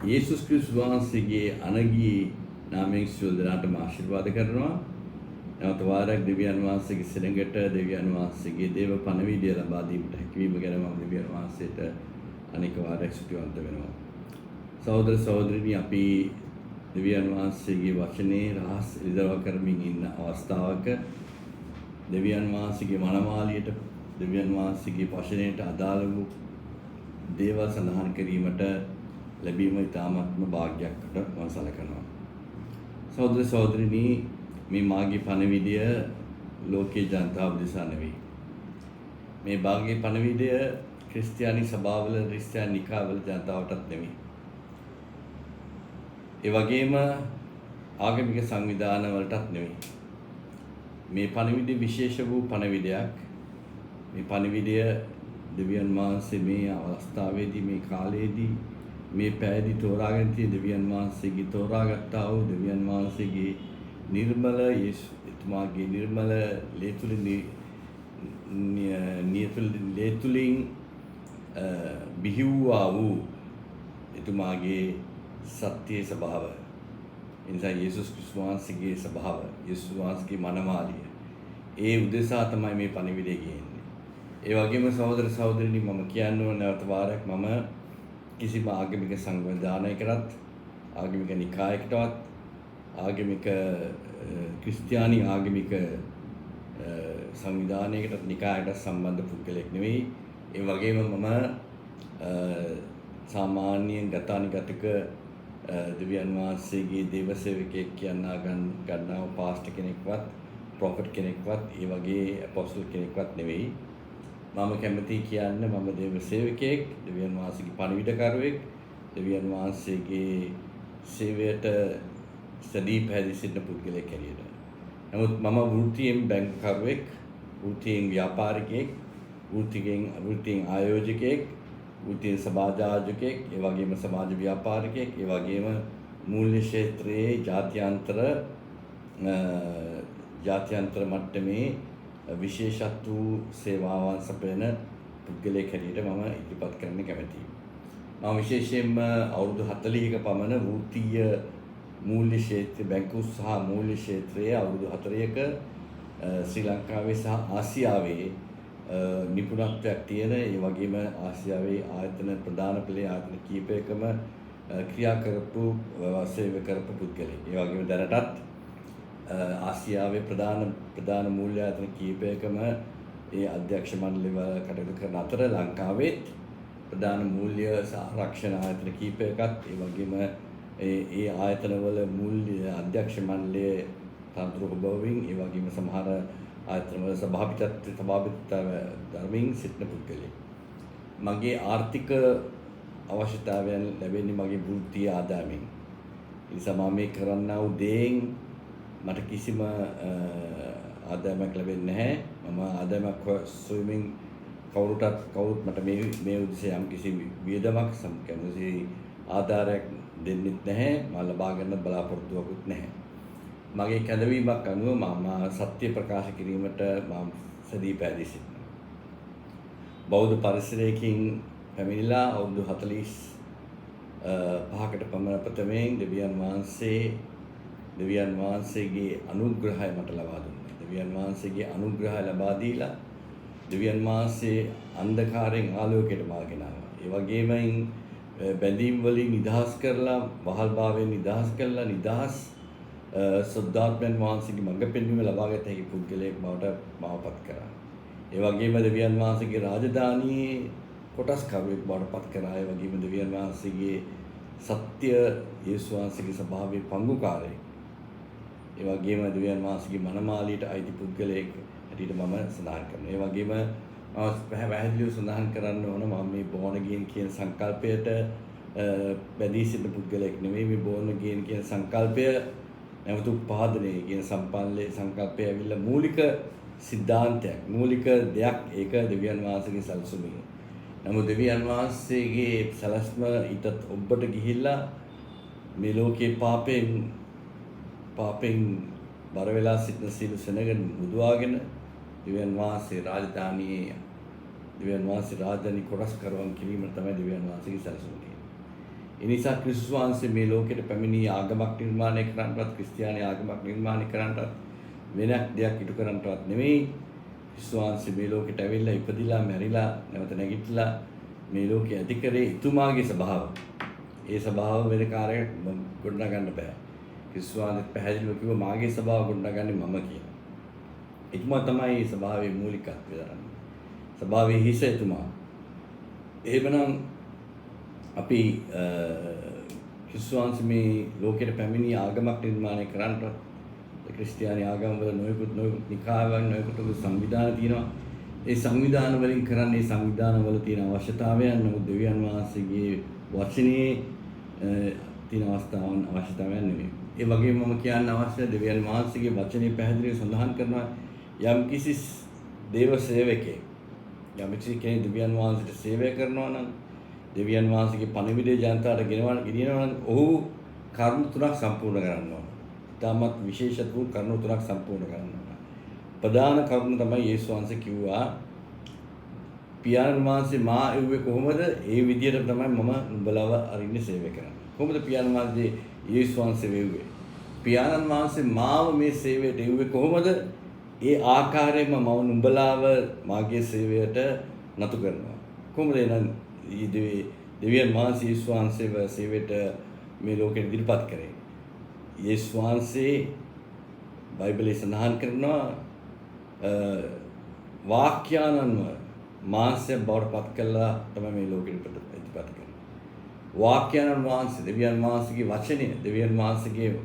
යේසුස් ක්‍රිස්තුස් වහන්සේගේ අනගී නාමයෙන් සියලු දෙනාටම ආශිර්වාද කරනවා. නැවත වාරයක් දෙවියන් වහන්සේගේ සෙනඟට දෙවියන් වහන්සේගේ දේව පණවිඩය ලබා දීමට හැකියවීම ගැන මම දෙවියන් වහන්සේට අනෙක් වාරයක් ස්තුතිවන්ත වෙනවා. සහෝදර සහෝදරිනි, අපි දෙවියන් වහන්සේගේ වචනේ රහස් ඉදරව කරමින් ඉන්න අවස්ථාවක දෙවියන් වහන්සේගේ මනමාලියට දෙවියන් වහන්සේගේ වචනයට අදාළ වූ දේවල් සඳහන් කිරීමට ලැබීම ඉතාමත්ම වාග්යක්කට මම සලකනවා. සහෝදර සහෝදරිනි, මේ මාගේ පණවිඩය ලෝකේ ජනතාව දෙසා නෙවෙයි. මේ භාගයේ පණවිඩය ක්‍රිස්තියානි සභාවල ක්‍රිස්තියානි නිකාවල ජනතාවටත් නෙවෙයි. ඒ වගේම ආගමික සංවිධාන වලටත් නෙවෙයි. මේ පණවිඩය විශේෂ වූ පණවිඩයක්. මේ පණවිඩය දෙවියන් වහන්සේ මේ අවස්ථාවේදී මේ කාලයේදී මේ පැයදී තෝරාගෙන තියෙන දෙවියන් වහන්සේගේ තෝරාගත්තා වූ දෙවියන් වහන්සේගේ නිර්මල එතුමාගේ නිර්මල ලේතුලින් බිහි වූ එතුමාගේ සත්‍ය ස්වභාව. එනිසා යේසුස් ක්‍රිස්තුස් වහන්සේගේ ස්වභාව, යේසුස් වහන්සේගේ මනමාලිය, ඒ උදෙසා තමයි මේ පණිවිඩය ගියන්නේ. ඒ වගේම සහෝදර සහෝදරිනි, මම කියන්න ඕන නැවත වාරයක්, මම කිසිම ආගමික සංවිධානයකටත් ආගමික නිකායකටවත් ආගමික ක්‍රිස්තියානි ආගමික සංවිධානයකට නිකායකට සම්බන්ධ පුද්ගලෙක් නෙවෙයි. ඒ වගේම මම සාමාන්‍යයෙන් ගතානුගතික දෙවියන් වහන්සේගේ දේව සේවකයෙක් ගන්නා පාස්ටර් කෙනෙක්වත් ප්‍රොෆෙට් කෙනෙක්වත් ඒ වගේ අපොස්තල් කෙනෙක්වත් නෙවෙයි. මම කැමති කියන්න මම දේව සේවකයෙක්, දෙවියන් වහන්සේගේ පණිවිඩකරුවෙක්, දෙවියන් වහන්සේගේ සේවයට සදී පැහැදී සිටින පුද්ගලයෙක් හැටියට. නමුත් මම වෘත්තියෙන් බැංකුකරුවෙක්, වෘත්තියෙන් ව්‍යාපාරිකයෙක්, වෘත්තියෙන් ආයෝජකයෙක්, වෘත්තියෙන් සමාජායෝජකයෙක්, ඒ වගේම සමාජ ව්‍යාපාරිකයෙක්, ඒ වගේම මූල්‍ය ක්ෂේත්‍රයේ ජාත්‍යන්තර මට්ටමේ විශේෂත් වූ සේවාවන් සපයන පුද්ගලයෙක් හැටියට මම ඉදිරිපත් කරන්න කැමැතියි. මම විශේෂයෙන්ම අවුරුදු 40ක පමණ වෘත්තීය මූල්‍ය ක්ෂේත්‍ර බැංකු සහ මූල්‍ය ක්ෂේත්‍රයේ අවුරුදු 4ක ශ්‍රී ලංකාවේ සහ ආසියාවේ නිපුණත්වයක් තියෙන, ඒ වගේම ආසියාවේ ප්‍රධාන පෙළේ ආයතන කීපයකම ක්‍රියා කරපු සේවය කරපු පුද්ගලයෙක්. ඒ වගේම දැනටත් ආසියාවේ ප්‍රධාන මූල්‍ය ආයතන කීපයකම ඒ අධ්‍යක්ෂ මණ්ඩලවල කටයුතු කරන අතර ලංකාවෙත් ප්‍රධාන මූල්‍ය ආරක්ෂණ ආයතන කීපයකත්, ඒ වගේම ඒ ආයතනවල මූල්‍ය අධ්‍යක්ෂ මණ්ඩලයේ තනතුරු බවින්, ඒ වගේම සමහර ආයතනවල සභාපතිත්ව ධර්මයෙන් සිටින පුද්ගලයෙක්. මගේ ආර්ථික අවශ්‍යතාවයන් ලැබෙන්නේ මගේ වෘත්තීය ආදායමෙන්. ඒ නිසා මම මේ කරන්නා වූ දේෙන් මට කිසිම ආදායමක් ලැබෙන්නේ නැහැ. මම ආදායමක් සොයමින් කවුරුත් මට මේ උදෙසා යම් කිසි වියදමක් සම්කම්සි ආධාරයක් දෙන්නෙත් නැහැ. මම ලබා ගන්න බලාපොරොත්තුවකුත් නැහැ. මගේ කැඳවීමක් අනුව මම සත්‍ය ප්‍රකාශ කිරීමට මම සදී පැහැදී සිටිනවා. බෞද්ධ පරිසරයකින් පැමිණිලා අවුරුදු 45කට පමණ ප්‍රථමයෙන් දෙවියන් වහන්සේගේ අනුග්‍රහය මට ලබා දුන්නා. දෙවියන් වහන්සේගේ අනුග්‍රහය ලබා දීලා දෙවියන් වහන්සේ අන්ධකාරයෙන් ආලෝකයට මාගෙන ආවා. ඒ වගේම බැඳීම් වලින් නිදහස් කරලා, වහල් භාවයෙන් නිදහස් කරලා, සුද්ධාත්මයන් වහන්සේගේ මඟ පෙන්වීම ලබාගත හැකි පුද්ගලයෙක් බවට මාවපත් කරා. ඒ වගේම දෙවියන් වහන්සේගේ රාජධානියේ කොටස්කරුවෙක් බවට පත් කරා. ඒ වගේම දෙවියන් වහන්සේගේ සත්‍ය යේසුස් වහන්සේගේ ස්වභාවයේ පංගුකාරයෙක්. ඒ වගේම දෙවියන් වහන්සේගේ මනමාලියට අයිති පුද්ගලයෙක් හැටියට මම සඳහන් කරනවා. ඒ වගේම මම පැහැදිලිව සඳහන් කරන්න ඕන, මම මේ born again කියන සංකල්පයට බැඳී සිටින පුද්ගලයෙක් නෙවෙයි. මේ born again කියන සංකල්පය නැවත උපාදනය කියන සංකල්පය ඇවිල්ලා මූලික සිද්ධාන්තයක්, මූලික දෙයක්. ඒක දෙවියන් වහන්සේගේ සැලසුමයි. නමුත් දෙවියන් වහන්සේගේ සැලැස්ම ඊටත් ඔබට ගිහිල්ලා මේ ලෝකේ පාපෙන් බර වෙලා සිටින සියලු සෙනඟ මුදවාගෙන දෙවියන් වහන්සේ රාජධානී කොටස් කරවන් කිරීම තමයි දෙවියන් වහන්සේගේ සැලසුම තියෙන්නේ. ඒ නිසා ක්‍රිස්තුස් වහන්සේ මේ ලෝකෙට පැමිණි ආගමක් නිර්මාණය කරන්නවත් ක්‍රිස්තියානි ආගමක් නිර්මාණය කරන්නවත් වෙනක් දෙයක් ඉටු කරන්නවත් නෙමෙයි. ක්‍රිස්තුස් වහන්සේ මේ ලෝකෙට ඇවිල්ලා ඉපදිලා මැරිලා නැවත නැගිටලා මේ ලෝකෙ ඇති කරේ එතුමාගේ ස්වභාවය. ඒ ස්වභාව වෙන කාර්යයක් ගොඩනගන්න බෑ. ක්‍රිස්තුස් වහන්සේ පැහැදිලිව කිව්වා මාගේ ස්වභාව ගොඩනගන්නේ මම කියලා. එතුමා තමයි මේ ස්වභාවයේ මූලිකත්වය දරන්නේ. ස්වභාවයේ හිස එතුමා. එහෙමනම් අපි ක්‍රිස්තුස් වහන්සේ මේ ලෝකෙට පැමිණි ආගමක් නිර්මාණය කරන්නට ක්‍රිස්තියානි ආගම වල නොයෙකුත් නිකායන් නොයෙකුත් සංවිධාන තියෙනවා. ඒ සංවිධාන වලින් කරන්නේ සංවිධාන වල තියෙන අවශ්‍යතාවයන් නමුත් දෙවියන් වහන්සේගේ වචනේ තියෙන අවශ්‍යතාවයන් නෙවෙයි. ඒ වගේම මම කියන්න අවශ්‍ය දෙවියන් වහන්සේගේ වචනේ පැහැදිලිව සඳහන් කරනවා යම් කිසි දේව සේවකයෙක් යම් කිසි කෙනෙක් දෙවියන් වහන්සේට සේවය කරනවා නම් දෙවියන් වහන්සේගේ පණිවිඩය ජනතාවට ගෙනියනවා නම් ඔහු කරුණු තුනක් සම්පූර්ණ කරන්න ඕන. ඉතාමත් විශේෂ වූ කරුණු තුනක් සම්පූර්ණ කරන්න ඕන. ප්‍රධාන කරුණ තමයි යේසුස් වහන්සේ කිව්වා පියාණන් වහන්සේ මා එව්වේ කොහොමද? ඒ විදියට තමයි මම උඹලව අරින්නේ සේවය කරන්නේ. කොහොමද පියාණන් වහන්සේ යේසුස් වහන්සේ වෙව්වේ? පියාණන් වහන්සේ මාව මේ සේවයට එව්වේ කොහොමද? ඒ ආකාරයෙන්ම මම උඹලාව මාගේ සේවයට නතු කරනවා. කොහොමද එහෙනම් දෙවියන් වහන්සේ යේසුස් වහන්සේව සේවයට මේ ලෝකෙට ඉදිරිපත් කරේ? යේසුස් වහන්සේ බයිබලයේ සඳහන් කරනවා වාක්‍යානන්ව මාංශය බවට පත් කළා තමයි මේ ලෝකෙට ඉදිරිපත් කරන්නේ. වාක්‍යානන් වහන්සේ දෙවියන් වහන්සේගේ වචනය, දෙවියන් වහන්සේගේ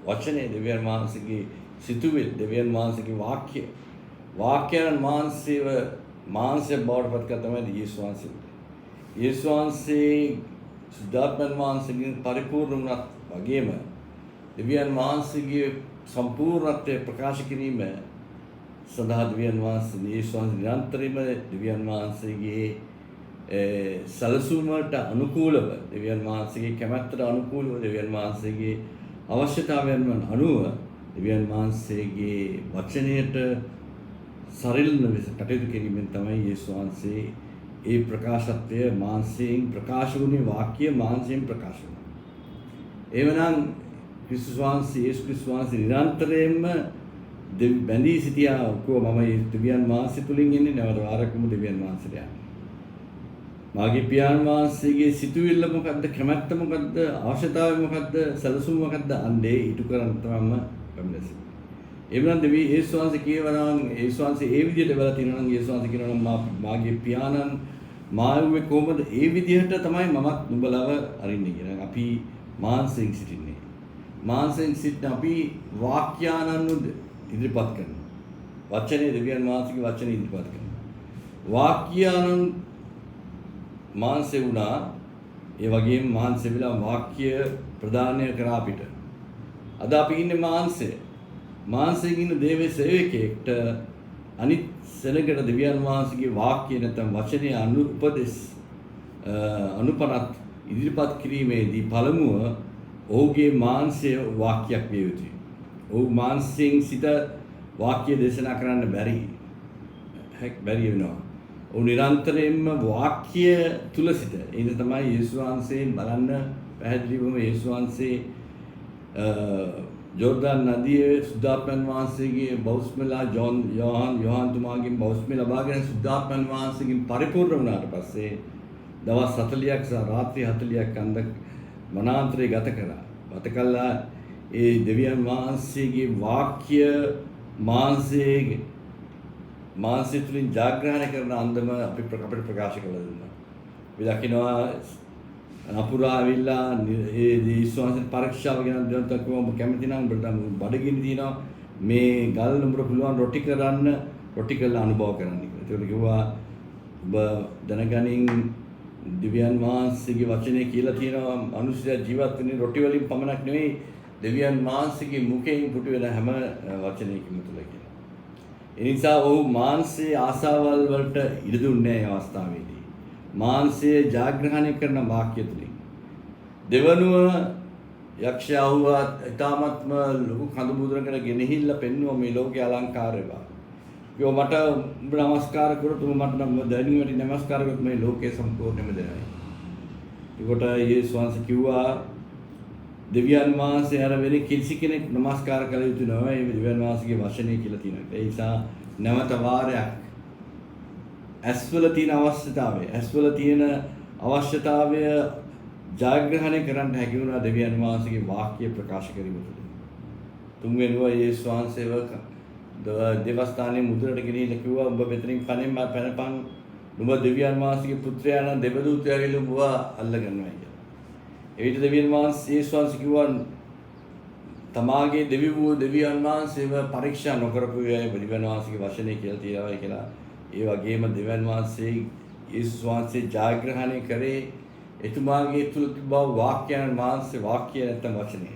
වචනය, දෙවියන් වහන්සේගේ සිතුවිලි, දෙවියන් වහන්සේගේ වාක්‍ය, වාක්‍යානන් වහන්සේව මාංශය බවට පත් කළා තමයි යේසුස් වහන්සේ. යේසුස් වහන්සේ සුද්ධාත්මයන් වහන්සේගෙන් පරිපූර්ණ වුණත් වගේම දෙවියන් වහන්සේගේ සම්පූර්ණත්වය ප්‍රකාශ කිරීම සඳහා දෙවියන් වහන්සේ යේසුස් වහන්සේ නිරන්තරයෙන්ම දෙවියන් වහන්සේගේ සැලසුම් වලට අනුකූලව දෙවියන් වහන්සේගේ කැමැත්තට අනුකූලව දෙවියන් වහන්සේගේ අවශ්‍යතාවයන් අනුව දෙවියන් වහන්සේගේ වචනයට සරිලන ලෙස කටයුතු කිරීමෙන් තමයි යේසුස් වහන්සේ ඒ ප්‍රකාශත්වය මාංශයෙන් ප්‍රකාශ වුණේ වාක්‍ය මාංශයෙන් ප්‍රකාශ වුණා. එවනම් ක්‍රිස්තුස් වහන්සේ යේසුස් ක්‍රිස්තුස් වහන්සේ නිරන්තරයෙන්ම බැඳී සිටියා. කොහොම මම දෙවියන් වහන්සේ තුලින් ඉන්නේ නැවත වාරකම දෙවියන් වහන්සේට යන්නේ. මාගේ පියාණන් වහන්සේගේ සිතුවිල්ල මොකද්ද? කැමැත්ත මොකද්ද? අවශ්‍යතාවය මොකද්ද? සැලසුම මොකද්ද? අන්නේ ඊට කරන් තමයි පැමිණෙන්නේ. එවනම් දෙවි යේසුස් වහන්සේ කියවනම් යේසුස් වහන්සේ ඒ විදිහට වෙලා තියෙනවා නම් යේසුස් වහන්සේ කියනවා නම් මාගේ පියාණන් මාළුවේ කොහොමද ඒ විදිහට තමයි මමත් නුඹලව අරින්නේ කියලා. අපි මාංශයෙන් සිටින්නේ. මාංශයෙන් සිටින අපි වාක්‍යානන්ව ඉදිරිපත් කරනවා. වචනේ දෙවියන් වහන්සේගේ වචනේ ඉදිරිපත් කරනවා. වාක්‍යානන් මාංශය වුණා. ඒ වගේම මාංශය විලා වාක්‍ය ප්‍රදානය කරා අපිට. අද අපි ඉන්නේ මාංශය. මාංශයෙන් ඉන්න දේව සේවකයෙක්ට අනිත් සෙනගට දෙවියන් වහන්සේගේ වාක්‍ය නැත්නම් වචනේ උපදෙස් අනුපනත් ඉදිරිපත් කිරීමේදී පළමුව ඔහුගේ මාංශය වාක්‍යයක් විය යුතුයි. ඔහු මාංශයෙන් සිට වාක්‍ය දේශනා කරන්න බැරි වෙනවා. ඔහු නිරන්තරයෙන්ම වාක්‍ය තුල සිට. ඒක තමයි යේසුස් වහන්සේ බලන්න පැහැදිලිවම යේසුස් වහන්සේ ජෝර්දාන් නදියේ සුද්ධාත්මයන් වහන්සේගේ බෞස්මලා යෝහන් තුමාගෙන් බෞස්මය ලබාගෙන සුද්ධාත්මයන් වහන්සේගෙන් පරිපූර්ණ වුණාට පස්සේ දවස් 40ක් සහ රාත්‍රී 40ක් අන්ද වනාන්තරේ ගත කරා. ගත කළා ඒ දෙවියන් වහන්සේගේ වාක්‍ය මාංශය තුලින් ජාග්‍රහණය කරන අන්දම අපිට ප්‍රකාශ කළ දුන්නා. අපි දකිනවා නපුරා ඇවිල්ලා ඒ යේසුස් පරීක්ෂාව ගැන දෙන්නත් කොහොම කැමති නම් බඩගිනි දිනවා මේ ගල් නඹර පුළුවන් රොටි කරලා අනුභව කරන්න කියලා. ඒකට කිව්වා ඔබ දැනගනින් දෙවියන් වහන්සේගේ වචනේ කියලා තියෙනවා මිනිස්සු ජීවත් වෙන්නේ රොටි වලින් පමණක් නෙවෙයි දෙවියන් වහන්සේගේ මුඛයෙන් පුටු වෙන හැම වචනයකින්ම තුල කියලා. ඒ නිසා ඔහු මාංශයේ ආසාවල් වලට ඉඩ දුන්නේ නැහැ අවස්ථාවේදී. මාංශයේ ජාග්‍රහණය කරන වාක්‍ය තුලින්. දෙවනුව යක්ෂයා වුවත් ඊ타මත්ම ලොකු කඳු මුදුනකට ගෙනහිල්ලා පෙන්වුවා මේ ලෝකයේ අලංකාරය බව. යෝ මට ඔබ නමස්කාර කරොත් ඔබ මට නම් දැනීමට නමස්කාර කරොත් මේ ලෝකයේ සම්පූර්ණයෙන්ම දෙනයි. ඒකට යේසුස් වහන්සේ කිව්වා දෙවියන් වහන්සේ අර වෙන කිසි කෙනෙක් නමස්කාර කළ යුතු නැහැ. මේ දෙවියන් වහන්සේගේ වචනේ කියලා තියෙනවා. ඒ නිසා නැවත වාරයක් ඇස්වල තියෙන අවශ්‍යතාවය ජාග්‍රහණය කරන්න හැකි වුණා දෙවියන් වහන්සේගේ වාක්‍ය ප්‍රකාශ කිරීම තුළ. තුන්වෙනිව යේසුස් වහන්සේව දේවස්ථානයේ මුද්‍රට ගෙනියලා කිව්වා උඹ මෙතනින් පැනපන් උඹ දෙවියන් වහන්සේගේ පුත්‍රයා නම් දෙවදූතයා කියලා උඹව අල්ලගන්නවා කියලා. එවිට දෙවියන් වහන්සේ යේසුස් වහන්සේ කිව්වා තමාගේ දෙවියන් වහන්සේව පරීක්ෂා නොකරපු අය දෙවියන් වහන්සේගේ වචනේ කියලා තියනවා කියලා. ඒ වගේම දෙවියන් වහන්සේ යේසුස් වහන්සේ ජාග්‍රහණය කරේ එතුමාගේ තුල තිබව වාක්‍යයන් වහන්සේ වාක්‍ය නැත්නම් වචනය.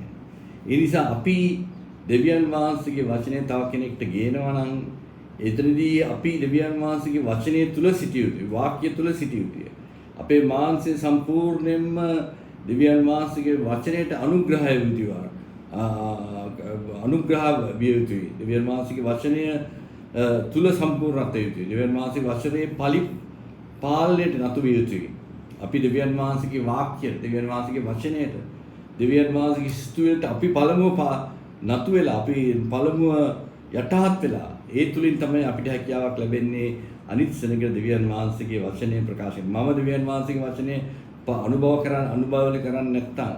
ඒ නිසා අපි දෙවියන් වහන්සේගේ වචනය තව කෙනෙක්ට ගේනවා නම් එතනදී අපි දෙවියන් වහන්සේගේ වචනය තුල සිටිය යුතුයි. වාක්‍ය තුල සිටිය යුතුයි. අපේ මානසය සම්පූර්ණයෙන්ම දෙවියන් වහන්සේගේ වචනයට අනුග්‍රහය විදිවා. අනුග්‍රහ විය යුතුයි. දෙවියන් වහන්සේගේ වචනය තුල සම්පූර්ණත්වය යුතුයි. දෙවියන් වහන්සේගේ වචනේ පාලනයට නතු විය යුතුයි. අපි දෙවියන් වහන්සේගේ වාක්‍ය, දෙවියන් වහන්සේගේ වචනයට, දෙවියන් වහන්සේගේ ස්තුතියට අපි පළමුව නතු වෙලා, අපි පළමුව යටහත් වෙලා, ඒ තුලින් තමයි අපිට හැකියාවක් ලැබෙන්නේ අනිත් සෙනඟ දෙවියන් වහන්සේගේ වචනේ ප්‍රකාශ කරන්න. මම දෙවියන් වහන්සේගේ වචනේ අනුභවය කරන්නේ නැත්නම්,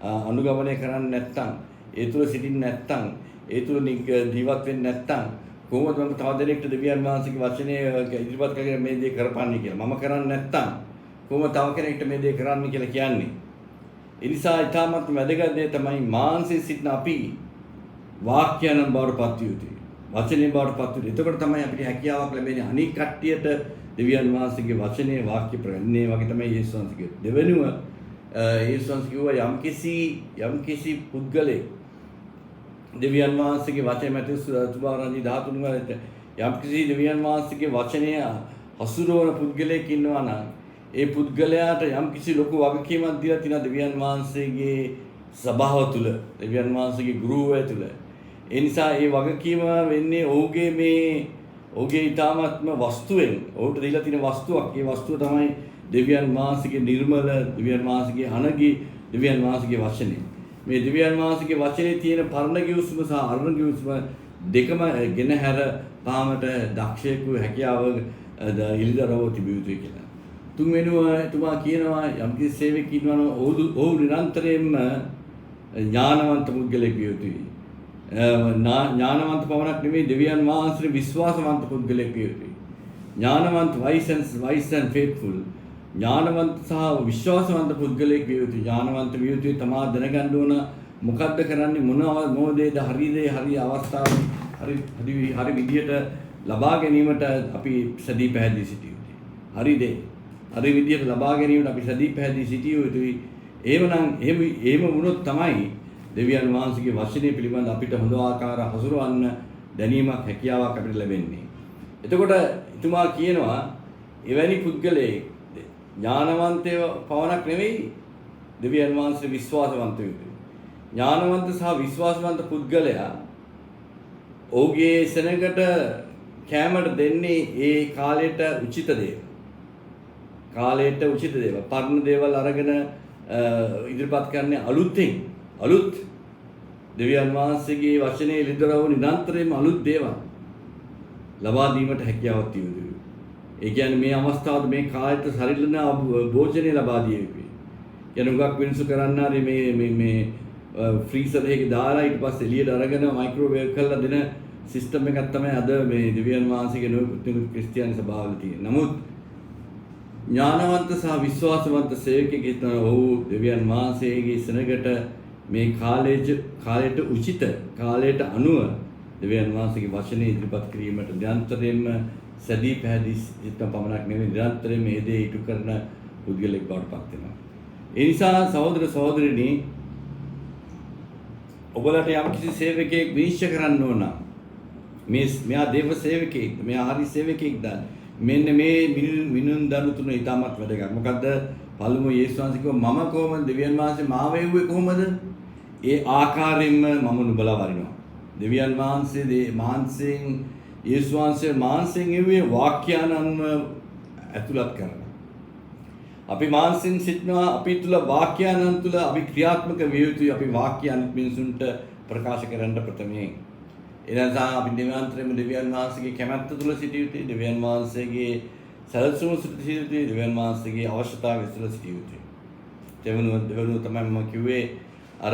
අනුගමනය කරන්නේ නැත්නම්, ඒ තුල සිටින්නේ නැත්නම්, ඒ තුල ජීවත් වෙන්නේ නැත්නම් කොහොමද මම තව දෙනෙක්ට දෙවියන් වහන්සේගේ වචනේ ඉදිරිපත් කරගෙන මේ දේ කරපන්නේ කියලා. මම කරන්නේ නැත්නම් කොහොමද තව කෙනෙක්ට මේ දේ කරන්න කියලා කියන්නේ. ඒ නිසා ඊටමත් වැදගත් දේ තමයි මානසික සිටින අපි වාක්‍යයන් බවට පත් යුතුයි. වචනේ බවට පත් යුතුයි. එතකොට තමයි අපිට හැකියාවක් ලැබෙන්නේ අනික් කට්ටියට දෙවියන් වහන්සේගේ වචනේ වාක්‍ය ප්‍රඥේ වගේ තමයි යේසුස් වහන්සේ කිව්වේ. දෙවෙනුව යේසුස් වහන්සේ කිව්වා යම්කිසි පුද්ගලෙක් දෙවියන් වහන්සේගේ වචනේ මත සුභාරංජි 13 වලට යම්කිසි දෙවියන් වහන්සේගේ වචනය හසුරවන පුද්ගලයෙක් ඉන්නවා නම් ඒ පුද්ගලයාට යම්කිසි ලොකු වගකීමක් දීලා තියෙනවා දෙවියන් වහන්සේගේ සභාව තුළ, දෙවියන් වහන්සේගේ ගෘහය තුළ. ඒ නිසා ඒ වගකීම වෙන්නේ ඔහුගේ ඊ타ත්ම වස්තුවෙන්, ඔහුට දීලා තියෙන වස්තුවක්. ඒ වස්තුව තමයි දෙවියන් වහන්සේගේ නිර්මල, දෙවියන් වහන්සේගේ අනගි, දෙවියන් වහන්සේගේ වචනේ. මේ දෙවියන් වහන්සේගේ වචනේ තියෙන පරණ ගිවිසුම සහ අරණ ගිවිසුම දෙකම ගෙනහැර පාමට දක්ෂයෙකු හැකියාව ඉලිදරව තිබිය යුතුයි කියලා. තුන්වෙනුව එතුමා කියනවා යම්කිසි සේවකයෙක් ඉන්නවා නම් ඔහු නිරන්තරයෙන්ම ඥානවන්ත පුද්ගලයෙක් විය යුතුයි. ඥානවන්ත පමණක් නෙමෙයි දෙවියන් වහන්සේට විශ්වාසවන්ත පුද්ගලයෙක් විය යුතුයි. ඥානවන්ත wise and faithful. ඥානවන්ත සහ විශ්වාසවන්ත පුද්ගලයෙක් විය යුතුයි. ඥානවන්ත විය යුතුයි. තමා දැනගන්න ඕන මොකද්ද කරන්නේ, මොනවද හරි අවස්ථාවේ හරි විදියට ලබා ගැනීමට අපි සදී පැහැදී සිටිය යුතුයි. හරි විදියට ලබා ගැනීමට අපි සදී පැහැදී සිටිය යුතුයි. එහෙම වුණොත් තමයි දෙවියන් වහන්සේගේ වචනේ පිළිබඳ අපිට හොඳ ආකාර හසුරවන්න දැනීමක්, හැකියාවක් අපිට ලැබෙන්නේ. එතකොට එතුමා කියනවා එවැනි පුද්ගලයෙක් ඥානවන්තය පවණක් නෙවෙයි දෙවියන් වහන්සේ විශ්වාසවන්ත යුතුයි. ඥානවන්ත සහ විශ්වාසවන්ත පුද්ගලයා ඔහුගේ සෙනඟට කැමරට දෙන්නේ ඒ කාලයට උචිත දේවල්. පරණ දේවල් අරගෙන ඉදිරිපත් කරන්නේ අලුත් දෙවියන් වහන්සේගේ වචනේ ලිදරව නිරන්තරයෙන්ම අලුත් දේවල් ලබා දීමට හැකියාවක් තියුතුයි. ඒ කියන්නේ මේ අවස්ථාවට මේ කාලයට සරිලන භෝජනේ ලබා දිය යුතුයි. කියන උගක් වෙනසු කරන්න හරි මේ ෆ්‍රීසර් එකේ දාලා ඊට පස්සේ එළියට අරගෙන මයික්‍රෝවේව් කරලා දෙන සිස්ටම් එකක් තමයි අද මේ දෙවියන් වහන්සේගේ නොයෙකුත් ක්‍රිස්තියානි සභාවල තියෙන්නේ. නමුත් ඥානවන්ත සහ විශ්වාසවන්ත සේවකයෙක් හිටන ඔහු දෙවියන් වහන්සේගේ සෙනඟට මේ කාලයට උචිත කාලයට අනුව දෙවියන් වහන්සේගේ වචනේ ඉදිරිපත් කිරීමට නිරන්තරයෙන්ම සැදී පැහැදී සිටින පමණක් නෙවෙයි නිරන්තරයෙන්ම මේ දේ ඉටු කරන පුද්ගලෙක් බවට පත් වෙනවා. ඒ නිසා සහෝදර සහෝදරිනි, ඔබලට යම්කිසි සේවකයෙක් විනිශ්චය කරන්න ඕන. මෙයා දේව සේවකයෙක්ද, මෙයා හරි සේවකයෙක්ද? මෙන්න මේ මිනුම් දනු තුන ඉතාමත් වැදගත්. මොකද්ද? පළමුව යේසුස් වහන්සේ කිව්වා මම කොහොමද දෙවියන් වහන්සේ මාව එව්වේ කොහොමද? ඒ ආකාරයෙන්ම මම නුඹලා වරිනවා. දෙවියන් වහන්සේ යේසුස් වහන්සේ මාංශයෙන් එව්වේ වාක්‍යානන්ව ඇතුළත් කරනවා. අපි මානසින් සිටිනවා අපි තුල වාක්‍යයන් තුල අපි ක්‍රියාත්මක විය යුතුයි අපි වාක්‍යයන් මිනිසුන්ට ප්‍රකාශ කරන්න ප්‍රථමයෙන්. එනසා අපි දෙවියන්තරම දෙවියන් වහන්සේගේ කැමැත්ත තුල සිටිය යුතුයි. දෙවියන් වහන්සේගේ සැලසුම සිටිය යුතුයි. දෙවියන් වහන්සේගේ අවශ්‍යතාවය තුල සිටිය යුතුයි. දෙවනුව තමයි මම කිව්වේ අර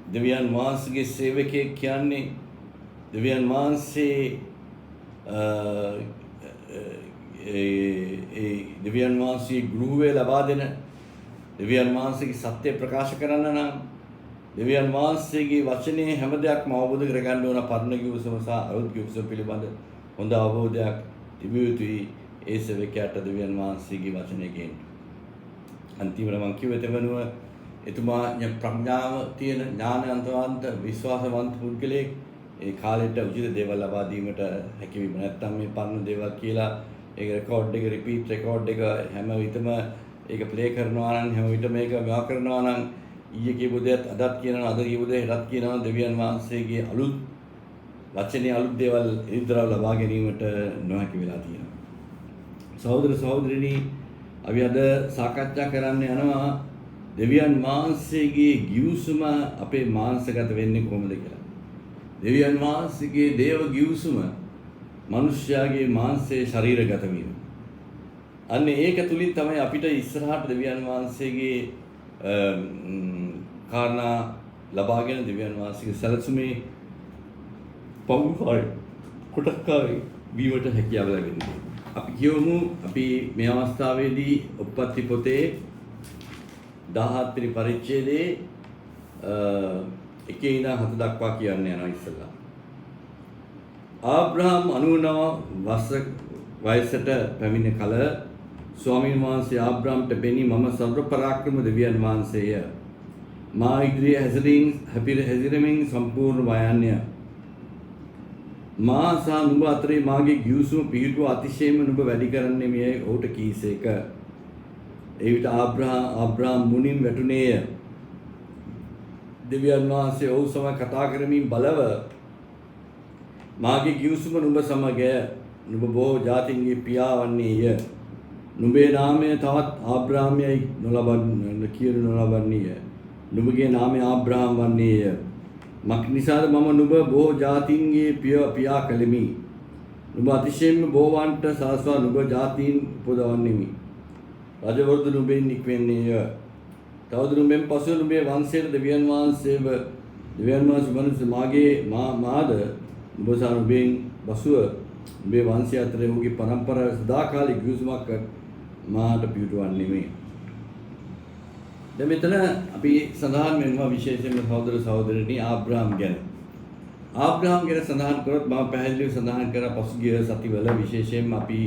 දෙවියන් වහන්සේගේ සේවකයෙක් කියන්නේ දෙවියන් වහන්සේ දෙවියන් වහන්සේ ගෘහය ලබා දෙන දෙවියන් වහන්සේගේ සත්‍ය ප්‍රකාශ කරන්න නම් දෙවියන් වහන්සේගේ වචනේ හැම දෙයක්ම අවබෝධ කරගන්න ඕන පරණ කිව්වසම සහ අලුත් කිව්වසම පිළිබඳ හොඳ අවබෝධයක් තිබිය යුතුයි ඒ සේවකයාට දෙවියන් වහන්සේගේ වචනේ ගේන්න. අන්තිමට මම කිව්වේ තෙවනුව එතුමා ප්‍රඥාව තියෙන ඥානවන්ත විශ්වාසවන්ත පුද්ගලයෙක් ඒ කාලෙට උචිත දේවල් ලබා දීමට හැකි වීම නැත්නම් මේ පරණ දේවල් කියලා ඒක රෙකෝඩ් එක රිපීට් රෙකෝඩ් එක හැම විටම ඒක ප්ලේ කරනවා නම් හැම විටම මේක මෙවා කරනවා නම් ඊයේ කියපු දේත් අදත් කියනවා අද කියපු දේ හෙටත් කියනවා දෙවියන් වහන්සේගේ අලුත් වචනේ අලුත් දේවල් ඉදිරියට ලබා ගැනීමට නොහැකි වෙලා තියෙනවා. සහෝදර සහෝදරිනි අපි අද සාකච්ඡා කරන්න යනවා දෙවියන් වහන්සේගේ ගිවිසුම අපේ මානසගත වෙන්නේ කොහොමද කියලා. දෙවියන් වහන්සේගේ දේව ගිවිසුම මනුෂ්‍යයාගේ මාංශයේ ශරීරගත වීම. අන්න ඒක තුලින් තමයි අපිට ඉස්සරහට දෙවියන් වහන්සේගේ කාරණා ලබාගෙන දෙවියන් වහන්සේගේ සැලසුමේ පවුකාරී කොටස්කාරී වීමට හැකියාව ලැබෙන්නේ. අපි කියමු අපි මේ අවස්ථාවේදී උප්පත්ති පොතේ 17 වෙනි පරිච්ඡේදයේ 1 ඉඳන් 7 දක්වා කියන්න යනවා ඉස්සෙල්ලා. ආබ්‍රහම් 99 වයසට පැමිණ කල ස්වාමීන් වහන්සේ ආබ්‍රහම්ට පෙනී මම සර්ව පරාක්‍රම දෙවියන් වහන්සේය. මා ඉදිරියේ හැසිරෙමින් සම්පූර්ණ වයන්ය. මා සහ නුඹ අතරේ මාගේ ගිවිසුම පිහිටුව අතිශයින්ම නුඹ වැඩි කරන්නේ මෙයයි ඔහුට කීසේක. ඒ විට ආබ්‍රහම් මුණින් වැටුනේය. දෙවියන් වහන්සේ ඔහු සමග කතා කරමින් බලව මාගේ ගිවිසුම නුඹ සමගය. නුඹ බොහෝ ජාතීන්ගේ පියා වන්නේය. නුඹේ නාමය තවත් ආබ්‍රහම්යයි නොලබන්නේය. නුඹගේ නාමය ආබ්‍රහම් වන්නේය. මක් නිසාද මම නුඹ බොහෝ ජාතීන්ගේ පියා කළෙමි. නුඹ අතිශයින්ම බොහෝවන්ට සලස්වා නුඹ ජාතීන් උපදවන්නෙමි. රජවරුද නුඹෙන් නික්වෙන්නේය. තවද නුඹෙන් පසුව නුඹේ වංශයට දෙවියන් වහන්සේ මනුස්ස මාද නුඹ සහ නුඹෙන් පසුව නුඹේ වංශය අතර ඔහුගේ පරම්පරාව සදාකාලික ගිවිසුමක් මාට පිහිටුවන්නෙමි. දැන් මෙතන අපි සඳහන් වෙනවා විශේෂයෙන්ම සහෝදර සහෝදරිනි ආබ්‍රහම් ගැන. ආබ්‍රහම් ගැන සඳහන් කරොත් මම පැහැදිලිව සඳහන් කරා පසුගිය සතිවල විශේෂයෙන්ම අපි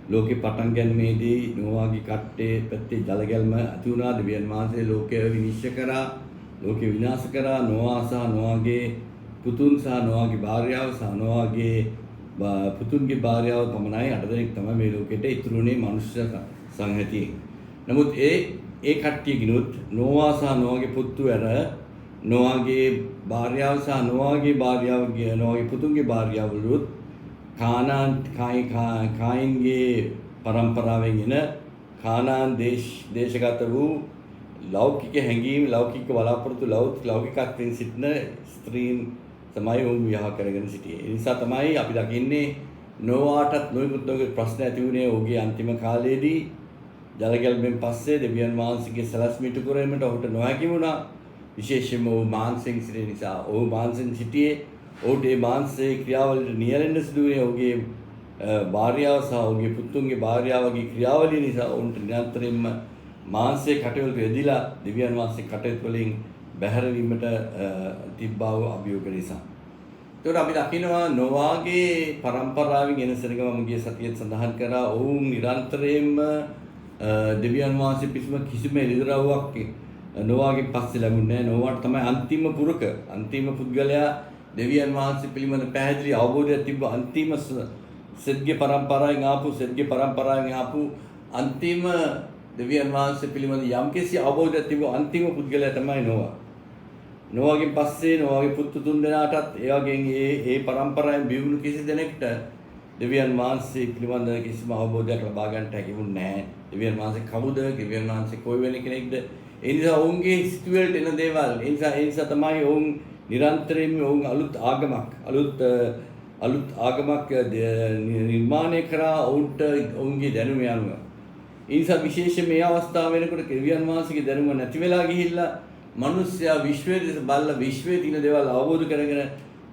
ලෝකේ පටන් ගැනීමේදී නොවාගේ කට්ටේ පැත්තේ ජල ගැල්ම ඇති වුණා. දෙවියන් වහන්සේ ලෝකය විනිශ්චය කරා, ලෝකය විනාශ කරා. නොවා සහ නොවාගේ පුතුන් සහ නොවාගේ භාර්යාව සහ නොවාගේ පුතුන්ගේ භාර්යාව පමණයි 8 දෙනෙක් තමයි මේ ලෝකෙට ඉතුරුනේ මනුෂ්‍ය සංහතියෙන්. නමුත් ඒ කට්ටියගිනුත් නොවා සහ නොවාගේ පුතු ඇර නොවාගේ භාර්යාව සහ නොවාගේ පුතුන්ගේ භාර්යාවලුත් කායින්ගේ පරම්පරාවෙන් එන කානාන් දේශගත වූ ලෞකික හැඟීම් ලෞකික බලාපොරොත්තු ලෞකිකත්වයෙන් සිටින ස්ත්‍රීන් තමයි වුන් විවාහ කරගෙන සිටියේ. ඒ නිසා තමයි අපි දකින්නේ නොවාටත් නොයෙකුත් ප්‍රශ්න ඇති වුණේ ඔහුගේ අන්තිම කාලයේදී ජලගැල්මෙන් පස්සේ දෙවියන් වහන්සේගේ සැලැස්ම ඉටු කිරීමට ඔහුට නොහැකි වුණා. විශේෂයෙන්ම ඔහු මාංශයෙන් සිටින නිසා. ඔහු මාංශයෙන් සිටියේ ඔහුට මේ මාංශයේ ක්‍රියාවලියට නියැලෙන්න සිදු වුණේ ඔහුගේ භාර්යාව සහ ඔහුගේ පුතුන්ගේ භාර්යාවගේ ක්‍රියාවලිය නිසා. ඔවුන්ට නිරන්තරයෙන්ම මාංශයේ කටයුතු යෙදিলা දෙවියන් වහන්සේ කටයුතු වලින් බැහැර වීමට තිබ්බා වූ අභියෝග නිසා. ඒකට අපි දකිනවා නොවාගේ පරම්පරාවෙන් එන සෙනග මම ගිය සතියේ සඳහන් කරා ඔවුන් නිරන්තරයෙන්ම දෙවියන් වහන්සේ කිසිම එළිදරව්වක් නොවාගේ පස්සේ ලැබුණේ නැහැ. නොවාට තමයි අන්තිම පුරුක අන්තිම පුද්ගලයා දෙවියන් වහන්සේ පිළිබඳ පැහැදිලි අවබෝධයක් තිබ්බ අන්තිම සෙත්ගේ පරම්පරාවෙන් ආපු අන්තිම දෙවියන් වහන්සේ පිළිබඳ යම්කිසි අවබෝධයක් තිබ්බ අන්තිම පුද්ගලයා තමයි නොවා. නොවාගෙන් පස්සේ නොවාගේ පුතු තුන් දෙනාටත් ඒ වගේ ඒ පරම්පරාවෙන් බිහිවුණු කිසි දෙනෙක්ට දෙවියන් වහන්සේ පිළිබඳ කිසිම අවබෝධයක් ලබා ගන්නට හැකි වුණේ නැහැ. දෙවියන් වහන්සේ කවුද? දෙවියන් වහන්සේ කොයි වෙන කෙනෙක්ද? ඒ නිසා ඔවුන්ගේ සිතුවලට එන දේවල්. ඒ නිසා තමයි ඔවුන් නිරන්තරයෙන්ම ඔවුන් අලුත් ආගමක් නිර්මාණය කරා ඔවුන්ගේ දැනුම යනුව. ඒ නිසා විශේෂයෙන් මේ අවස්ථාව වෙනකොට දෙවියන් වහන්සේගේ දැනුම නැති වෙලා ගිහිල්ලා මිනිස්සයා විශ්වයේ දෙස බලලා විශ්වයේ තියෙන දේවල් අවබෝධ කරගෙන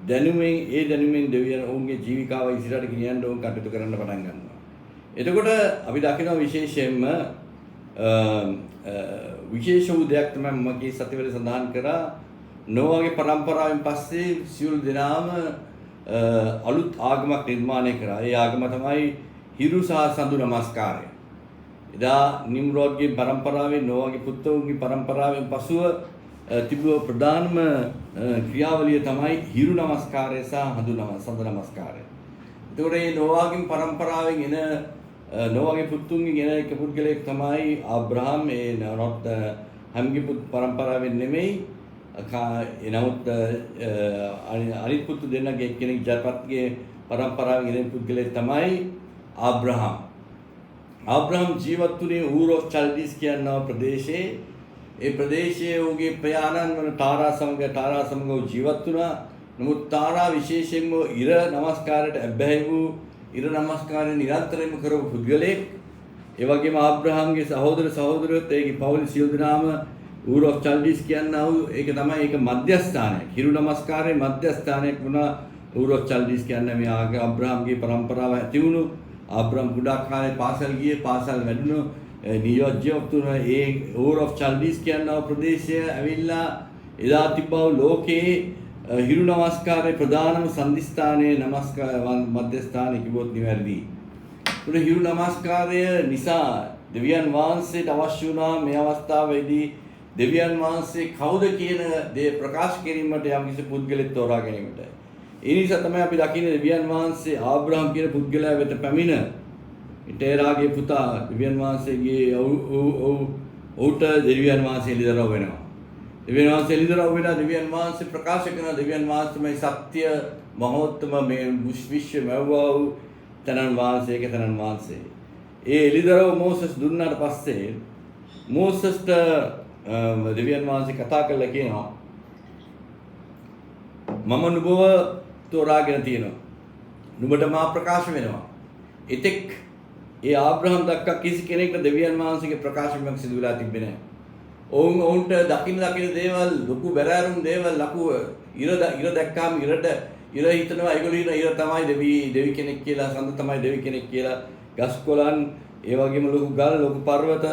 දැනුමෙන් දෙවියන් ඔවුන්ගේ ජීවිකාව ඉදිරියට ගෙනියන්න ඕන කටයුතු කරන්න පටන් ගන්නවා. එතකොට අපි දකිනවා විශේෂයෙන්ම විශේෂ වූ දෙයක් තමයි මම කී සතිවල සඳහන් කරා නොවාගේ පරම්පරාවෙන් පස්සේ සියලු දෙනාම අලුත් ආගමක් නිර්මාණය කරා. ඒ ආගම තමයි හිරු සහ සඳු නමස්කාරය. එදා නිම්රෝඩ්ගේ පරම්පරාවෙන් නොවාගේ පුත්තවුන්ගේ පරම්පරාවෙන් පසුව තිබුණු ප්‍රධානම ක්‍රියාවලිය තමයි හිරු නමස්කාරය සහ සඳු නමස්කාරය. එතකොට මේ නොවාගේ පරම්පරාවෙන් එන නොවාගේ පුතුන්ගෙන් එන එක පුද්ගලයෙක් තමයි ආබ්‍රහම්. හැම්ගේ පුත් පරම්පරාවෙන් නෙමෙයි. එනමුත් අනිත් පුතු දෙන්නගේ එක්කෙනෙක් ජයපත්ගේ පරම්පරාවෙන් එන පුද්ගලයෙක් තමයි ආබ්‍රහම්. ආබ්‍රහම් ජීවත් වුණේ ඌර් ඔෆ් චල්ඩීස් කියන ප්‍රදේශයේ. ඒ ප්‍රදේශයේ ඔහුගේ ප්‍රයාණන් වන තාරා සමග ජීවත් වුණා. නමුත් තාරා විශේෂයෙන්ම ඉර නමස්කාරයට ඇබ්බැහි වූ ඉර නමස්කාරය නිරන්තරයෙන්ම කරපු පුද්ගලයෙක්. ඒ වගේම ආබ්‍රහම්ගේ සහෝදරයොත් ඒකේ පවුලේ සියලු දෙනාම ඌර් ඔෆ් චල්ඩීස් කියනවා. ඒක තමයි ඒක මධ්‍යස්ථානයක්. හිරු නමස්කාරයේ මධ්‍යස්ථානයක් වුණා ඌර් ඔෆ් චල්ඩීස් කියන්නේ. මේ ආබ්‍රහම්ගේ පරම්පරාව ඇති වුණු ආබ්‍රහම් කුඩා කාලේ පාසල් වැඩුණු නියෝජ්‍යයක් තුන ඒ ඌර් ඔෆ් චල්ඩීස් කියන ප්‍රදේශය ඇවිල්ලා එදා තිබ්බව ලෝකේ හිරු නමස්කාරයේ ප්‍රධානම සම්දිස්ථානයේ මධ්‍යස්ථානයේ කිව්වොත් නිවැරදි. උනේ හිරු නමස්කාරය නිසා දෙවියන් වහන්සේට අවශ්‍ය වුණා මේ අවස්ථාවේදී දෙවියන් වහන්සේ කවුද කියන දේ ප්‍රකාශ කිරීමට යම්කිසි පුද්ගලෙක් තෝරා ගැනීමට. ඒ නිසා තමයි අපි දකින්නේ දෙවියන් වහන්සේ ආබ්‍රහම් කියන පුද්ගලයා වෙත පැමිණ ටේරාගේ පුතා දෙවියන් වහන්සේගේ ඔහුට දෙවියන් වහන්සේ එළිදරව් වෙනවා. දෙවියන් වහන්සේ එළිදරව් වෙලා දෙවියන් වහන්සේ ප්‍රකාශ කරන දෙවියන් වහන්සේමයි සත්‍ය මහෝත්තම මේ විශ්ව මැව්වා වූ තනන් වහන්සේ. ඒ එළිදරව් මෝසස් දුන්නාට පස්සේ මෝසස්ට දෙවියන් වහන්සේ කතා කරලා කියනවා මම නුඹව තෝරාගෙන තියෙනවා. නුඹට මා ප්‍රකාශ වෙනවා. එතෙක් ඒ ආබ්‍රහම් දක්වා කිසි කෙනෙක්ට දෙවියන් වහන්සේගේ ප්‍රකාශනයක් සිදු වෙලා තිබෙන්නේ නැහැ. ඔවුන්ට දකින්න දේවල් ලොකු බැරෑරුම් දේවල් ලකු ඉර දැක්කාම ඉර හිතනවා ඒගොල්ලෝ ඉර තමයි දෙවි කෙනෙක් කියලා, සඳ තමයි දෙවි කෙනෙක් කියලා. ගස්කොලන් ඒ වගේම ලොකු ගල් ලොකු පර්වත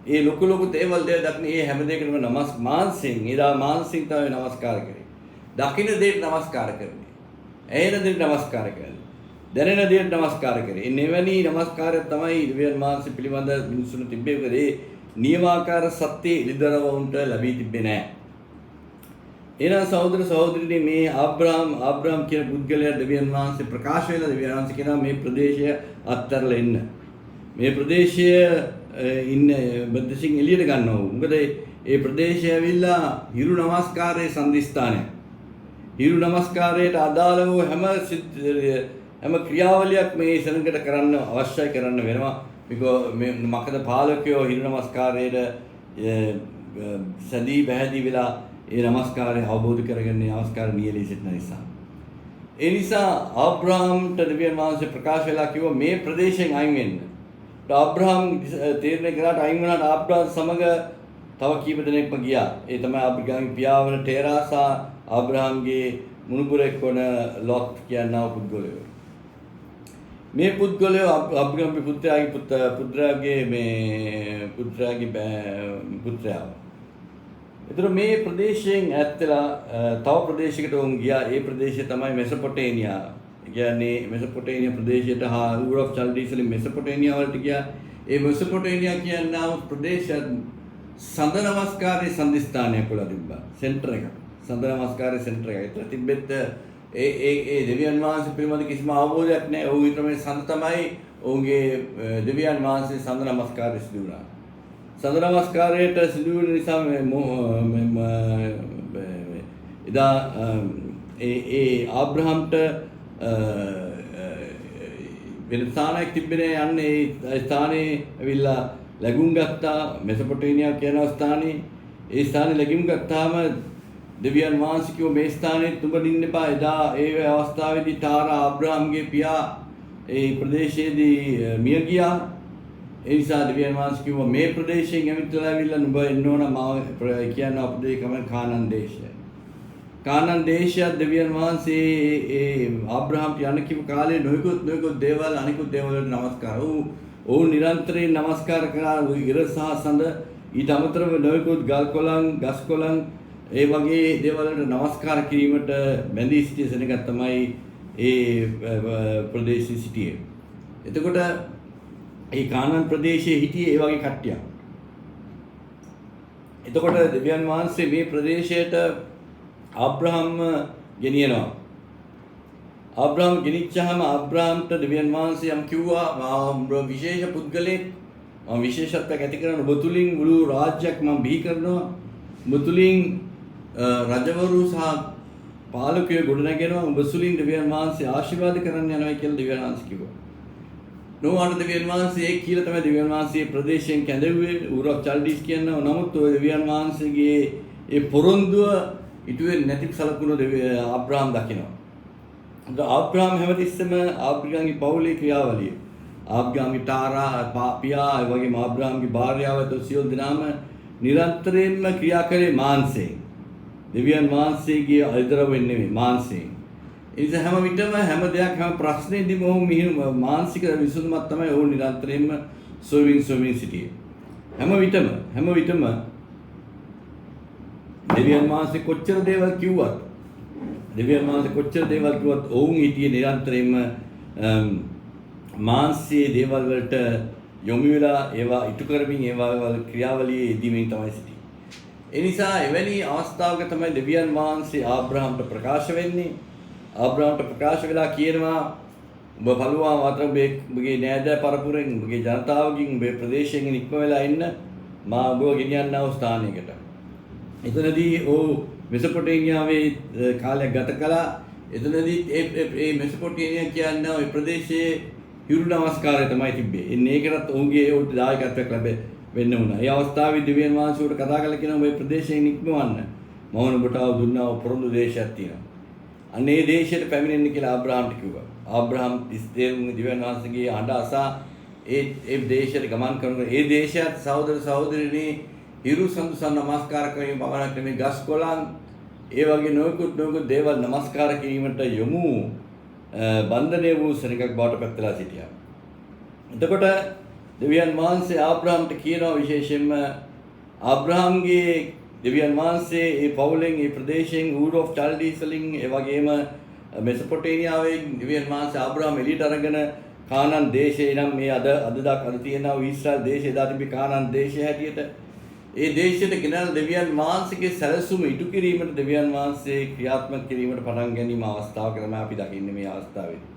ඒ ලොකු දේවල් දකින්න ඒ හැම දෙයකටම මාංශයෙන් තමයි නමස්කාර කරේ. දකින්න දෙයට නමස්කාර කරන්නේ. ඇහෙන දෙයට නමස්කාර කරන්නේ. දැනෙන දෙයට නමස්කාර කරේ. එවැනි නමස්කාරය තමයි දෙවියන් වහන්සේ පිළිබඳ මිනිසුන් තිබ්බේ. නියමාකාර සත්‍ය ඉලිදරවුන්ට ලැබී තිබෙන්නේ නැහැ. එහෙනම් සහෝදරිනේ මේ ආබ්‍රහම් කියන පුද්ගලයා දෙවියන් වහන්සේ ප්‍රකාශ වෙලා දෙවියන් වහන්සේ කියනවා මේ ප්‍රදේශය අත්හැරලා එන්න. මේ ප්‍රදේශය බද්දසින් එළියට ගන්නවා. මොකද ඒ ප්‍රදේශය ඇවිල්ලා හිරු නමස්කාරයේ සම්දිස්ථානය. හිරු නමස්කාරයට අදාළ වූ හැම ක්‍රියාවලියක් මේ සෙනඟට කරන්න අවශ්‍යයි කරන්න වෙනවා. මේ මකද පාලකයෝ හිරු නමස්කාරයට සැදී බැහැදී වෙලා ඒ නමස්කාරය අවබෝධ කරගෙන නමස්කාර නියැලී සිටින නිසා. ඒ නිසා ආබ්‍රහම්ට දෙවියන් වහන්සේ ප්‍රකාශ වෙලා කිව්වා මේ ප්‍රදේශයෙන් අයින් වෙන්න. ආබ්‍රහම් තීරණය කළාට අයින් වුණාට ආබ්‍රහම් සමග තව කීප දෙනෙක්ම ගියා. ඒ තමයි ආබ්‍රහම්ගේ පියාවන ටේරා සහ ආබ්‍රහම්ගේ මුණුබුරෙක් වන ලොත් කියනා පුද්ගලයෝ. මේ පුද්ගලයෝ ආබ්‍රහම්ගේ පුත්‍රයා. ඒතර මේ ප්‍රදේශයෙන් ඈත්ලා තව ප්‍රදේශයකට වුන් ගියා. ඒ ප්‍රදේශය තමයි මෙසොපොටේමියා. කියන්නේ මෙසොපොටේමියා ප්‍රදේශයට ඌර් ඔෆ් චල්ඩීස් වලින් මෙසොපොටේමියා වලට ගියා. ඒ මෙසොපොටේමියා කියනා ප්‍රදේශය සඳ නමස්කාරයේ සම්දිස්ථානයක් වල තිබ්බා. සෙන්ටර් එක. සඳ නමස්කාරයේ සෙන්ටර් එක. ඒත් තිබෙත් ඒ දෙවියන් වහන්සේ පිළිබඳ කිසිම අවබෝධයක් නැහැ. ඔහු ඊටම සඳ තමයි ඔහුගේ දෙවියන් වහන්සේ සඳ නමස්කාරය සිදු වුණා. සඳ නමස්කාරයට සිදු වෙන නිසා එදා ඒ ආබ්‍රහම්ට වෙන ස්ථානයක් තිබෙන්නේ යන්නේ ඒ ස්ථානේ ඇවිල්ලා ලැබුම් ගත්තා මෙසොපොටේමියා කියන ස්ථානේ ඒ ස්ථානේ ලැබුම් ගත්තාම දෙවියන් වහන්සේ කිව්ව මේ ස්ථානේ තුඹ නින්න එපා එදා ඒ අවස්ථාවේදී තාරා ආබ්‍රහම්ගේ පියා ඒ ප්‍රදේශයේදී මිය ගියා ඒ නිසා දෙවියන් වහන්සේ කිව්වා මේ ප්‍රදේශයෙන් ඇවිල්ලා නුඹ එන්න ඕන මම කියන අපේ කම කානන් දේශය. කානන් දේශය දෙවියන් වහන්සේ ඒ ආබ්‍රහම්ට යන කිව්ව කාලේ නොයෙකුත් දේවල් අනිකුත් දේවල් වලට නමස්කාර. ඔවුන් නිරන්තරයෙන් නමස්කාර කරා ඉර සහ සඳ ඊට අමතරව නොයෙකුත් ගල් කොළන් ගස් කොළන් ඒ වගේ දේවල් වලට නමස්කාර කිරීමට බැඳී සිටිය සෙනඟක් තමයි ඒ ප්‍රදේශයේ සිටියේ. එතකොට ඒ කානන් ප්‍රදේශයේ හිටියේ ඒ වගේ කට්ටියක්. එතකොට දෙවියන් වහන්සේ මේ ප්‍රදේශයට ආබ්‍රහම් ගෙනියනවා. ආබ්‍රහම් ගෙනිච්චාම ආබ්‍රහම්ට දෙවියන් වහන්සේ යම් කිව්වා විශේෂ පුද්ගලෙක් මම විශේෂත්වයක් ඇති කරන ඔබ තුලින් මුළු රාජ්‍යයක් මම බිහි කරනවා. ඔබ තුලින් රජවරු සහ පාලකයෝ ගොඩනගෙනවා. ඔබ තුලින් දෙවියන් වහන්සේ ආශිර්වාද කරන්න යනවා කියලා දෙවියන් වහන්සේ කිව්වා. නොවන දෙවියන් වහන්සේ ඒ කියලා තමයි දෙවියන් වහන්සේ ප්‍රදේශයෙන් කැඳවුවේ ඌරොක් චල්ඩීස් කියනවා. නමුත් ඔය දෙවියන් වහන්සේගේ ඒ පොරොන්දුව ඉටුවේ නැති සලකුණු ආබ්‍රහම් දකිනවා. ආබ්‍රහම් හැමතිස්සෙම ආබ්‍රහම්ගේ පවුලේ ක්‍රියාවලිය. ආබ්‍රහම්ගේ තාරා පියා ඒ වගේම ආබ්‍රහම්ගේ භාර්යාව සියලු දෙනාම නිරන්තරයෙන්ම ක්‍රියා කළේ මාංශයෙන්. දෙවියන් වහන්සේගේ අයිදර වෙන්නේ නෙමෙයි මාංශයෙන්. ඒ නිසා හැම විටම හැම දෙයක් හැම ප්‍රශ්නෙදිම ඔහු මානසික විසඳුමක් තමයි ඔහු නිරන්තරයෙන්ම සොයමින් සිටියේ. හැම විටම දෙවියන් වහන්සේ කොච්චර දේවල් කිව්වත් ඔවුන් හිටියේ නිරන්තරයෙන්ම මානසික දේවල් වලට යොමු වෙලා ඒවා ඉටු කරමින් ඒවා ක්‍රියාවලියේ යෙදීමින් තමයි සිටියේ. ඒ නිසා එවැනි අවස්ථාවක තමයි දෙවියන් වහන්සේ ආබ්‍රහම්ට ප්‍රකාශ වෙන්නේ. ආබ්‍රහම්ට ප්‍රකාශ වෙලා කියනවා ඔබ පළුවා මාත්‍ර ඔබගේ නෑදෑ පරපුරෙන් ඔබගේ ජනතාවකින් ඔබේ ප්‍රදේශයෙන් නික්ම වෙලා ඉන්න මා ඔබව ගෙනියන්නා වූ ස්ථානයකට. එතනදී ඔහු මෙසොපොටේමියාවේ කාලයක් ගත කළා. එතනදී ඒ මෙසොපොටේමියා කියන්නේ ওই ප්‍රදේශයේ හිරු නමස්කාරය තමයි තිබ්බේ. එන්නේ ඒකටත් ඔහුගේ උත් දායකත්වයක් වෙන්න වුණා. ඒ අවස්ථාවේ දිව්‍යන් වහන්සේට කතා කරලා කියනවා ඔබේ ප්‍රදේශයෙන් නික්මවන්න. මම ඔබට දුන්නා පුරුදු දේශයක් තියෙනවා. අනේ දේශයට පැමිණෙන්න කියලා ආබ්‍රහම්ට කිව්වා. ආබ්‍රහම් ඉස්තේරුන් දිව්‍යන් වහන්සේගේ අඬ අසා ඒ දේශයට ගමන් කරනවා. ඒ දේශයත් සහෝදර සහෝදරිනි හිරු සඳුසන් නමස්කාර කිරීම පමණක් නෙමෙයි ගස් කොළන් ඒ වගේ නොයෙකුත් දේවල් නමස්කාර කිරීමට යොමු බන්ධනය වූ සෙනඟක් බවට පත්වලා සිටියා. එතකොට දෙවියන් වහන්සේ ආබ්‍රහම්ට කියනවා විශේෂයෙන්ම ආබ්‍රහම්ගේ දෙවියන් වහන්සේ ඒ පවුලෙන් ඒ ප්‍රදේශයෙන් ඌර් ඔෆ් චල්ඩීස් වලින් ඒ වගේම මෙසොපොටේමියාවේ දෙවියන් වහන්සේ ආබ්‍රහම් එළියට අරගෙන කානන් දේශේ නම් මේ අද තියෙනවා ඊශ්‍රායල් දේශේ එදා තිබි කානන් දේශය හැටියට ඒ දේශයට ගෙනල් දෙවියන් වහන්සේගේ සැලසුම ඉටු කිරීමට දෙවියන් වහන්සේ ක්‍රියාත්මක කිරීමට පටන් ගැනීම අවස්ථාවක තමයි අපි දකින්නේ මේ අවස්ථාවේදී.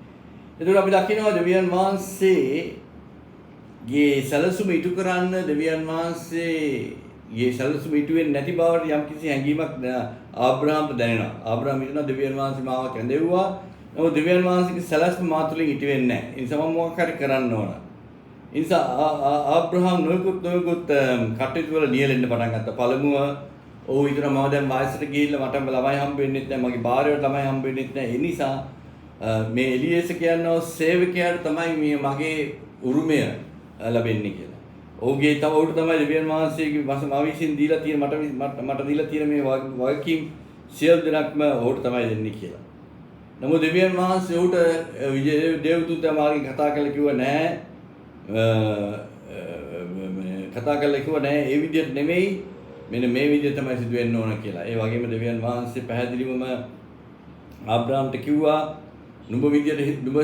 එතකොට අපි දකිනවා දෙවියන් වහන්සේගේ සැලසුම ඉටු කරන්න දෙවියන් වහන්සේගේ සැලසුම ඉටු වෙන්නේ නැති බවට යම්කිසි හැඟීමක් ආබ්‍රහම්ට දැනෙනවා. ආබ්‍රහම් හිතනවා දෙවියන් වහන්සේ මාව කැඳෙව්වා. නමුත් දෙවියන් වහන්සේගේ සැලසුම මා තුළින් ඉටු වෙන්නේ නැහැ. ඒ නිසා මම මොකක් හරි කරන්න ඕන. ඒ නිසා ආබ්‍රහම් නොයෙකුත් කටයුතු වල නියැලෙන්න පටන් ගත්තා. පළමුව ඔහු හිතනවා මම දැන් වයසට ගිහිල්ලා මට ළමයි හම්බ වෙන්නෙත් නැහැ. මගේ භාර්යාවට ළමයි හම්බ වෙන්නෙත් නැහැ. ඒ නිසා මේ එලියේස කියනවා සේවකයාට තමයි මේ මගේ උරුමය ලැබෙන්නේ කියලා. ඔහුගේ ඔහුට තමයි දෙවියන් වහන්සේගේ විසින් දීලා තියෙන මට දීලා තියෙන මේ වගකීම් සියලු දෙනාක්ම ඔහුට තමයි දෙන්නේ කියලා. නමුත් දෙවියන් වහන්සේ ඔහුට දේවදූතයා මාර්ගෙන් කතා කරලා කිව්වා නෑ ඒ විදිහට නෙමෙයි මෙන්න මේ විදිහට තමයි සිදු වෙන්න ඕන කියලා. ඒ වගේම දෙවියන් වහන්සේ පැහැදිලිවම ආබ්‍රහම්ට කිව්වා නුඹ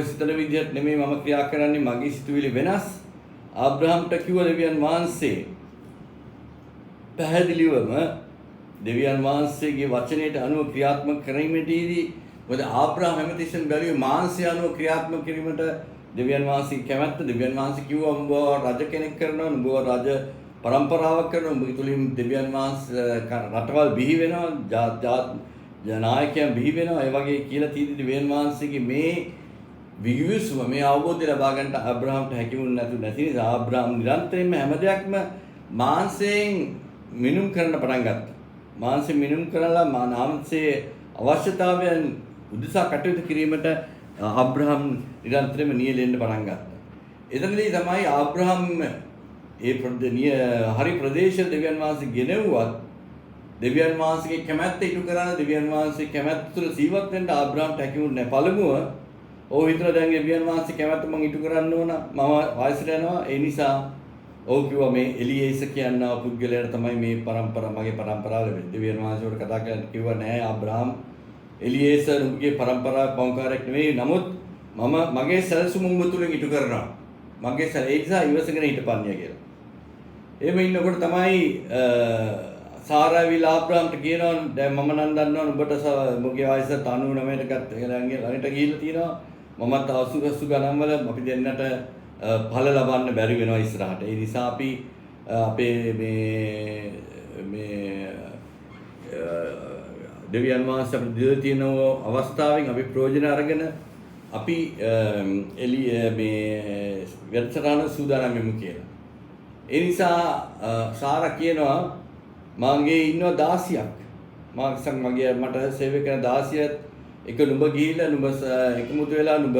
සිතන විදිහට නෙමෙයි මම ක්‍රියා කරන්නේ මගේ සිතුවිලි වෙනස්. ආබ්‍රහම්ට කිව්ව දෙවියන් වහන්සේ පැහැදිලිවම දෙවියන් වහන්සේගේ වචනයට අනුව ක්‍රියාත්මක කිරීමේදී මොකද ආබ්‍රහම් හැමතිස්සෙම බැලුවේ මාංශය අනුව ක්‍රියාත්මක කිරීමට දෙවියන් වහන්සේ කැමැත්ත. දෙවියන් වහන්සේ කිව්වා උඹ රජ කෙනෙක් කරනවා උඹ රජ පරම්පරාවක් කරනවා උඹ තුලින් දෙවියන් වහන්සේ රටවල් බිහි වෙනවා නායකයන් බිහි වෙනවා ඒ වගේ කියලා තියෙන දෙවියන් වහන්සේගේ මේ විවිසුම මේ අවබෝධය ලබා ගන්නට ආබ්‍රහම්ට හැකි වුණ නැති නිසා ආබ්‍රහම් නිරන්තරයෙන්ම හැම දෙයක්ම මාංශයෙන් මිනුම් කරන්න පටන් ගත්තා. මාංශයෙන් මිනුම් කරලා මාංශයේ අවශ්‍යතාවයන් උදෙසා කටයුතු කිරීමට ආබ්‍රහම් නිරන්තරයෙන්ම නියැලෙන්න පටන් ගත්තා. එතනදී තමයි ආබ්‍රහම් හරි ප්‍රදේශ දෙවියන් වහන්සේ ගෙනෙව්වත් දෙවියන් වහන්සේගේ කැමැත්ත ඉටු කරන දෙවියන් වහන්සේගේ කැමැත්ත තුළ ජීවත් වෙන්න ආබ්‍රහම්ට හැකි වුණේ නැහැ. පළමුව ඔව් හිතලා දැන් දෙවියන් වහන්සේ කැමැත්ත මම ඉටු කරන්න ඕන මම වයසට යනවා ඒ නිසා ඔව් කිව්වා මේ එලියේස කියන පුද්ගලයාට තමයි මේ මගේ પરම්පරාව ලැබෙන්නේ. දෙවියන් වහන්සේට කතා කරලා කිව්වා නෑ ආබ්‍රහම් එලියේස නුඹගේ પરම්පරාවේ පවුකාරයෙක් නෙවෙයි. නමුත් මම මගේ සැලසුම උඹ තුලින් ඉටු කරනවා. මගේ ඒ නිසා ඉවසගෙන හිටපන්නිය කියලා. එහෙම ඉන්නකොට තමයි සාරාවිල ආබ්‍රහම්ට කියනවා දැන් මම නම් දන්නවා නුඹට මොගේ වයස 99කට ළඟට ගිහිල්ලා තියෙනවා. මමත් 80 ගණන් වල අපි දෙන්නට ඵල ලබන්න බැරි වෙනවා ඉස්සරහට. ඒ නිසා අපි අපේ මේ දෙවියන් වහන්සේ අපිට දීලා තියෙන අවස්ථාවෙන් අපි ප්‍රයෝජන අරගෙන අපි මේ වැඩසටහන සූදානම් වෙමු කියලා. ඒ නිසා සාරා කියනවා මගේ ඉන්නවා 16ක්. මට සේවය කරන 16ක් එක නුඹ ගිහිල්ලා නුඹ එකමුතු වෙලා නුඹ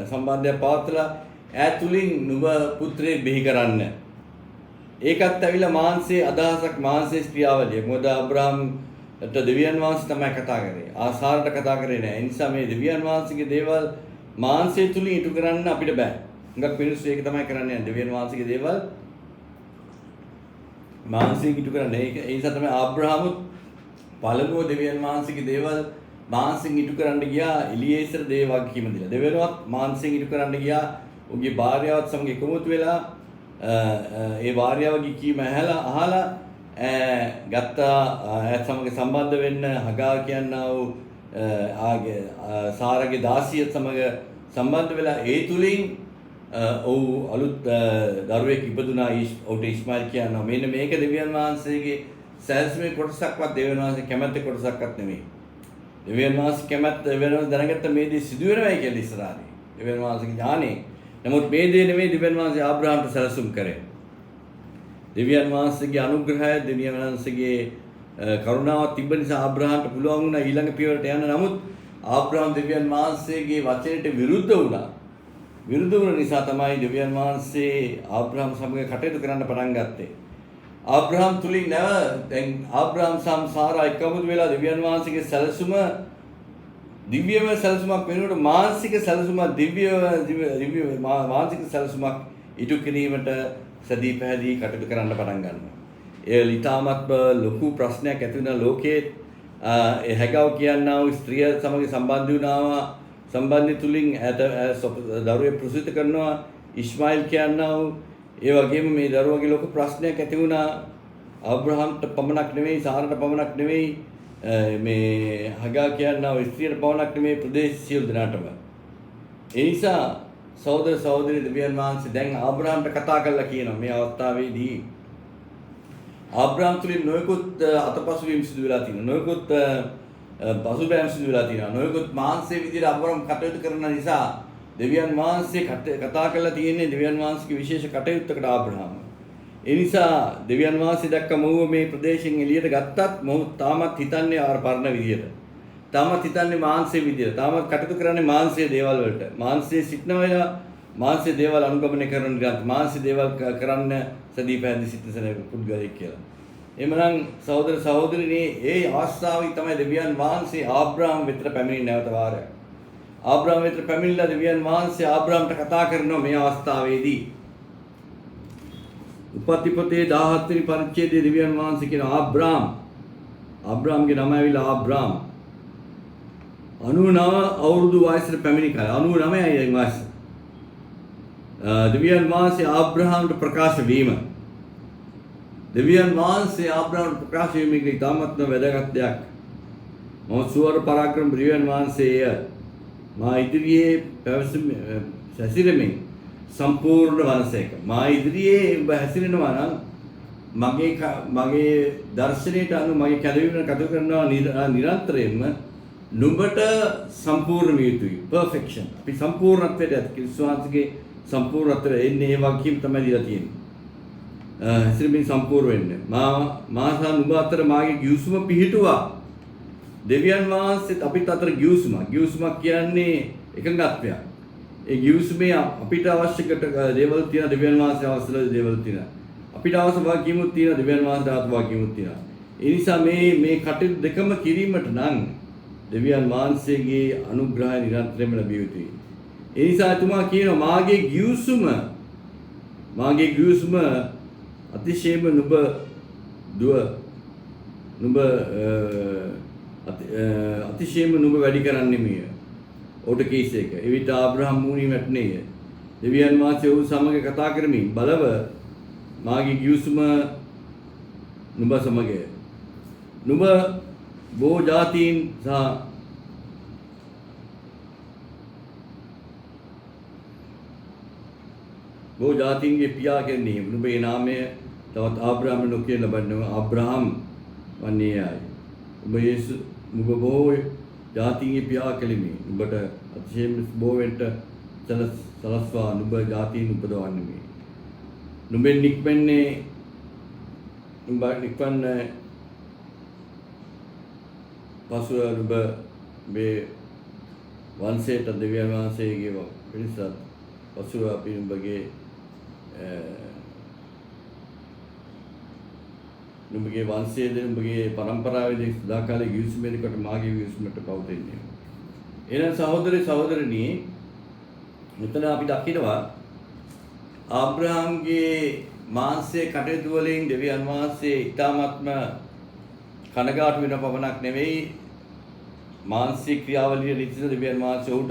සම්බන්ධයක් පවත්ලා ඈතුලින් නුඹ පුත්‍රයෙක් බිහි කරන්න. ඒකත් ඇවිල්ලා මාංශයේ අදහසක් මාංශයේ ක්‍රියාවලිය. මොකද අබ්‍රහම්ට දෙවියන් වහන්සේ තමයි කතා කරේ. ආසාරට කතා කරේ නෑ. ඒ නිසා මේ දෙවියන් වහන්සේගේ දේවල් මාංශය තුලින් ඉටු කරන්න අපිට බෑ. හුඟක් මිනිස්සු ඒක තමයි කරන්නේ. දෙවියන් වහන්සේගේ දේවල් මාංශයෙන් ඉටු කරන්නේ. ඒ නිසා තමයි ආබ්‍රහමුත් පළමුව දෙවියන් වහන්සේගේ දේවල් මාංශයෙන් ඉටු කරන්න ගියා. එලියේසර් දේවග්ගීම දීලා. දෙවෙනුවත් මාංශයෙන් ඉටු කරන්න ගියා. උගේ භාර්යාවත් සමග එකමුතු වෙලා ඒ භාර්යාවගේ කීම අහලා ගත්තා සමග සම්බන්ධ වෙන්න හගා කියනා වූ සාරගේ 16 සමග සම්බන්ධ වෙලා ඒ තුලින් ඔව් අලුත් දරුවෙක් ඉපදුනා. ඔව්ට ඉස්මායිල් කියනවා. මෙන්න මේක දෙවියන් වහන්සේගේ සැලසුමේ කොටසක්වත් දෙවියන් වහන්සේ කැමැත්ත කොටසක්වත් නෙමෙයි. දෙවියන් වහන්සේ කැමැත්ත දෙවියන් වහන්සේ දැනගත්ත මේ දේ සිදු වෙනවයි කියලා ඉස්සරහදී. දෙවියන් වහන්සේගේ ඥානෙ. නමුත් මේ දේ නෙමෙයි දෙවියන් වහන්සේ ආබ්‍රහම්ට සැලසුම් කරේ. දෙවියන් වහන්සේගේ අනුග්‍රහය දෙවියන් වහන්සේගේ කරුණාව තිබ්බ නිසා ආබ්‍රහම්ට පුළුවන් වුණා ඊළඟ පියවරට යන්න. නමුත් ආබ්‍රහම් දෙවියන් වහන්සේගේ වචනයට විරුද්ධ වුණා. විරුද්ධ වුණ නිසා තමයි දෙවියන් වහන්සේ ආබ්‍රහම් සමග කටයුතු කරන්න පටන් ගත්තේ. ආබ්‍රහම් තුලින් දැන් ආබ්‍රහම් සාරා එකමුතු වෙලා දෙවියන් වහන්සේගේ සැලසුම දිව්‍යමය සැලසුමක් වෙනකොට මානසික සැලසුමක් මානසික සැලසුමක් ඉටු කිරීමට සදී පැහැදී කටයුතු කරන්න පටන් ගන්නවා. ඒ ඊටාමත් ලොකු ප්‍රශ්නයක් ඇති වෙන ලෝකයේ හැගව කියනා වූ ස්ත්‍රිය සමග සම්බන්ධ වුණා. සම්බන්ධය තුලින් දරුවෙක් ප්‍රසූත කරනවා. ඉස්මායිල් කියනා වූ ඒ වගේම මේ දරුවගේ ලොකු ප්‍රශ්නයක් ඇති වුණා. ආබ්‍රහම්ට පමණක් නෙවෙයි සාරාට පමණක් නෙවෙයි මේ හගා කියනා වූ ස්ත්‍රියට පමණක් නෙවෙයි ප්‍රදේශ සියලු දෙනාටම. ඒ නිසා සහෝදර සහෝදරි දෙවියන් වහන්සේ දැන් ආබ්‍රහම්ට කතා කරලා කියනවා මේ අවස්ථාවේදී ආබ්‍රහම් තුලින් නොයෙකුත් අතපසුවීම් සිදු වෙලා තියෙනවා. නොයෙකුත් පසුබෑම් සිදු වෙලා තියෙනවා. නොයෙකුත් මාංශයේ විදිහට ආබ්‍රහම් කටයුතු කරන නිසා දෙවියන් වහන්සේ කතා කරලා තියෙන්නේ දෙවියන් වහන්සේගේ විශේෂ කටයුත්තකට ආබ්‍රහම්. ඒ නිසා දෙවියන් වහන්සේ දැක්ක මොහුව මේ ප්‍රදේශයෙන් එළියට ගත්තත් මොහු තාමත් හිතන්නේ ආර පරණ විදියට. තාමත් හිතන්නේ මාංශයේ විදියට. තාමත් කටයුතු කරන්නේ මාංශයේ දේවල් වලට. මාංශයේ සිටන වෙලාව මාංශයේ දේවල් අනුගමනය කරන ගියත් මාංශයේ දේවල් කරන්න සදී පැහැදිලි සිටින පුද්ගලයෙක් කියලා. එhmenan සහෝදර සහෝදරිනේ ඒ ආස්ථාවයි තමයි දෙවියන් වහන්සේ ආබ්‍රහම් වෙතට පැමිණි නැවත වාරයක්. ආබ්‍රහම් වෙතට පැමිණිලා දෙවියන් වහන්සේ ආබ්‍රහම්ට කතා කරනවා මේ අවස්ථාවේදී. උපති පොතේ 17 වෙනි පරිච්ඡේදයේ දෙවියන් වහන්සේ කියන ආබ්‍රහම්ගේ නම ඇවිල්ලා ආබ්‍රහම් 99 අවුරුදු වයසට පැමිණි කාලේ 99යි වයස. දෙවියන් වහන්සේ ආබ්‍රහම්ට ප්‍රකාශ වීම. දෙවියන් වහන්සේ ආබ්‍රහම්ට ප්‍රකාශ වීම ඉතාමත්ම වැදගත් දෙයක්. මම සුවර පරාක්‍රම දෙවියන් වහන්සේය මා ඉදිරියේ හැසිරෙමින් සම්පූර්ණ වංශයක මා ඉදිරියේ ඔබ හැසිරෙනවා නම් මගේ දර්ශනයට අනුව මගේ කැදවීමට කටයුතු කරනවා නිරන්තරයෙන්ම නුඹට සම්පූර්ණ විය යුතුයි. perfection. අපි සම්පූර්ණත්වයට ඇති ක්‍රිස්තුස් වහන්සේගේ සම්පූර්ණත්වයට එන්නේ ඒ වගකීම් තමයි දීලා තියෙන්නේ. හැසිරෙමින් සම්පූර්ණ වෙන්න. මා සහ නුඹ අතර මාගේ ගිවිසුම පිහිටුවා. දෙවියන් වහන්සේත් අපිට අතර ගිවිසුමක්. ගිවිසුමක් කියන්නේ එකඟත්වයක්. ඒ ගිවිසුමේ අපිට අවශ්‍ය දේවල් තියෙන දෙවියන් වහන්සේ අවශ්‍ය දේවල් තියෙනවා. අපිට අවශ්‍ය වගකීමුත් තියෙනවා දෙවියන් වහන්සේට වගකීමුත් තියෙනවා. ඒ නිසා මේ කටයුතු දෙකම කිරීමට නම් දෙවියන් වහන්සේගේ අනුග්‍රහය නිරන්තරයෙන්ම ලැබිය යුතුයි. ඒ නිසා එතුමා කියනවා මාගේ ගිවිසුම අතිශයම නුඹ අතිශයම නුඹ වැඩි කරන්නේ මිය. ඔහුට කීස් එක. එවිට ආබ්‍රහම් මූණින් වැටුණේය. දෙවියන් වහන්සේ ඔහු සමග කතා කරමින් බලව මාගේ ගිවිසුම නුඹ සමගය. නුඹ බොහෝ ජාතීන් සහ බොහෝ ජාතීන්ගේ පියා කෙරෙහි නුඹේ නාමය තවත් ආබ්‍රහම් නොකිය ලබන්නේ ආබ්‍රහම් වන්නේයයි. නුඹ බොහෝ ජාතීන්ගේ පියා කෙලිමි. නුඹට අතිශයින් බොහෝ වෙන්න සලස්වා නුඹ ජාතීන් උපදවන්නේ. නුඹෙන් නික්මන්නේ පසුව නුඹ මේ වංශයට දෙවියන් වහන්සේගේ පිරිසත් පසුව අපි නුඹගේ වංශයේද නුඹගේ පරම්පරාවේදී සදාකාලික ගිවිසුමේකට මාගේ ගිවිසුමට පවතින්නේ. එහෙනම් සහෝදරනි මෙතන අපි දකිනවා ආබ්‍රහම්ගේ මාංශයේ කටයුතු වලින් දෙවියන් වහන්සේ ඊටාත්ම කනගාටු වෙන පමණක් නෙවෙයි මානසික ක්‍රියාවලිය නිතිස දෙවියන් වහන්සේ ඔහුට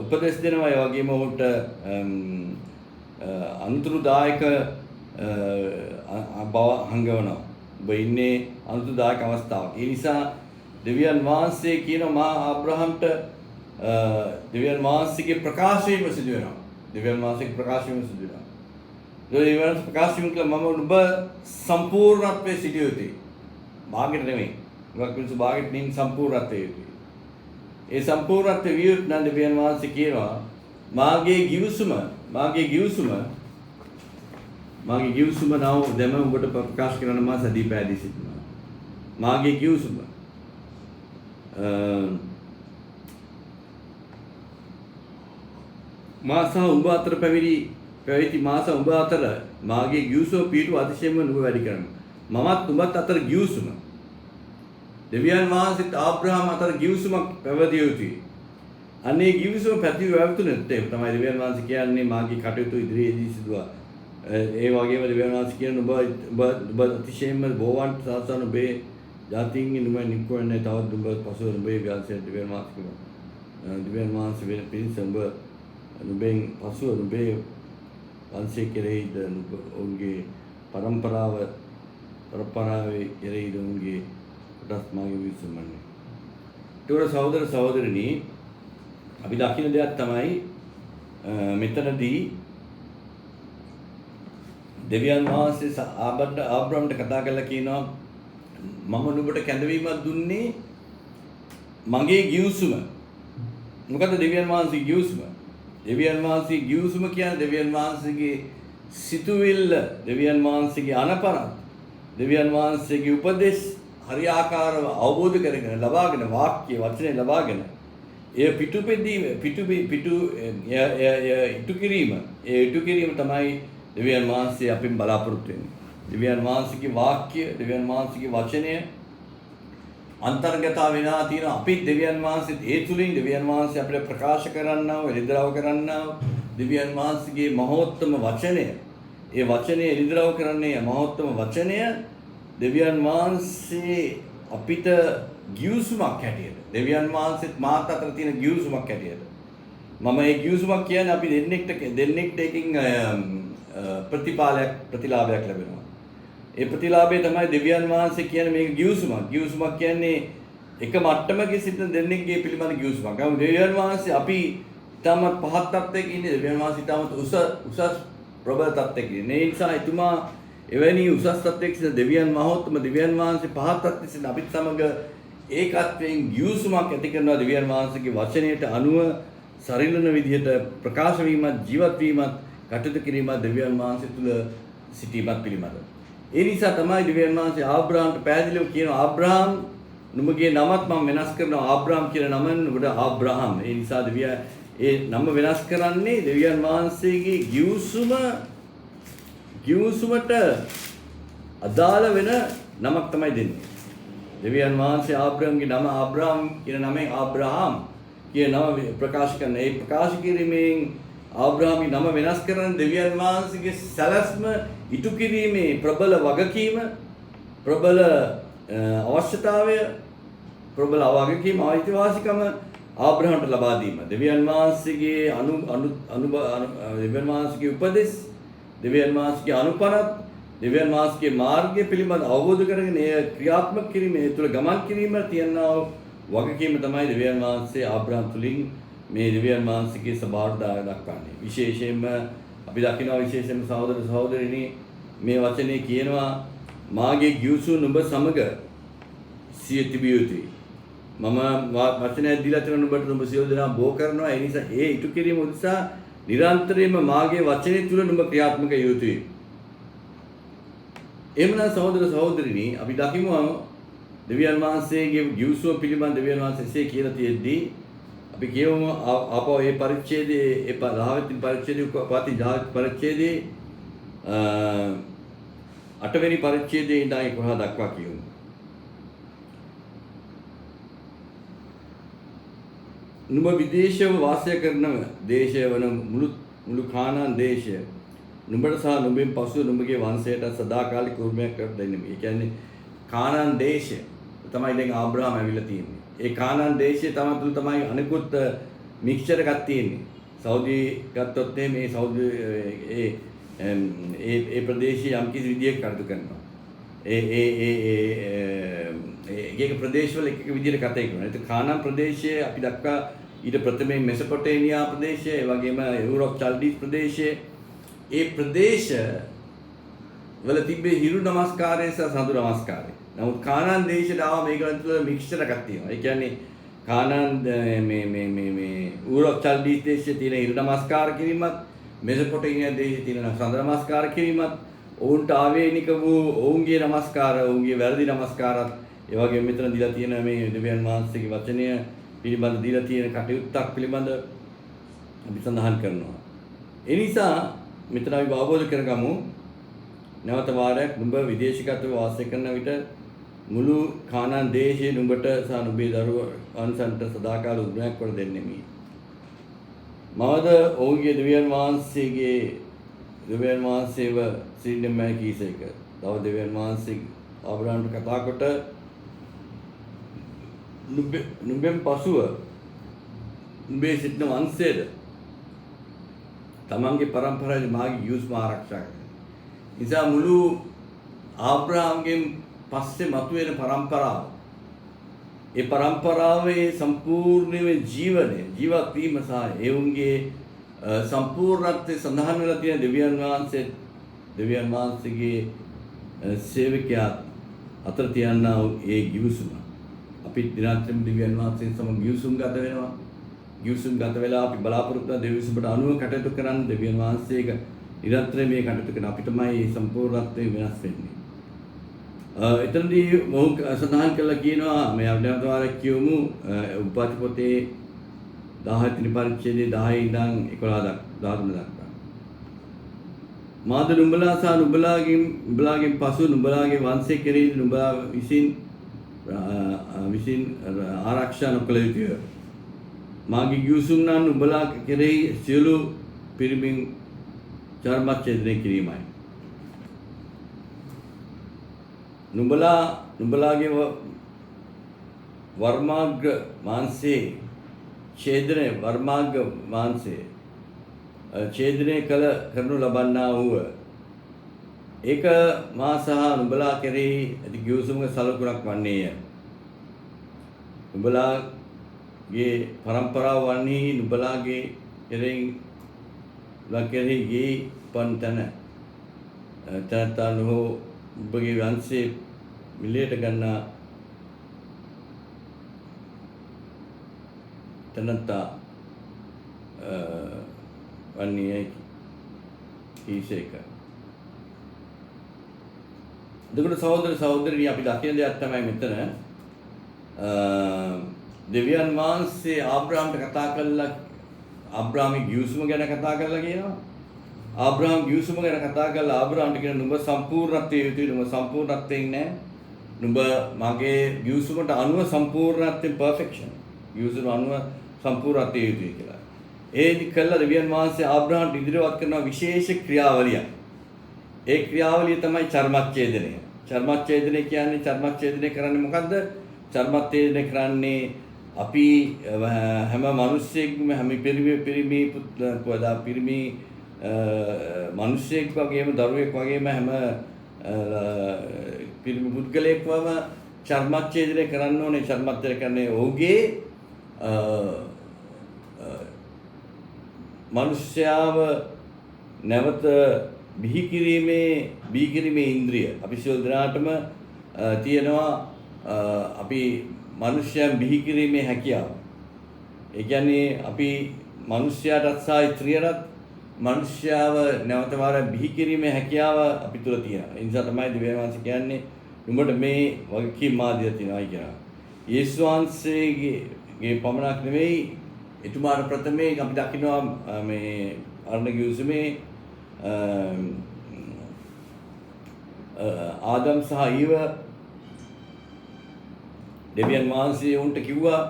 උපදෙස් දෙනවා. ඒ වගේම ඔහුට අනුතුරුදායක බව හංගවනවා. ඔබ ඉන්නේ අනුතුරුදායක අවස්ථාවක්. ඒ නිසා දෙවියන් වහන්සේ කියනවා මා ආබ්‍රහම්ට දෙවියන් වහන්සේගේ ප්‍රකාශයම සිදු වෙනවා. දෙවියන් වහන්සේගේ ප්‍රකාශයම සිදු වෙනවා. දෙවියන් ප්‍රකාශයම කළ මම ඔබ සම්පූර්ණත්වයේ සිටිය යුතුයි. භාගයට නෙමෙයි. මොකක් මිනිස්සු භාගයට නෙමෙයි සම්පූර්ණත්වයේ යුතුයි. ඒ සම්පූර්ණත්වයේ වියුත් නම් දෙවියන් වහන්සේ කියනවා මාගේ ගිවිසුම නව දෙම ඔබට ප්‍රකාශ කරන්න මා සදී පෑදී සිටිනවා. මාගේ ගිවිසුම මා සහ උඹ අතර පැවිදි මා සහ උඹ අතර මාගේ ගිවිසුම පිටු අතිශයින්ම නුඹ වැඩි කරනවා. මමත් උඹත් අතර ගිවිසුම දෙවියන් වහන්සේත් ආබ්‍රහම් අතර ගිවිසුමක් පැවතිය යුතුයි. අනේ ගිවිසුම පැවතුනේ තමයි දෙවියන් වහන්සේ කියන්නේ මාගේ කටයුතු ඉදිරියේදී සිදුවා. ඒ වගේම දෙවියන් වහන්සේ කියන ඔබ අතිශයින්ම බෝවන්ට සාසන ඔබේ ජාතීන්ගේ නුඹ නික්වන්නේ තවත් ඔබ පසුව ඔබේ වහන්සේ දෙවියන් වහන්සේ වෙන පිරිස නුඹෙන් පසුව ඔබේ වංශය කෙරෙහිද ඔවුන්ගේ පරම්පරාවේ කෙරෙහිද ඔවුන්ගේ කොටස් මාගේ විශ්වමන්නේ. ඒතකොට සහෝදරනි අපි දකින්න දෙයක් තමයි මෙතනදී දෙවියන් වහන්සේ ආබ්‍රහම්ට කතා කරලා කියනවා මම නුඹට කැඳවීමක් දුන්නේ මගේ ගිවිසුම. මොකද දෙවියන් වහන්සේ ගිවිසුම. දෙවියන් වහන්සේ ගිවිසුම කියන්නේ දෙවියන් වහන්සේගේ සිතුවිල්ල, දෙවියන් වහන්සේගේ අනපරත්, දෙවියන් වහන්සේගේ උපදෙස් හරියාකාරව අවබෝධ කරගෙන ලබාගෙන වාක්‍ය වචනේ ලබාගෙන ඒ ඉටු කිරීම තමයි දෙවියන් වහන්සේ අපෙන් බලාපොරොත්තු වෙන්නේ. දෙවියන් වහන්සේගේ වාක්‍ය, දෙවියන් වහන්සේගේ වචනය අන්තර්ගත වෙනා තියෙන අපි දෙවියන් වහන්සේ ඒ තුලින් දෙවියන් වහන්සේ අපිට ප්‍රකාශ කරන්නා වූ එළිදරව් කරන්නා වූ දෙවියන් වහන්සේගේ මහෝත්තම වචනය, ඒ වචනේ එළිදරව් කරන්නේ මහෝත්තම වචනය දෙවියන් වහන්සේ අපිට ගිවිසුමක් හැටියට, දෙවියන් වහන්සේත් මාත් අතර තියෙන ගිවිසුමක් හැටියට මම මේ ගිවිසුමක් කියන්නේ අපි දෙන්නෙක්ට එකකින් ප්‍රතිලාභයක් ලැබෙනවා. ඒ ප්‍රතිලාභය තමයි දෙවියන් වහන්සේ කියන්නේ මේක ගිවිසුමක්. ගිවිසුමක් කියන්නේ එක මට්ටමක සිටින දෙන්නෙක්ගේ පිළිබඳ ගිවිසුමක්. දෙවියන් වහන්සේ අපි ඊටමත් පහත් තත්ත්වයක ඉන්නේ. දෙවියන් වහන්සේ ඊටමත් උසස් ප්‍රබල තත්ත්වයක ඉන්නේ. ඒ නිසා එතුමා එවැනි උසස් තත්ත්වයක සිට දෙවියන් මහෝත්තම දෙවියන් වහන්සේ පහත් තත්ත්වයක සිට අපිත් සමග ඒකත්වයෙන් ගිවිසුමක් ඇති කරනවා දෙවියන් වහන්සේගේ වචනයට අනුව සරිලන විදිහට ප්‍රකාශ වීමත් ජීවත් වීමත් කටයුතු කිරීමත් දෙවියන් වහන්සේ තුල සිටීමත් පිළිබඳව. ඒ නිසා තමයි දෙවියන් වහන්සේ ආබ්‍රහම්ට පැහැදිලිව කියනවා ආබ්‍රහම් නුඹගේ නමත් මම වෙනස් කරනවා ආබ්‍රහම් කියන නම නුඹට ආබ්‍රහම්. ඒ නිසා දෙවියන් ඒ නම වෙනස් කරන්නේ දෙවියන් වහන්සේගේ ගිවිසුමට අදාළ වෙන නමක් තමයි දෙන්නේ. දෙවියන් වහන්සේ ආබ්‍රහම්ගේ නම ආබ්‍රහම් කියන නමෙන් ආබ්‍රහම් කියන නම ප්‍රකාශ කරන. ඒ ප්‍රකාශ කිරීමෙන් ආබ්‍රහම්ගේ නම වෙනස් කරන දෙවියන් වහන්සේගේ සැලැස්ම ඉටු කිරීමේ ප්‍රබල වගකීම, ප්‍රබල අවශ්‍යතාවය, ප්‍රබල වගකීම අයිතිවාසිකම ආබ්‍රහම්ට ලබා දීම. දෙවියන් වහන්සේගේ දෙවියන් වහන්සේගේ උපදෙස්, දෙවියන් වහන්සේගේ අනුපනත්, දෙවියන් වහන්සේගේ මාර්ගය පිළිබඳ අවබෝධ කරගෙන එය ක්‍රියාත්මක කිරීම, ඒ තුළ ගමන් කිරීම තියනා වගකීම තමයි දෙවියන් වහන්සේ ආබ්‍රහම් තුලින් මේ දෙවියන් වහන්සේගේ ස්වභාවයට දක්වන්නේ. විශේෂයෙන්ම අපි දකිනවා විශේෂයෙන්ම සහෝදර සහෝදරිනි මේ වචනේ කියනවා මාගේ ගිවිසුම නුඹ සමග සිය තිබිය යුතුයි. මම වචනය දීලා තියෙන නුඹට නුඹ සියලු දෙනා බෝ කරනවා. ඒ නිසා ඒ ඉටු කිරීම උදෙසා නිරන්තරයෙන්ම මාගේ වචනේ තුල නුඹ ක්‍රියාත්මක යුතුයි. එමනම් සහෝදර සහෝදරිනි අපි දකිමු දෙවියන් වහන්සේගේ ගිවිසුම පිළිබඳ දෙවියන් වහන්සේ එසේ කියලා තියෙද්දී අපි කියමු ආපහු මේ පරිච්ඡේදයේ ඒ 10 වෙනි පරිච්ඡේදයේ උපපති 10 පරිච්ඡේදයේ 8 වෙනි පරිච්ඡේදයේ ඉඳන් 11 දක්වා කියමු. නුඹ විදේශව වාසය කරන දේශය වන මුළු කානාන් දේශය නුඹට සහ නුඹෙන් පසු නුඹගේ වංශයට සදාකාලික උරුමයක් කර දෙන්නේ. ඒ කියන්නේ කානාන් දේශය තමයි දැන් ආබ්‍රහම් ඇවිල්ලා තියෙන්නේ. ඒ කානාන් දේශයේ තමයි අනිකුත් මික්ස්චර් එකක් තියෙන්නේ. සෞදි ගත්තොත් මේ සෞදි ඒ ප්‍රදේශයේ යම් කිසි විදියක කටයුතු කරනවා. ඒක ප්‍රදේශවල එක විදියට කතා කරනවා. ඒක කානාන් ප්‍රදේශයේ අපි දක්වා ඊට ප්‍රථමයෙන් මෙසොපොටේමියා ප්‍රදේශය, ඒ වගේම යුරෝප් චල්ඩීස් ප්‍රදේශයේ ඒ ප්‍රදේශ වල තිබ්බේ හිරු නමස්කාරය සහ සඳු නමස්කාරය. නමුත් කානාන් දේශයට ආව මේගොල්ලන් තුළ මික්ස්චර් එකක් තියෙනවා. ඒ කියන්නේ කානාන් මේ යුරෝප් චල්ඩීස් දේශයේ තියෙන හිරු නමස්කාර කිරීමත්, මෙසොපොටේමියා දේශයේ තියෙන සඳු නමස්කාර කිරීමත්, ඔවුන්ට ආවේනික වූ ඔවුන්ගේ නමස්කාර, ඔවුන්ගේ වැරදි නමස්කාරත්, ඒ වගේම මෙතන දීලා තියෙන මේ දෙවියන් වහන්සේගේ වචනය පිළිබඳ දීලා තියෙන කටයුත්තක් පිළිබඳ අපි සඳහන් කරනවා. ඒ නිසා මෙතන අපි අවබෝධ කරගමු නැවත වාරයක් නුඹ විදේශිකත්වයේ වාසය කරන විට මුළු කානාන් දේශයේ නුඹට සහ නුඹේ දරුවන්ට සදාකාල උරුමයක් කර දෙන්නේ මේ. මවද ඔවුන්ගේ දෙවියන් වහන්සේව සිරින්නමයි කීසේක. තව දෙවියන් වහන්සේ ආබ්‍රහම්ට කතා කොට නුඹෙන් පසුව නුඹේ සිටින වංශයේද තමන්ගේ පරම්පරාවේ මාගේ ගිවිසුම ආරක්ෂා කරනවා. නිසා මුළු ආබ්‍රහම්ගෙන් පස්සේ මතුවෙන පරම්පරාව, ඒ පරම්පරාවේ සම්පූර්ණම ජීවත් වීම සහ ඒවුන්ගේ සම්පූර්ණත්වයේ සඳහන් වෙලා තියෙන දෙවියන් වහන්සේගේ සේවකයා අතර තියනා ඒ ගිවිසුම අපි දිනන්තරම දෙවියන් වහන්සේ සමග ගිවිසුම් ගත වෙනවා. ගිවිසුම් ගත වෙලා අපි බලාපොරොත්තු වන දෙවිසුමට අනුව කටයුතු කරන්න දෙවියන් වහන්සේක නිරන්තරයෙන් මේ කටයුතු කරන අපිටමයි සම්පූර්ණත්වයෙන් වෙනස් වෙන්නේ. එතනදී මොහු සඳහන් කළා කියනවා මේ අපිට වාරයක් කියමු උපාධි පොතේ 10 වෙනි පරිච්ඡේදයේ 10 ඉඳන් 11 දක්වා. මාද නුඹලා සහ නුඹලාගෙන් පසු නුඹලාගේ වංශය කෙරෙහි නුඹලා විසින් ආරක්ෂා නොකළ යුතුය. මාගේ ගිවිසුම් නම් නුඹලා කෙරෙහි සියලු පිරිමින් චර්මච්ඡේදනය කිරීමයි. නුඹලාගේ වර්මාග්‍ර මාංශයේ ඡේදනය කරනු ලබන්නා වූ ඒක මා සහ නුඹලා කෙරෙහි ඇති ගිවිසුමක සලකුණක් වන්නේය. නුඹලාගේ පරම්පරාව වන්නේ නුඹලාගේ කෙරෙහි ගේ පන්තන තනතන හෝ ඔබගේ වංශයේ මිලයට ගන්නා තනත්තා වන්නේ කීසේක. එතකොට සහෝදර සහෝදරියනි අපි දකින දෙයක් තමයි මෙතන දෙවියන් වහන්සේ ආබ්‍රහම්ට කතා කළා ආබ්‍රහාමගේ ගිවිසුම ගැන කතා කරලා කියනවා. ආබ්‍රහාම් ගිවිසුම ගැන කතා කරලා ආබ්‍රහම්ට කියන නුඹ සම්පූර්ණත්වයේ යුතුයි නුඹ සම්පූර්ණත්වයෙන් නැහැ. නුඹ මගේ ගිවිසුමට අනුව සම්පූර්ණත්වයෙන් පර්ෆෙක්ෂන්. ගිවිසුම අනුව සම්පූර්ණත්වයේ යුතුයි කියලා. ඒදි කළා දෙවියන් වහන්සේ ආබ්‍රහම්ට ඉදිරියට කරන විශේෂ ක්‍රියාවලියක්. ඒ ක්‍රියාවලිය තමයි චර්මච්ඡේදනය. චර්මච්ඡේදනය කියන්නේ චර්මච්ඡේදනය කරන්නේ මොකද්ද? චර්මච්ඡේදනය කරන්නේ අපි හැම මිනිස්සෙක්ම හැම පිරිමි මිනිස්සෙක් වගේම දරුවෙක් වගේම හැම පිරිමි පුද්ගලයෙක්වම චර්මච්ඡේදනය කරන්න ඕනේ. චර්මච්ඡේදනය කරන්නේ ඔහුගේ මිනිස්යාව නැවත බිහි කිරීමේ ඉන්ද්‍රිය අපි සියලු දෙනාටම තියෙනවා. අපි මිනිස්යන් බිහි කිරීමේ හැකියාව. ඒ කියන්නේ අපි මිනිස්යාටත් සහ ස්ත්‍රියටත් මිනිස්යාව නැවත වාරයක් බිහි කිරීමේ හැකියාව අපි තුල තියෙනවා. ඒ නිසා තමයි දෙවියන් වහන්සේ කියන්නේ නුඹට මේ වගකීම් මාදිය තියෙනවා කියලා. යේසුස් වහන්සේගේ පමණක් නෙවෙයි එතුමාට ප්‍රථමයෙන් අපි දකිනවා මේ අරණ ගිවිසුමේ ආදම් සහ ඊව දෙවියන් වහන්සේ උන්ට කිව්වා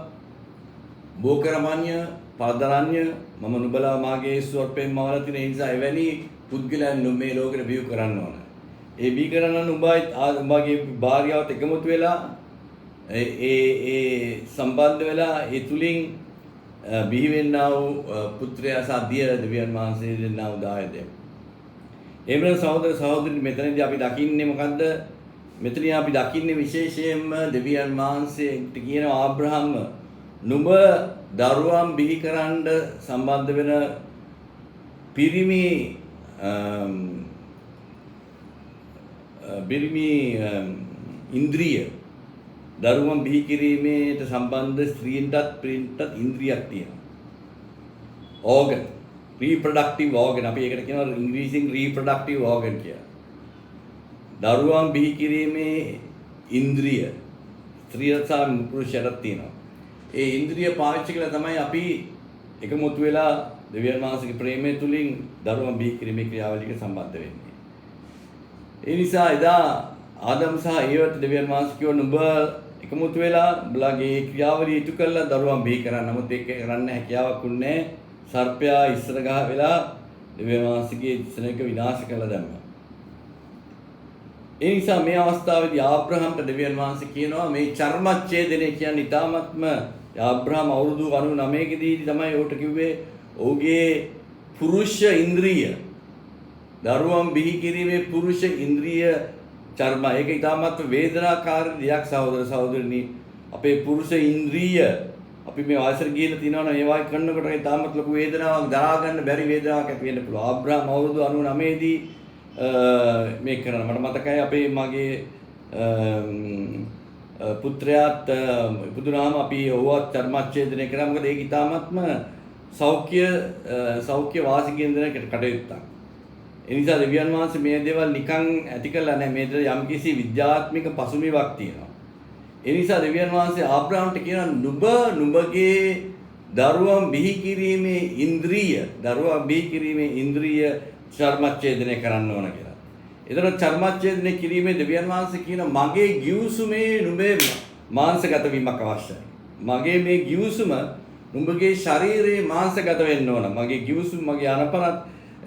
බෝකරමඤ්ඤ පදරඤ්ඤ මම නුඹලා මාගේ ස්වරූපයෙන් මවලා තියෙන නිසා එවැනි පුද්ගලයන් මේ ලෝකෙට බිහි කරන්න ඕන. ඒ බිහි කරන්න උඹගේ භාර්යාවත් එකමුතු වෙලා ඒ සම්බන්ධ වෙලා ඒ තුලින් බිහි වෙන්නා වූ පුත්‍රයා සහ දිය දෙවියන් වහන්සේ දෙන්නා වූ දායදය. එහෙමනම් සහෝදර සහෝදරියනි මෙතනදී අපි දකින්නේ මොකද්ද? මෙතනින් අපි දකින්නේ විශේෂයෙන්ම දෙවියන් වහන්සේට කියන ආබ්‍රහම් නුඹ දරුවන් බිහි කරන්න සම්බන්ධ වෙන පිරිමි ඉන්ද්‍රිය දරුවන් බිහි කිරීමේට සම්බන්ධ ස්ත්‍රීන්ටත් පිරින්ටත් ඉන්ද්‍රියක් තියෙනවා. organ reproductive organ අපි ඒකට කියනවා ඉංග්‍රීසියෙන් reproductive organ කියලා. දරුවන් බිහි කිරීමේ ඉන්ද්‍රිය ස්ත්‍රියට සහ පුරුෂයට තියෙනවා. ඒ ඉන්ද්‍රිය පාවිච්චි කළා තමයි අපි එකමුතු වෙලා දෙවියන් වහන්සේගේ ප්‍රේමය තුලින් දරුවන් බිහි කිරීමේ ක්‍රියාවලියක සම්බන්ධ වෙන්නේ. ඒ නිසා එදා ආදම් සහ ඒවට දෙවියන් වහන්සේ කිව්වා නුඹ එකමුතු වෙලා උඹලාගේ ක්‍රියාවලිය ඉටු කරලා දරුවන් බිහි කරන්න. නමුත් ඒක කරන්න හැකියාවක් උන්නේ සර්පයා ඉස්සර ගහ වෙලා දෙවියන් වහන්සේගේ දිසනක විනාශ කළා දැම්මා. ඒ නිසා මේ අවස්ථාවේදී ආබ්‍රහම්ට දෙවියන් වහන්සේ කියනවා මේ චර්මච්ඡේදනය කියන්නේ ඊටාත්ම ආබ්‍රහම් අවුරුදු 99 කදී තමයි උට කිව්වේ ඔහුගේ පුරුෂ ඉන්ද්‍රිය දරුවන් බිහි කිරීමේ පුරුෂ ඉන්ද්‍රිය චර්ම ඒක ඊටාත්ම වේදනාකාරී දෙයක් සහෝදර සහෝදරියනි. අපේ පුරුෂ ඉන්ද්‍රිය අපි මේ වයසට ගිහිල්ලා තිනවනේ ඒ වගේ කරනකොට ඊටාත්ම ලොකු වේදනාවක් දරා ගන්න බැරි වේදනාවක් ඇති වෙන්න පුළුවන්. ආබ්‍රහම් අවුරුදු 99 දී මේක කරන මට මතකයි අපේ මගේ පුත්‍රයාත් ඉපදුනාම අපි ඔව්වත් චර්මච්ඡේදනය කරා. මොකද ඒක ඊටාත්ම සෞඛ්‍ය වාසි කේන්දරයකට කටයුත්තක්. ඒ නිසා දෙවියන් වහන්සේ මේ දේවල් නිකන් ඇති කළා නැහැ. මේකට යම්කිසි විද්‍යාත්මක පසුබිමක් තියෙනවා. ඒ නිසා දෙවියන් වහන්සේ ආබ්‍රහම්ට කියනවා නුඹගේ දරුවන් බිහි කිරීමේ ඉන්ද්‍රිය චර්මච්ඡේදනය කරන්න ඕන කියලා. ඒතර චර්මච්ඡේදනය කිරීමේ දෙවියන් වහන්සේ කියන මගේ ගිවිසුමේ නුඹේ මාංශගත වීමක් අවශ්‍යයි. මගේ මේ ගිවිසුම නුඹගේ ශරීරයේ මාංශගත වෙන්න ඕන. මගේ ගිවිසුම මගේ අනපනත්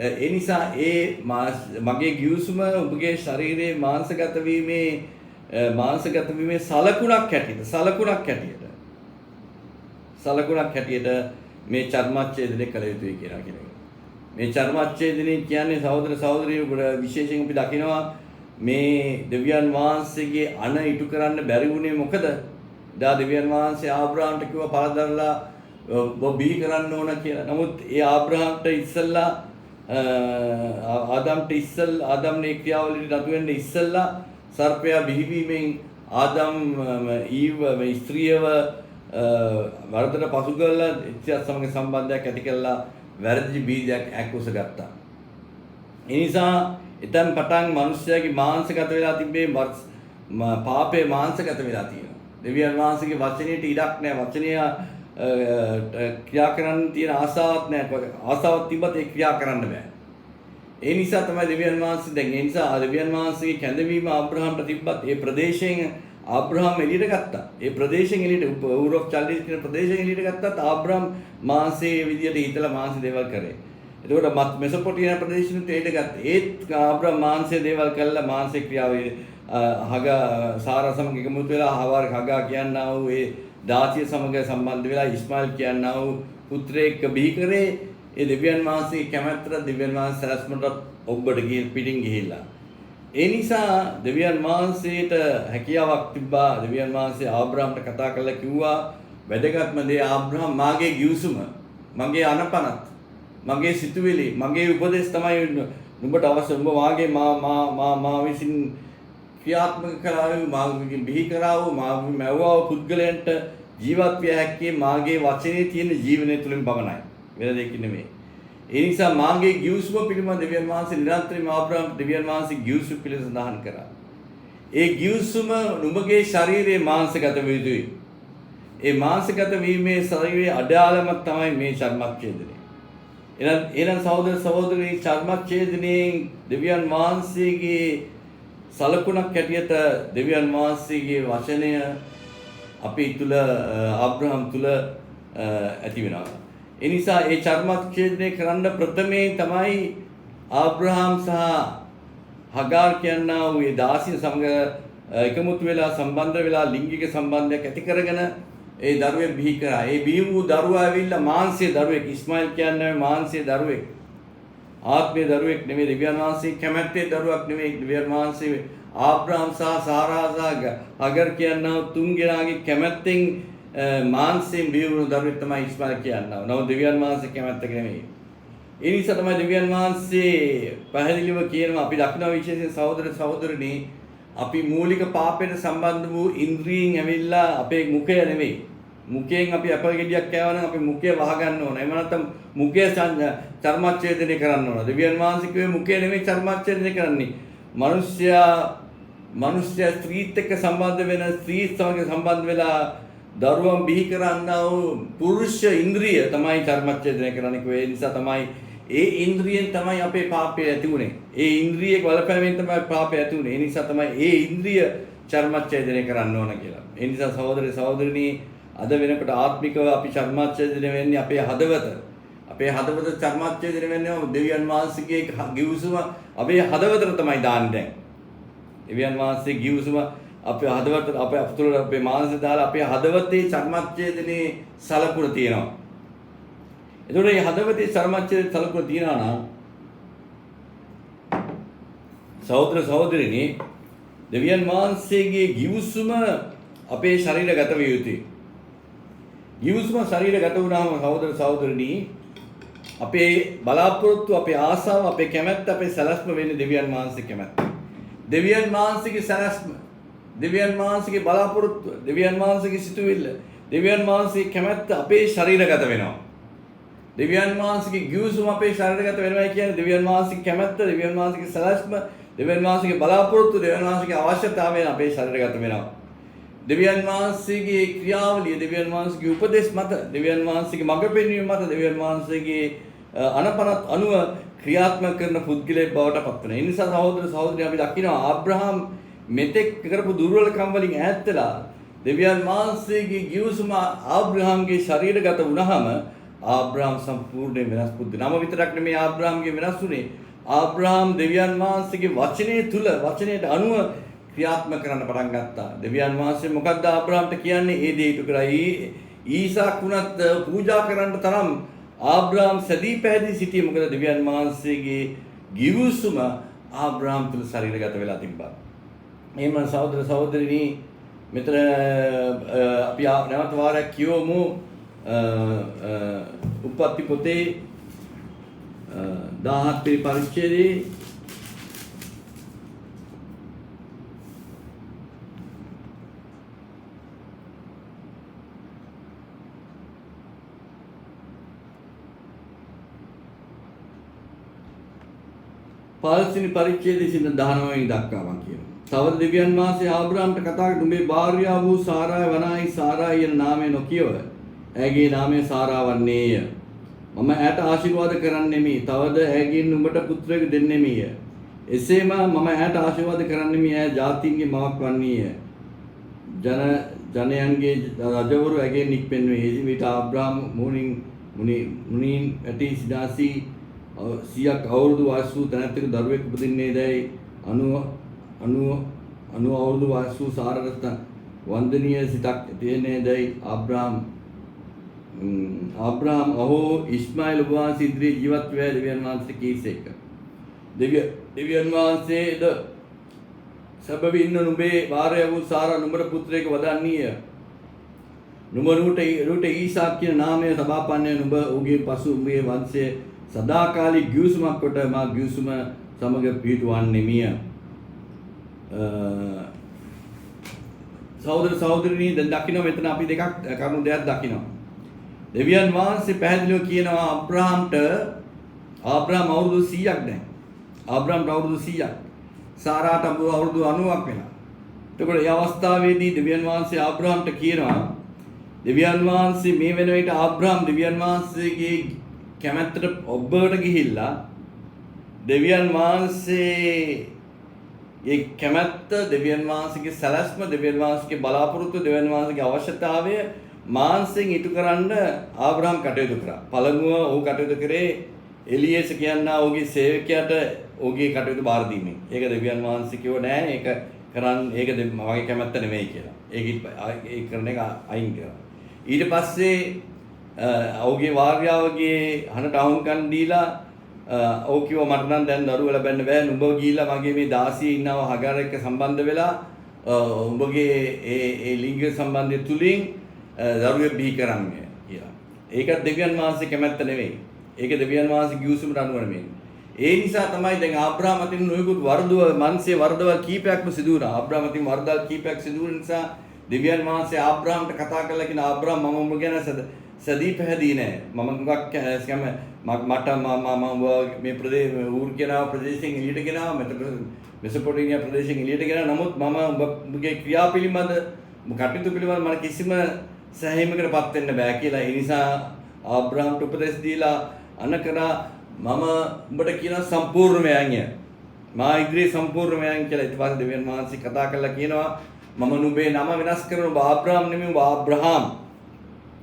ඒ නිසා මගේ ගිවිසුම ඔබගේ ශරීරයේ මාංශගත වීමේ සලකුණක් හැටියට මේ චර්මච්ඡේදනය කළ යුතුයි කියලා. මේ චර්මච්ඡේදනය කියන්නේ සහෝදර සහෝදරියෝ විශේෂයෙන් අපි දකිනවා මේ දෙවියන් වහන්සේගේ අණ ඉටු කරන්න බැරි වුණේ මොකද? දා දෙවියන් වහන්සේ ආබ්‍රහම්ට කිව්වා පළදරලා ඔබ බිහි කරන්න ඕන කියලා. නමුත් ඒ ආබ්‍රහම්ට ඉස්සල්ලා ආදම්නේ ක්‍රියාවලියට නතු වෙන්න ඉස්සල්ලා සර්පයා බිහිවීමෙන් ආදම් ඊව මේ ස්ත්‍රියව වරදට පසු කරලා එච්චත් සමග සම්බන්ධයක් ඇති කරලා වැරදි බීජයක් ඇක්කුස ගත්තා. ඒ නිසා එතෙන් පටන් මිනිස්යාගේ මාංශගත වෙලා තිබේ පාපේ මාංශගත වෙලා තියෙනවා. දෙවියන් වහන්සේගේ වචනයට ඉඩක් නැහැ. වචනය ක්‍රියා කරන්න තියෙන ආසාවක් නැහැ. ආසාවක් තිබ්බත් ඒ ක්‍රියා කරන්න බෑ. ඒ නිසා තමයි දෙවියන් වහන්සේ දැන් ඒ නිසා දෙවියන් වහන්සේගේ කැඳවීම ආබ්‍රහම්ට තිබ්බත් ඒ ප්‍රදේශයෙන් ආබ්‍රහම් එළියට ගත්තා. ඒ ප්‍රදේශයෙන් එළියට යුරෝප් චල්ලිස් කියන ප්‍රදේශයෙන් එළියට ගත්තත් ආබ්‍රහම් මාංශයේ විදියට හිතලා මාංශ දේවල් කරේ. එතකොට මෙසොපොටේමියා ප්‍රදේශෙත් එළියට ගත්තා. ඒත් ආබ්‍රහම් මාංශයේ දේවල් කළා මාංශේ ක්‍රියාවේ හගා සාරා සමග එකමුතු වෙලා හගා කියන්නා වූ ඒ දාසිය සමග සම්බන්ධ වෙලා ඉස්මායිල් කියන්නා වූ පුත්‍රයෙක් බිහි කරේ. ඒ දෙවියන් වහන්සේගේ කැමැත්තට දෙවියන් වහන්සේ සැලැස්මට ඔබට පිටින් ගිහිල්ලා. ඒ නිසා දෙවියන් වහන්සේට හැකියාවක් තිබ්බා. දෙවියන් වහන්සේ ආබ්‍රහම්ට කතා කරලා කිව්වා වැදගත්ම දේ ආබ්‍රහම් මාගේ ගිවිසුම, මගේ අනපනත්, මගේ සිතුවිලි, මගේ උපදෙස් තමයි නුඹට අවශ්‍ය. නුඹ වාගේ මා විසින් ක්‍රියාත්මක කරාවු, මාගේ බිහි කරාවු, මාගේ මැව්වා පුද්ගලයන්ට ජීවත් විය හැක්කේ මාගේ වචනේ තියෙන ජීවනය තුළින් පමණයි. වෙන දෙයකින් නෙමෙයි. ඒ නිසා මාගේ ගිවිසුම පිළිබඳ දෙවියන් වහන්සේ නිරන්තරයෙන්ම ආබ්‍රහම්ට දෙවියන් වහන්සේ ගිවිසුම පිළිබඳ සඳහන් කරා. ඒ ගිවිසුම නුඹගේ ශරීරයේ මාංශගත විය යුතුයි. ඒ මාංශගත වීමේ ශරීරයේ අඩාලමක් තමයි මේ චර්මච්ඡේදනය. එහෙනම් සහෝදර සහෝදරී චර්මච්ඡේදනයෙන් දෙවියන් වහන්සේගේ සලකුණක් හැටියට දෙවියන් වහන්සේගේ වචනය අපි තුල ආබ්‍රහම් තුල ඇති වෙනවා. ඒ නිසා ඒ චර්මච්ඡේදනය කරන්න ප්‍රථමයෙන් තමයි ආබ්‍රහම් සහ හගාර් කියනා වූ ඒ දාසිය සමග එකමුතු වෙලා සම්බන්ධ වෙලා ලිංගික සම්බන්ධයක් ඇති කරගෙන ඒ දරුවෙක් බිහි කරා. ඒ බිහි වූ දරුවා ඇවිල්ලා මාංශයේ දරුවෙක්. ඉස්මායිල් කියන්නේ මාංශයේ දරුවෙක්. ආත්මීය දරුවෙක් නෙමෙයි. දෙවියන් වහන්සේ කැමැත්තේ දරුවක් නෙමෙයි. දෙවියන් වහන්සේ ආබ්‍රහම් සහ සාරා සහ හගර් කියනා තුන්දෙනාගේ කැමැත්තෙන් මාංශයෙන් බිහි වුණු දරුවෙක් තමයි ඉස්මායිල් කියනවා. නමුත් දෙවියන් වහන්සේ කැමැත්තක නෙමෙයි. ඒ නිසා තමයි දෙවියන් වහන්සේ පැහැදිලිව කියනවා අපි දක්නා විශේෂයෙන් සහෝදර සහෝදරනි අපි මූලික පාපයට සම්බන්ධ වූ ඉන්ද්‍රියෙන් ඇවිල්ලා අපේ මුඛය නෙමෙයි. මුඛයෙන් අපි අපේ ගෙඩියක් කෑවා නම් අපි මුඛය වහගන්න ඕන. එහෙම නැත්නම් මුඛය චර්මච්ඡේදනය කරන්න ඕන. දෙවියන් වහන්සේ කිව්වේ මුඛය නෙමෙයි චර්මච්ඡේදනය කරන්නේ. මිනිස්යා ස්ත්‍රීත් එක්ක සම්බන්ධ වෙන ස්ත්‍රී සමග සම්බන්ධ වෙලා දරුවන් බිහි කරන්නා වූ පුරුෂ ඉන්ද්‍රිය තමයි චර්මච්ඡේදනය කරන්නේ. ඒ නිසා තමයි ඒ ඉන්ද්‍රියෙන් තමයි අපේ පාපය ඇති වුනේ. ඒ ඉන්ද්‍රියේ බලපෑමෙන් තමයි පාපය ඇති වුනේ. ඒ නිසා තමයි ඒ ඉන්ද්‍රිය චර්මච්ඡේදනය කරන්න ඕන කියලා. ඒ නිසා සහෝදර සහෝදරිනී අද වෙනකොට ආත්මිකව අපි චර්මච්ඡේදනය වෙන්නේ අපේ හදවත. අපේ හදවත චර්මච්ඡේදනය වෙන්නේ දෙවියන් වහන්සේගේ ගිවිසුම අපේ හදවතට තමයි දාන්නේ. දෙවියන් වහන්සේ ගිවිසුම අපේ හදවත අපේ අපතුල අපේ මානසික දාලා අපේ හදවතේ චර්මච්ඡේදනයේ සලකුණ තියෙනවා. එතකොට මේ හදවතේ චර්මච්ඡේදයේ සලකුණ තියනවා නම් සහෝදර සහෝදරිනී දෙවියන් වහන්සේගේ ගිවිසුම අපේ ශරීරගත විය යුතුයි. ගිවිසුම ශරීරගත වුණාම සහෝදර සහෝදරිනී අපේ බලාපොරොත්තු අපේ ආසාව අපේ කැමැත්ත අපේ සැලැස්ම වෙන්නේ දෙවියන් වහන්සේ කැමැත්ත. දෙවියන් වහන්සේගේ සැලැස්ම දෙවියන් වහන්සේගේ බලාපොරොත්තු දෙවියන් වහන්සේගේ සිතුවිල්ල දෙවියන් වහන්සේගේ කැමැත්ත අපේ ශරීරගත වෙනවා. දෙවියන් වහන්සේගේ ගිවිසුම අපේ ශරීරගත වෙනවා කියන්නේ දෙවියන් වහන්සේගේ කැමැත්ත දෙවියන් වහන්සේගේ සැලැස්ම දෙවියන් වහන්සේගේ බලාපොරොත්තු දෙවියන් වහන්සේගේ අවශ්‍යතාවයන් අපේ ශරීරගත වෙනවා. දෙවියන් වහන්සේගේ ක්‍රියාවලිය දෙවියන් වහන්සේගේ උපදේශ මත දෙවියන් වහන්සේගේ මඟ පෙන්වීම මත දෙවියන් වහන්සේගේ අනපනත් අනුව ක්‍රියාත්මක කරන පුද්ගලයෙක් බවට පත් වෙනවා. ඒ නිසා සහෝදර සහෝදරියන් අපි දකිනවා ආබ්‍රහම් මෙතෙක් කරපු දුර්වලකම් වලින් ඈත් වෙලා දෙවියන් වහන්සේගේ ගිවිසුම ආබ්‍රහම්ගේ ශරීරගත වුණාම ආබ්‍රහම් සම්පූර්ණයෙන් වෙනස් පුද්ගලෙක්. නම විතරක් නෙමෙයි ආබ්‍රහම්ගේ වෙනස් වුණේ. ආබ්‍රහම් දෙවියන් වහන්සේගේ වචනේ තුල වචනයට අනුව ක්‍රියාත්මක කරන්න පටන් ගත්තා. දෙවියන් වහන්සේ මොකක්ද ආබ්‍රහම්ට කියන්නේ? ඒ දේ ඉටු කරා. ඊසාක් වුණත් පූජා කරන්න තරම් ආබ්‍රහම් සැදී පැහැදී සිටියේ. මොකද දෙවියන් වහන්සේගේ ගිවිසුම ආබ්‍රහම් තුල ශරීරගත වෙලා තිබ්බා. එහෙම සහෝදර සහෝදරිනී මෙතන අපි නැවත වාරයක් කියවමු උප්පත්ති පොතේ 17 වෙනි පරිච්ඡේදයේ පාලස්තීන පරිච්ඡේදයේ 19 වෙනි දක්වා මම කියනවා. තවද දෙවියන් වහන්සේ ආබ්‍රහම්ට කතා කර නුඹේ භාර්යාව වූ සාරායි වනායි සාරායි යන නාමය නොකියව. ඇගේ නාමය සාරා වන්නේය. මම ඇයට ආශිර්වාද කරන්නෙමි. තවද ඇගෙන් නුඹට පුත්‍රයෙකු දෙන්නෙමිය. එසේම මම ඇයට ආශිර්වාද කරන්නෙමි. ඇය ජාතීන්ගේ මවක් වන්නේය. ජනයන්ගේ රජවරු ඇගෙන් නික්පෙන්වේ. විට ආබ්‍රහම් මුනින් ඇටි සිනාසී 100ක් අවුරුදු වයස් වූ තැනැත්තෙකු දරුවෙක් උපදින්නේදැයි 90 අවුරුදු වයස් වූ සාරරත්න වන්දනීය සිතක් තියෙන්නේදැයි ආබ්‍රහම් අහෝ ඉස්මායිල් ඔබ වහන්සේ ඉදිරියේ ජීවත් වේ දෙවියන් වහන්සේ කීසේක. දෙවියන් වහන්සේද සබවින්න නුඹේ භාර්යාව වූ සාරා නුඹට පුත්‍රයෙකු වදන්නීය. නුඹ රුට ඊසාක් කියන නාමය සබාපන්නේ නුඹ ඔහුගේ පසු උඹේ වංශයේ සදාකාලික ගිවිසුමක් කොට මා ගිවිසුම සමග පිහිටුවන්නෙමිය. සහෝදර සහෝදරිනී දැන් දකින්න මෙතන අපි දෙකක් කරුණු දෙකක් දකිනවා. දෙවියන් වහන්සේ පැහැදිලිව කියනවා ආබ්‍රහම් අවුරුදු 100ක් දැන්. ආබ්‍රහම්ට අවුරුදු 100ක්. සාරාට අවුරුදු 90ක් වෙනවා. එතකොට මේ අවස්ථාවේදී දෙවියන් වහන්සේ ආබ්‍රහම්ට කියනවා දෙවියන් වහන්සේ මේ වෙන විට ආබ්‍රහම් දෙවියන් වහන්සේගේ කැමැත්තට ඔබට ගිහිල්ලා දෙවියන් වහන්සේගේ කැමැත්ත දෙවියන් වහන්සේගේ සැලැස්ම දෙවියන් වහන්සේගේ බලාපොරොත්තු දෙවියන් වහන්සේගේ අවශ්‍යතාවය මාංශයෙන් ඉටු කරන්න ආබ්‍රහම් කටයුතු කරා. පළමුව ඔහු කටයුතු කරේ එලියේස කියනා ඔහුගේ සේවකයාට ඔහුගේ කටයුතු බාර දීමෙන්. ඒක දෙවියන් වහන්සේ කිව්ව නෑ ඒක ඒක මගේ කැමැත්ත නෙමෙයි කියලා. ඒක කරන එක අයින් කරා. ඊට පස්සේ ඔහුගේ වාර්යාවගේ හනට අහුම්කම් දීලා ඔහු කිව්වා මට නම් දැන් දරුවෝ ලැබෙන්න බෑ. නුඹ ගිහිල්ලා මගේ මේ දාසිය ඉන්නව හගාර එක්ක සම්බන්ධ වෙලා උඹගේ ඒ ලිංගික සම්බන්ධය තුලින් දරුවෙක් බිහි කරන්නේ කියලා. ඒක දෙවියන් වහන්සේ කැමැත්ත නෙවෙයි. ඒක දෙවියන් වහන්සේ ගිවිසුමට අනුව නෙවෙයි. ඒ නිසා තමයි දැන් ආබ්‍රහම් අතින් නොයෙකුත් මනසේ වරදවල් කීපයක්ම සිදු වුණා. ආබ්‍රහම් අතින් වරදල් කීපයක් සිදු වුණ නිසා දෙවියන් වහන්සේ ආබ්‍රහම්ට කතා කරලා කියන ආබ්‍රහම් මම උඹ ගැන සදී පැහැදී නෑ. මම හුඟක් මට මේ ඌර් කියනවා ප්‍රදේශයෙන් එළියට ගෙනාවා. මෙසොපොටේමියා ප්‍රදේශයෙන් එළියට ගෙනාවා. නමුත් මම උඹගේ ක්‍රියා පිළිබඳ කටයුතු පිළිබඳ මම කිසිම සෑහීමකටපත් වෙන්න බෑ කියලා. ඒ නිසා ආබ්‍රහම්ට උපදෙස් දීලා අනකරා මම උඹට කියන සම්පූර්ණ වෑංගය. මා ඉදිරියේ සම්පූර්ණ වෑංග කියලා ඊට පස්සේ දෙවියන් වහන්සේ කතා කරලා කියනවා මම නුඹේ නම වෙනස් කරන ඔබ ආබ්‍රහම් නෙමෙයි ඔබ ආබ්‍රහම්.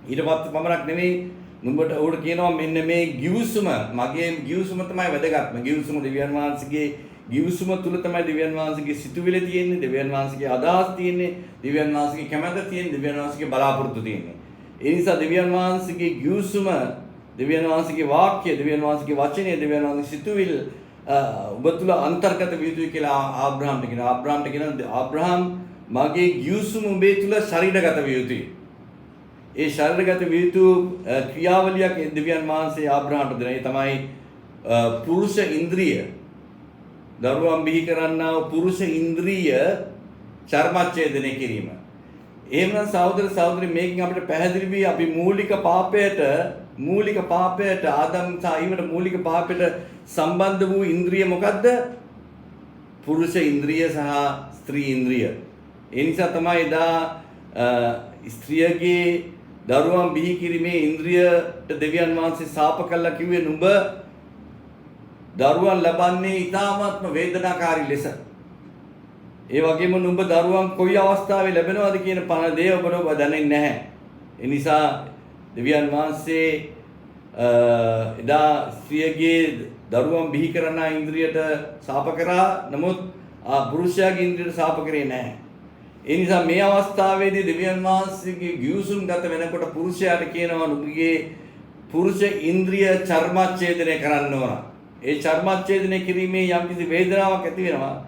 ඊට පස්සේ පමණක් නෙමෙයි නුඹට උඩ කියනවා මෙන්න මේ ගිවිසුම මගේ ගිවිසුම තමයි වැදගත්ම. ගිවිසුම දෙවියන් වහන්සේගේ ගිවිසුම තුල තමයි දෙවියන් වහන්සේගේ සිතුවිලි තියෙන්නේ, දෙවියන් වහන්සේගේ අදහස් තියෙන්නේ, දෙවියන් වහන්සේගේ කැමැත්ත තියෙන්නේ, දෙවියන් වහන්සේගේ බලාපොරොත්තු තියෙන්නේ. ඒ නිසා දෙවියන් වහන්සේගේ ගිවිසුම, දෙවියන් වහන්සේගේ වාක්‍ය, දෙවියන් වහන්සේගේ වචනය, දෙවියන් වහන්සේගේ සිතුවිලි ඔබ තුල අන්තර්ගත විය යුතුයි කියලා ආබ්‍රහම්ට කියනවා. ආබ්‍රහම්ට කියනවා ආබ්‍රහම් මගේ ගිවිසුම ඔබේ තුල ශරීරගත විය යුතුයි. ඒ ශරීරගත විය යුතු ක්‍රියාවලියක් දෙවියන් වහන්සේ ආබ්‍රහම්ට දෙනවා. ඒ තමයි පුරුෂ ඉන්ද්‍රිය. දරුවන් බිහි කරන්නා වූ පුරුෂ ඉන්ද්‍රිය චර්මච්ඡේදනය කිරීම. එහෙමනම් සහෝදර සහෝදරි මේකෙන් අපිට පැහැදිලි වී අපි මූලික පාපයට ආදම් සහ ඊවට මූලික පාපයට සම්බන්ධ වූ ඉන්ද්‍රිය මොකද්ද? පුරුෂ ඉන්ද්‍රිය සහ ස්ත්‍රී ඉන්ද්‍රිය. ඒ නිසා තමයි එදා ස්ත්‍රියගේ දරුවන් බිහි කිරීමේ ඉන්ද්‍රියට දෙවියන් වහන්සේ ශාප කළා කිව්වේ නුඹ දරුවන් ලබන්නේ ඊටාත්ම වේදනාකාරී ලෙස. ඒ වගේම නුඹ දරුවන් කොයි අවස්ථාවේ ලැබෙනවද කියන පණ දේ ඔබ දන්නේ නැහැ. ඒ නිසා දෙවියන් වහන්සේ එදා ස්ත්‍රියගේ දරුවන් බිහි කරන ඉන්ද්‍රියට ශාප කරා. නමුත් පුරුෂයාගේ ඉන්ද්‍රියට ශාප කරේ නැහැ. ඒ නිසා මේ අවස්ථාවේදී දෙවියන් වහන්සේගේ ගිවිසුම් ගත වෙනකොට පුරුෂයාට කියනවා නුඹගේ පුරුෂ ඉන්ද්‍රිය චර්මච්ඡේදනය කරන්න ඕන. ඒ චර්මච්ඡේදනය කිරීමේ යම්කිසි වේදනාවක් ඇති වෙනවා.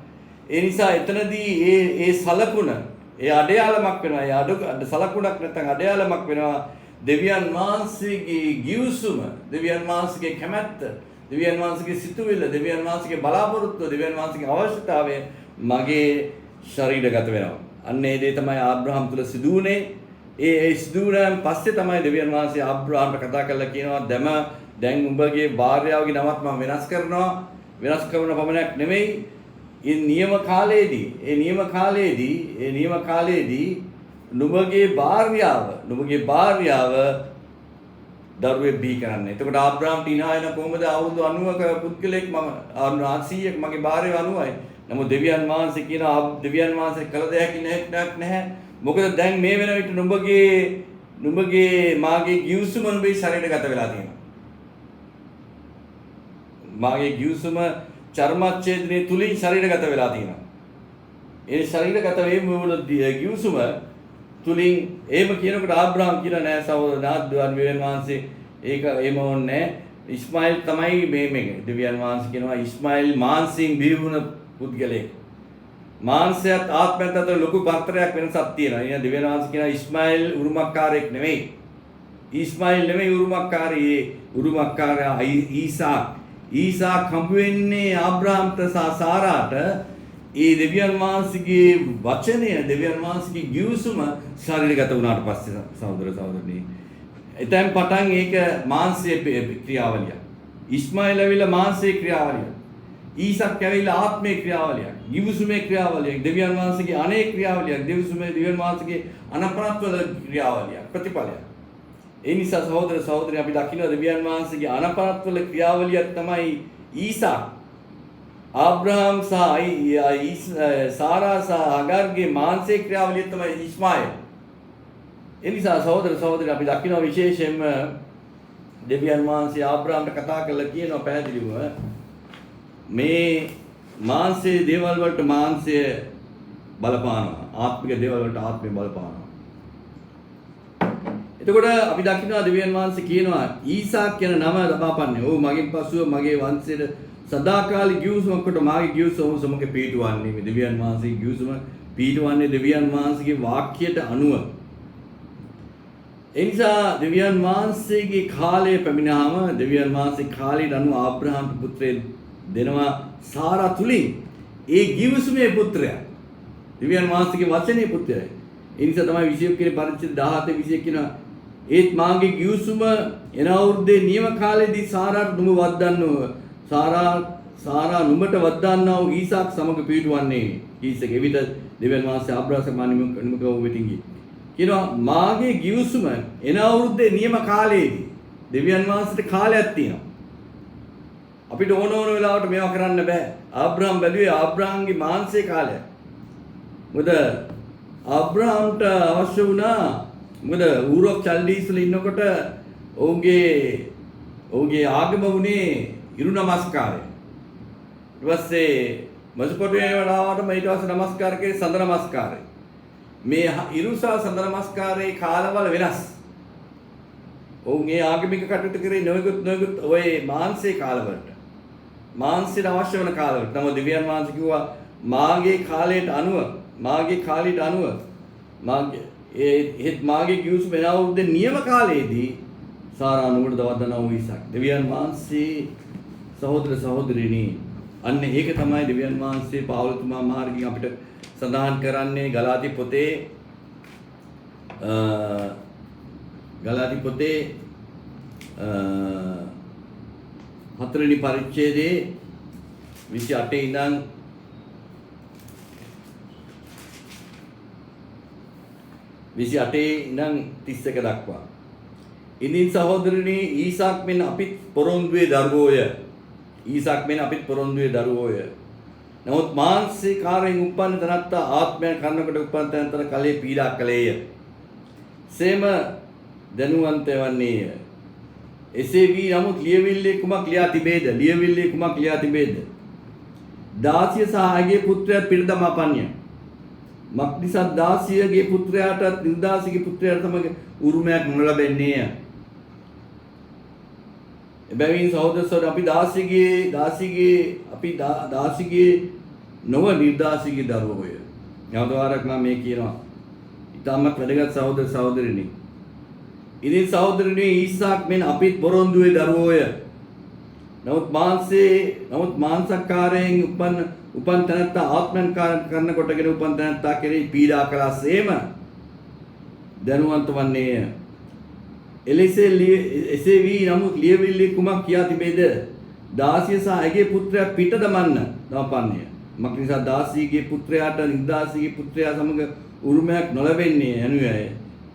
ඒ නිසා එතනදී ඒ සලකුණ ඒ අඩයාලමක් වෙනවා. ඒ සලකුණක් නැත්නම් අඩයාලමක් වෙනවා. දෙවියන් වහන්සේගේ ගිවිසුම, දෙවියන් වහන්සේගේ කැමැත්ත, දෙවියන් වහන්සේගේ සිතුවිල්ල, දෙවියන් වහන්සේගේ බලාපොරොත්තුව, දෙවියන් වහන්සේගේ අවශ්‍යතාවය මගේ ශරීරගත වෙනවා. අන්න ඒ දේ තමයි ආබ්‍රහම් තුල සිදු වුණේ. ඒ සිදු වුණාන් පස්සේ තමයි දෙවියන් වහන්සේ ආබ්‍රහම්ට කතා කරලා කියනවා දැන් උඹගේ භාර්යාවගේ නමත් මම වෙනස් කරනවා. වෙනස් කරන පමණක් නෙමෙයි ඒ නියම කාලයේදී නුඹගේ භාර්යාව දරුවෙක් බිහි කරන්නේ. එතකොට ආබ්‍රහම්ට ඉනායන කොහොමද අවුරුදු 90ක පුද්ගලෙක් මම 100ක් මගේ භාර්යාව 90යි. නමුත් දෙවියන් වහන්සේ කියන දෙවියන් වහන්සේ කළ දෙයක් නැහැ. මොකද දැන් මේ වෙන විට නුඹගේ මාගේ ගිවිසුම නුඹේ ශරීරගත වෙලා තියෙනවා. මාගේ ගිවිසුම චර්මච්ඡේදනයේ තුලින් ශරීරගත වෙලා තියෙනවා. ඒ ශරීරගත වීම වල ගිවිසුම තුලින් එහෙම කියනකොට ආබ්‍රහම් කියලා නෑ සහෝදරයා දෙවියන් වහන්සේ ඒක එහෙම ඕනේ ඉස්මායිල් තමයි මේ දෙවියන් වහන්සේ කියනවා ඉස්මායිල් මාන්සින් බිහි වුණ පුද්ගලෙක්. මාංශයත් ආත්මයත් අතර ලොකු පත්‍රයක් වෙනසක් තියෙනවා. ඊය දෙවියන් වහන්සේ කියනවා ඉස්මායිල් උරුමකාරයෙක් නෙමෙයි. ඉස්මායිල් නෙමෙයි උරුමකාරයා ඊසාක් හම්බ වෙන්නේ ආබ්‍රහම්ට සහ සාරාට. ඒ දෙවියන් වහන්සේගේ වචනය දෙවියන් වහන්සේගේ ගිවිසුම ශරීරගත වුණාට පස්සේ සහෝදර සහෝදරනි එතෙන් පටන් ඒක මාංශයේ ක්‍රියාවලිය. ඉස්මායිල් ඇවිල්ලා මාංශයේ ක්‍රියාවලිය. ඊසාක් ඇවිල්ලා ආත්මයේ ක්‍රියාවලියක්. ගිවිසුමේ ක්‍රියාවලියක්. දෙවියන් වහන්සේගේ අනේක ක්‍රියාවලියක්. දෙවියන් වහන්සේගේ අනපනත්වල ක්‍රියාවලියක් ප්‍රතිඵලයක්. ඒ නිසා සහෝදර සහෝදරි අපි දකින්න දෙවියන් වහන්සේගේ අනපනත්වල ක්‍රියාවලියක් තමයි ඊසාක්. ආබ්‍රහම් සහ සාරා සහ අගර්ගේ මානසික ක්‍රියාවලිය තමයි ඉස්මායිල්. ඒ නිසා සහෝදර සහෝදරි අපි දකින්න විශේෂයෙන්ම දෙවියන් වහන්සේ ආබ්‍රහම්ට කතා කරලා කියනවා පැහැදිලිව මේ මාංශයේ දේවල් වලට මාංශය බලපානවා. ආත්මික දේවල් වලට ආත්මය බලපානවා. එතකොට අපි දකින්නවා දෙවියන් වහන්සේ කියනවා ඊසාක් කියන නම ලබාපන්නේ. "ඔව් මගෙන් පසුව මගේ වංශයට සදාකාලික ගිවිසුමකට මාගේ ගිවිසුම සමග පිටවන්නේ." මේ දෙවියන් වහන්සේගේ ගිවිසුම පිටවන්නේ දෙවියන් වහන්සේගේ වාක්‍යයට අනුව. ඒ නිසා දෙවියන් වහන්සේගේ කාලය පැමිණාම දෙවියන් වහන්සේගේ කාලයට අනුව ආබ්‍රහම්ට පුත්‍රයෙක් දෙනවා සාරා තුලින්. ඒ ගිවිසුමේ පුත්‍රයා දෙවියන් වහන්සේගේ වචනේ පුත්‍රයා. ඒ නිසා තමයි 21 කියන පරිච්ඡේද 17 21 කියන ඒත් මාගේ ගිවිසුම එන අවුරුද්දේ නියම කාලෙදී සාරාට නුඹ වද්දන්නව. සාරා නුඹට වද්දන්නා වූ ඊසාක් සමග පිටවන්නේ. ඊසාක් එවිට දෙවියන් වහන්සේ ආබ්‍රහම් නිමක වූ වෙටින්ගි. කියනවා මාගේ ගිවිසුම එන අවුරුද්දේ නියම කාලයේදී දෙවියන් වහන්සේට කාලයක් තියෙනවා. අපිට ඕන වෙලාවට මේවා කරන්න බෑ. ආබ්‍රහම් බැලුවේ ආබ්‍රහම්ගේ මාංශයේ කාලය. මොකද ආබ්‍රහම්ට අවශ්‍ය වුණා මොකද ඌරොක් චල්ඩීස් වල ඉන්නකොට ඔහුගේ ආගම වුණේ ඉරු නමස්කාරය. ඊට පස්සේ මසුපොටේ වඩාවටම ඊට පස්සේ නමස්කාර කරේ සඳ නමස්කාරය. මේ ඉරුසා සඳ නමස්කාරයේ කාලවල වෙනස්. ඔවුන්ගේ ආගමික කටයුතු කරේ නොයෙකුත් ඔය මාංශයේ කාලවලට. මාංශයට අවශ්‍ය වෙන කාලවලට. නමුත් දෙවියන් වහන්සේ කිව්වා මාගේ කාලයට අනුව මාගේ ගිවිසුම වෙන අවුරුද්දේ නියම කාලයේදී සාරා නුඹට දවදනා වූ ඊසාක්. දෙවියන් වහන්සේ සහෝදර සහෝදරිනි අන්න ඒක තමයි දෙවියන් වහන්සේ පාවුලතුමා මාර්ගයෙන් අපිට සඳහන් කරන්නේ ගලාති පොතේ 4 වෙනි පරිච්ඡේදයේ 28 ඉඳන් 31 දක්වා. ඉදින් සහෝදරනි ඊසාක් මෙන් අපිත් පොරොන්දුවේ දරුවෝය. නමුත් මාංශිකාරයෙන් උපන් තනත්තා ආත්මයන් කර්ණකට උපන් තනතර කලේ පීඩා කළේය. සේම දැනුවන්ත වන්නේය. එසේ වී නමුත් ලියවිල්ලේ කුමක් ලියා තිබේද? දාසිය සහ ආගේ පුත්‍රයා පිරිදමා පන්‍ය. මක්නිසත් දාසියගේ පුත්‍රයාට නිර්දාසිගේ පුත්‍රයාට සමග උරුමයක් නොලැබෙන්නේය. එබැවින් සහෝදරසෝ අපි දාසිගේ නොව නිර්දාසිගේ දරුවෝය. යවදවාරක් මම මේ කියනවා. ඊටමත් වැදගත් සහෝදර සහෝදරිනි. ඉතින් සහෝදරනි ඊසාක් මෙන් අපිත් පොරොන්දුවේ දරුවෝය. නමුත් මාංශකාරයෙන් උපන් තැනැත්තා ආත්මයන් කරන කොටගෙන උපන් තැනැත්තා කෙරෙහි පීඩා කළාසේම දැනුවන්ත වන්නේය. එසේ වී නමුත් ලියවිල්ලේ කුමක් කියා තිබේද? දාසිය සහ ඇගේ පුත්‍රයා පිට දමන්න දමපන්නේය. මක් නිසා දාසියගේ පුත්‍රයාට නිර්දාසියගේ පුත්‍රයා සමග උරුමයක් නොලැබෙන්නේ යනුයයි.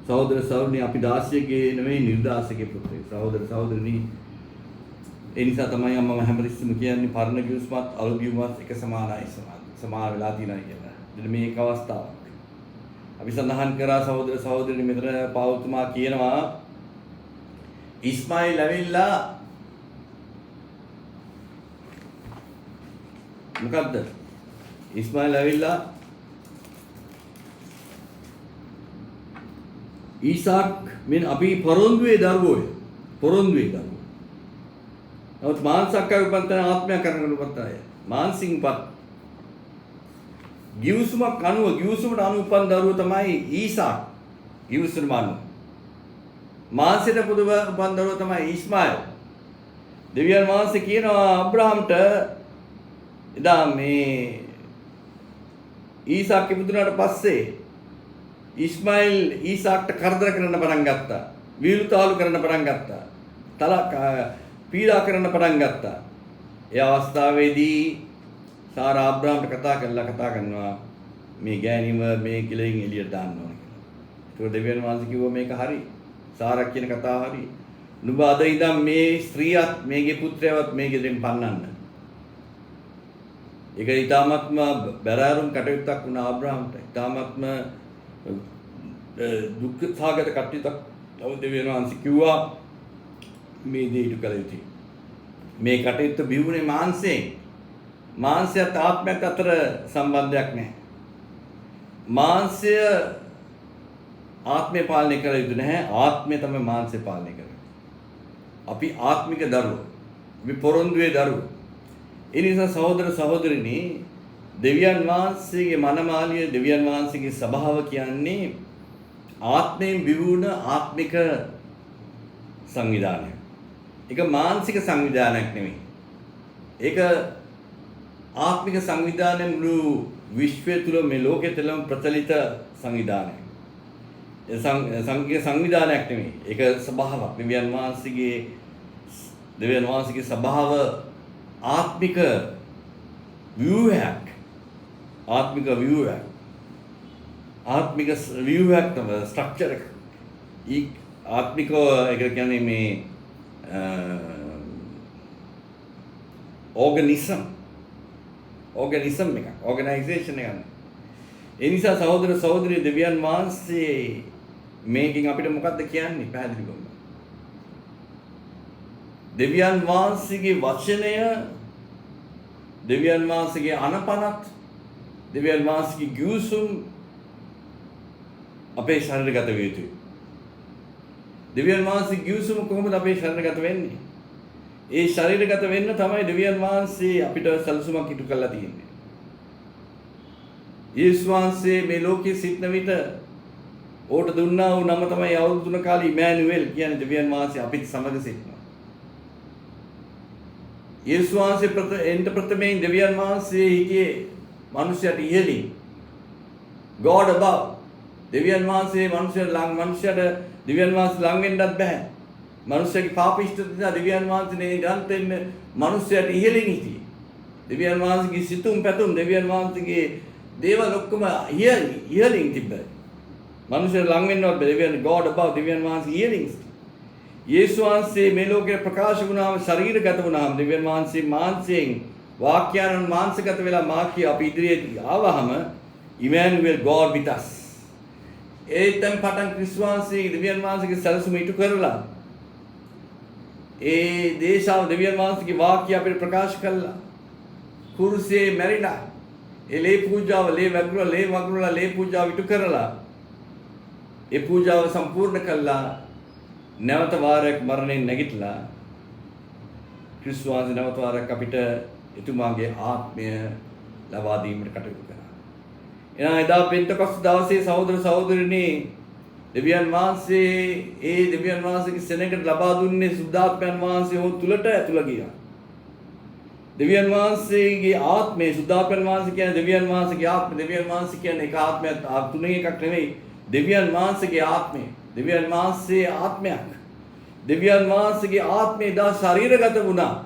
සහෝදර සහෝදරනි අපි දාසියගේ නෙමෙයි නිර්දාසියගේ පුත්‍රයෙක්. සහෝදර සහෝදරනි ඒ නිසා තමයි මම හැමතිස්සෙම කියන්නේ පරණ ගිවිසුමත් අලුත් ගිවිසුමත් එක සමානයි සමාන වෙලා තියෙනවා කියලා. ඉතින් මේක අවස්ථාවක්. අපි සඳහන් කරා සහෝදර සහෝදරනි මෙතන පාවුතුමා කියනවා ඉස්මායිල් ඇවිල්ලා මොකද්ද? ඉස්මායිල් ඇවිල්ලා ඊසාක් මෙන්න අපි පොරොන්දුවේ දරුවෝය. පොරොන්දුවේ දරුවෝ. නමුත් මාංශකය උපන්තන ආත්මයක් කරගෙන උපන්තය. මාංශින්පත් ගිවිසුමක් අනුව ගිවිසුමට අනුව උපන් දරුවෝ තමයි ඊසාක්. ගිවිසුම අනුව. මාංශයට පුදුම උපන් දරුවෝ තමයි ඉස්මායිල්. දෙවියන් වහන්සේ කියනවා අබ්‍රහම්ට එදා මේ ඊසාක් ඉපදුනාට පස්සේ ඉස්මායිල් ඊසාක්ට කරදර කරන්න පටන් ගත්තා. විරුතාලු කරන්න පටන් ගත්තා. පීඩා කරන්න පටන් ගත්තා. ඒ අවස්ථාවේදී සාරා අබ්‍රහම්ට කතා කරනවා මේ ගෑණිම මේ කිලෙන් එළියට දාන්න ඕන කියලා. ඒක දෙවියන් වහන්සේ කිව්වා මේක හරි. සාරා කියන කතාව හරි. නුඹ අද ඉඳන් මේ ස්ත්‍රියත් මේගේ පුත්‍රයවත් මේ ගෙදරින් පන්නන්න. ඒක ඊටාත්ම බැරෑරුම් කටයුත්තක් වුණා අබ්‍රහම්ට. ඊටාත්ම දුක් සාගත කටයුත්තක් තව දෙවියන් වහන්සේ කිව්වා මේ දේ ඉටු කළ යුතුයි. මේ කටයුත්ත බිවුනේ මාංශයෙන්. මාංශයත් ආත්මයත් අතර සම්බන්ධයක් නැහැ. මාංශය ආත්මය පාලනය කළ යුතු නැහැ. ආත්මය තමයි මාංශය පාලනය කරන්නේ. අපි ආත්මික දරුවෝ. අපි පොරොන්දුවේ දරුවෝ. ඒ නිසා සහෝදර සහෝදරිනි දෙවියන් වහන්සේගේ මනමාලිය දෙවියන් වහන්සේගේ ස්වභාව කියන්නේ ආත්මයෙන් විවුණ ආත්මික සංවිධානයක්. ඒක මානසික සංවිධානයක් නෙමෙයි. ඒක ආත්මික සංවිධානය මුළු විශ්වය තුළ මේ ලෝකයේ තුළම ප්‍රචලිත සංවිධානයක්. ඒ සංවිධානයක් නෙමෙයි. ඒක ස්වභාවයක්. දෙවියන් වහන්සේගේ ස්වභාව ආත්මික ව්‍යුහයක්. ආත්මික ව්‍යුහයක් තමයි ස්ට්‍රක්චර් එක. ආත්මික ඒක කියන්නේ මේ ඕගනිසම් එකක්. ඕගනයිසේෂන් එකක්. ඒ නිසා සහෝදර සහෝදරිය දෙවියන් වහන්සේ මේකෙන් අපිට මොකද්ද කියන්නේ පැහැදිලි කරන්න. දෙවියන් වහන්සේගේ වචනය දෙවියන් වහන්සේගේ අනපනත් දෙවියන් වහන්සේගේ ගිවිසුම් අපේ ශරීරගත වේ යුතුයි. දෙවියන් වහන්සේගේ ගිවිසුම කොහොමද අපේ ශරීරගත වෙන්නේ? ඒ ශරීරගත වෙන්න තමයි දෙවියන් වහන්සේ අපිට සැලසුමක් ඉටු කරලා තියෙන්නේ. යේසුස් වහන්සේ මේ ලෝකයේ සිටින විට ඕට දුන්නා වූ නම තමයි අවුරුදු 3 කාලේ ඉමෑනුවෙල් කියන්නේ දෙවියන් වහන්සේ අපිත් සමග සිටිනවා. යේසුස් වහන්සේ ප්‍රථමයෙන් දෙවියන් වහන්සේ හිටියේ මනුෂ්‍යයට ඉහළින්. God above. දෙවියන් වහන්සේ මනුෂ්‍යයට දෙවියන් වහන්සේ ළඟ වෙන්නත් බෑ. මනුෂ්‍යගේ පාප ඉෂ්ට නිසා දෙවියන් වහන්සේ නේ ගන්තෙන්න මනුෂ්‍යයට ඉහළින් හිටියේ. දෙවියන් වහන්සේගේ සිතුම් පැතුම් දෙවියන් වහන්සේගේ දේවල් ඔක්කොම ඉහළින් තිබ්බා. මනුෂ්‍යයට ළඟ වෙන්නවත් බෑ. දෙවියන් God above දෙවියන් වහන්සේ ඉහළින්. යේසුස් වහන්සේ මේ ලෝකේ ප්‍රකාශ වුණාම ශරීරගත වුණාම දෙවියන් වහන්සේ මාංශයෙන් වාක්‍යයන් මාංශගත වෙලා මාක්‍ය අපි ඉදිරියට ආවහම ඉමෑනුවෙල් God with us. ඒතෙන් පටන් ක්‍රිස්තුස් වහන්සේ දෙවියන් වහන්සේගේ සැලසුම ඉටු කරලා ඒ දේශාව දෙවියන් වහන්සේගේ වාක්‍ය අපිට ප්‍රකාශ කළා. කුරුසේ මැරිලා ඒ ලේ පූජාව ලේ පූජාව ඉටු කරලා ඒ පූජාව සම්පූර්ණ කළා. නැවත වාරයක් මරණයෙන් නැගිටලා ක්‍රිස්තුස් වහන්සේ නැවත වාරයක් අපිට එතුමාගේ ආත්මය ලබා දීමට කටයුතු කළා. එහෙනම් එදා පෙන්තකොස්ත දවසේ සහෝදර සහෝදරිනි දෙවියන් වහන්සේගේ සෙනඟට ලබා දුන්නේ සුද්ධාත්මයන් වහන්සේ හෝ තුලට ඇතුළ ගියා. දෙවියන් වහන්සේගේ ආත්මය සුද්ධාත්මයන් වහන්සේ කියන්නේ දෙවියන් වහන්සේගේ ආත්මය. දෙවියන් වහන්සේ කියන්නේ එක ආත්මයක් තුනෙන් එකක් නෙවෙයි. දෙවියන් වහන්සේගේ ආත්මය. දෙවියන් වහන්සේ ආත්මයක්. දෙවියන් වහන්සේගේ ආත්මය දා ශරීරගත වුණා.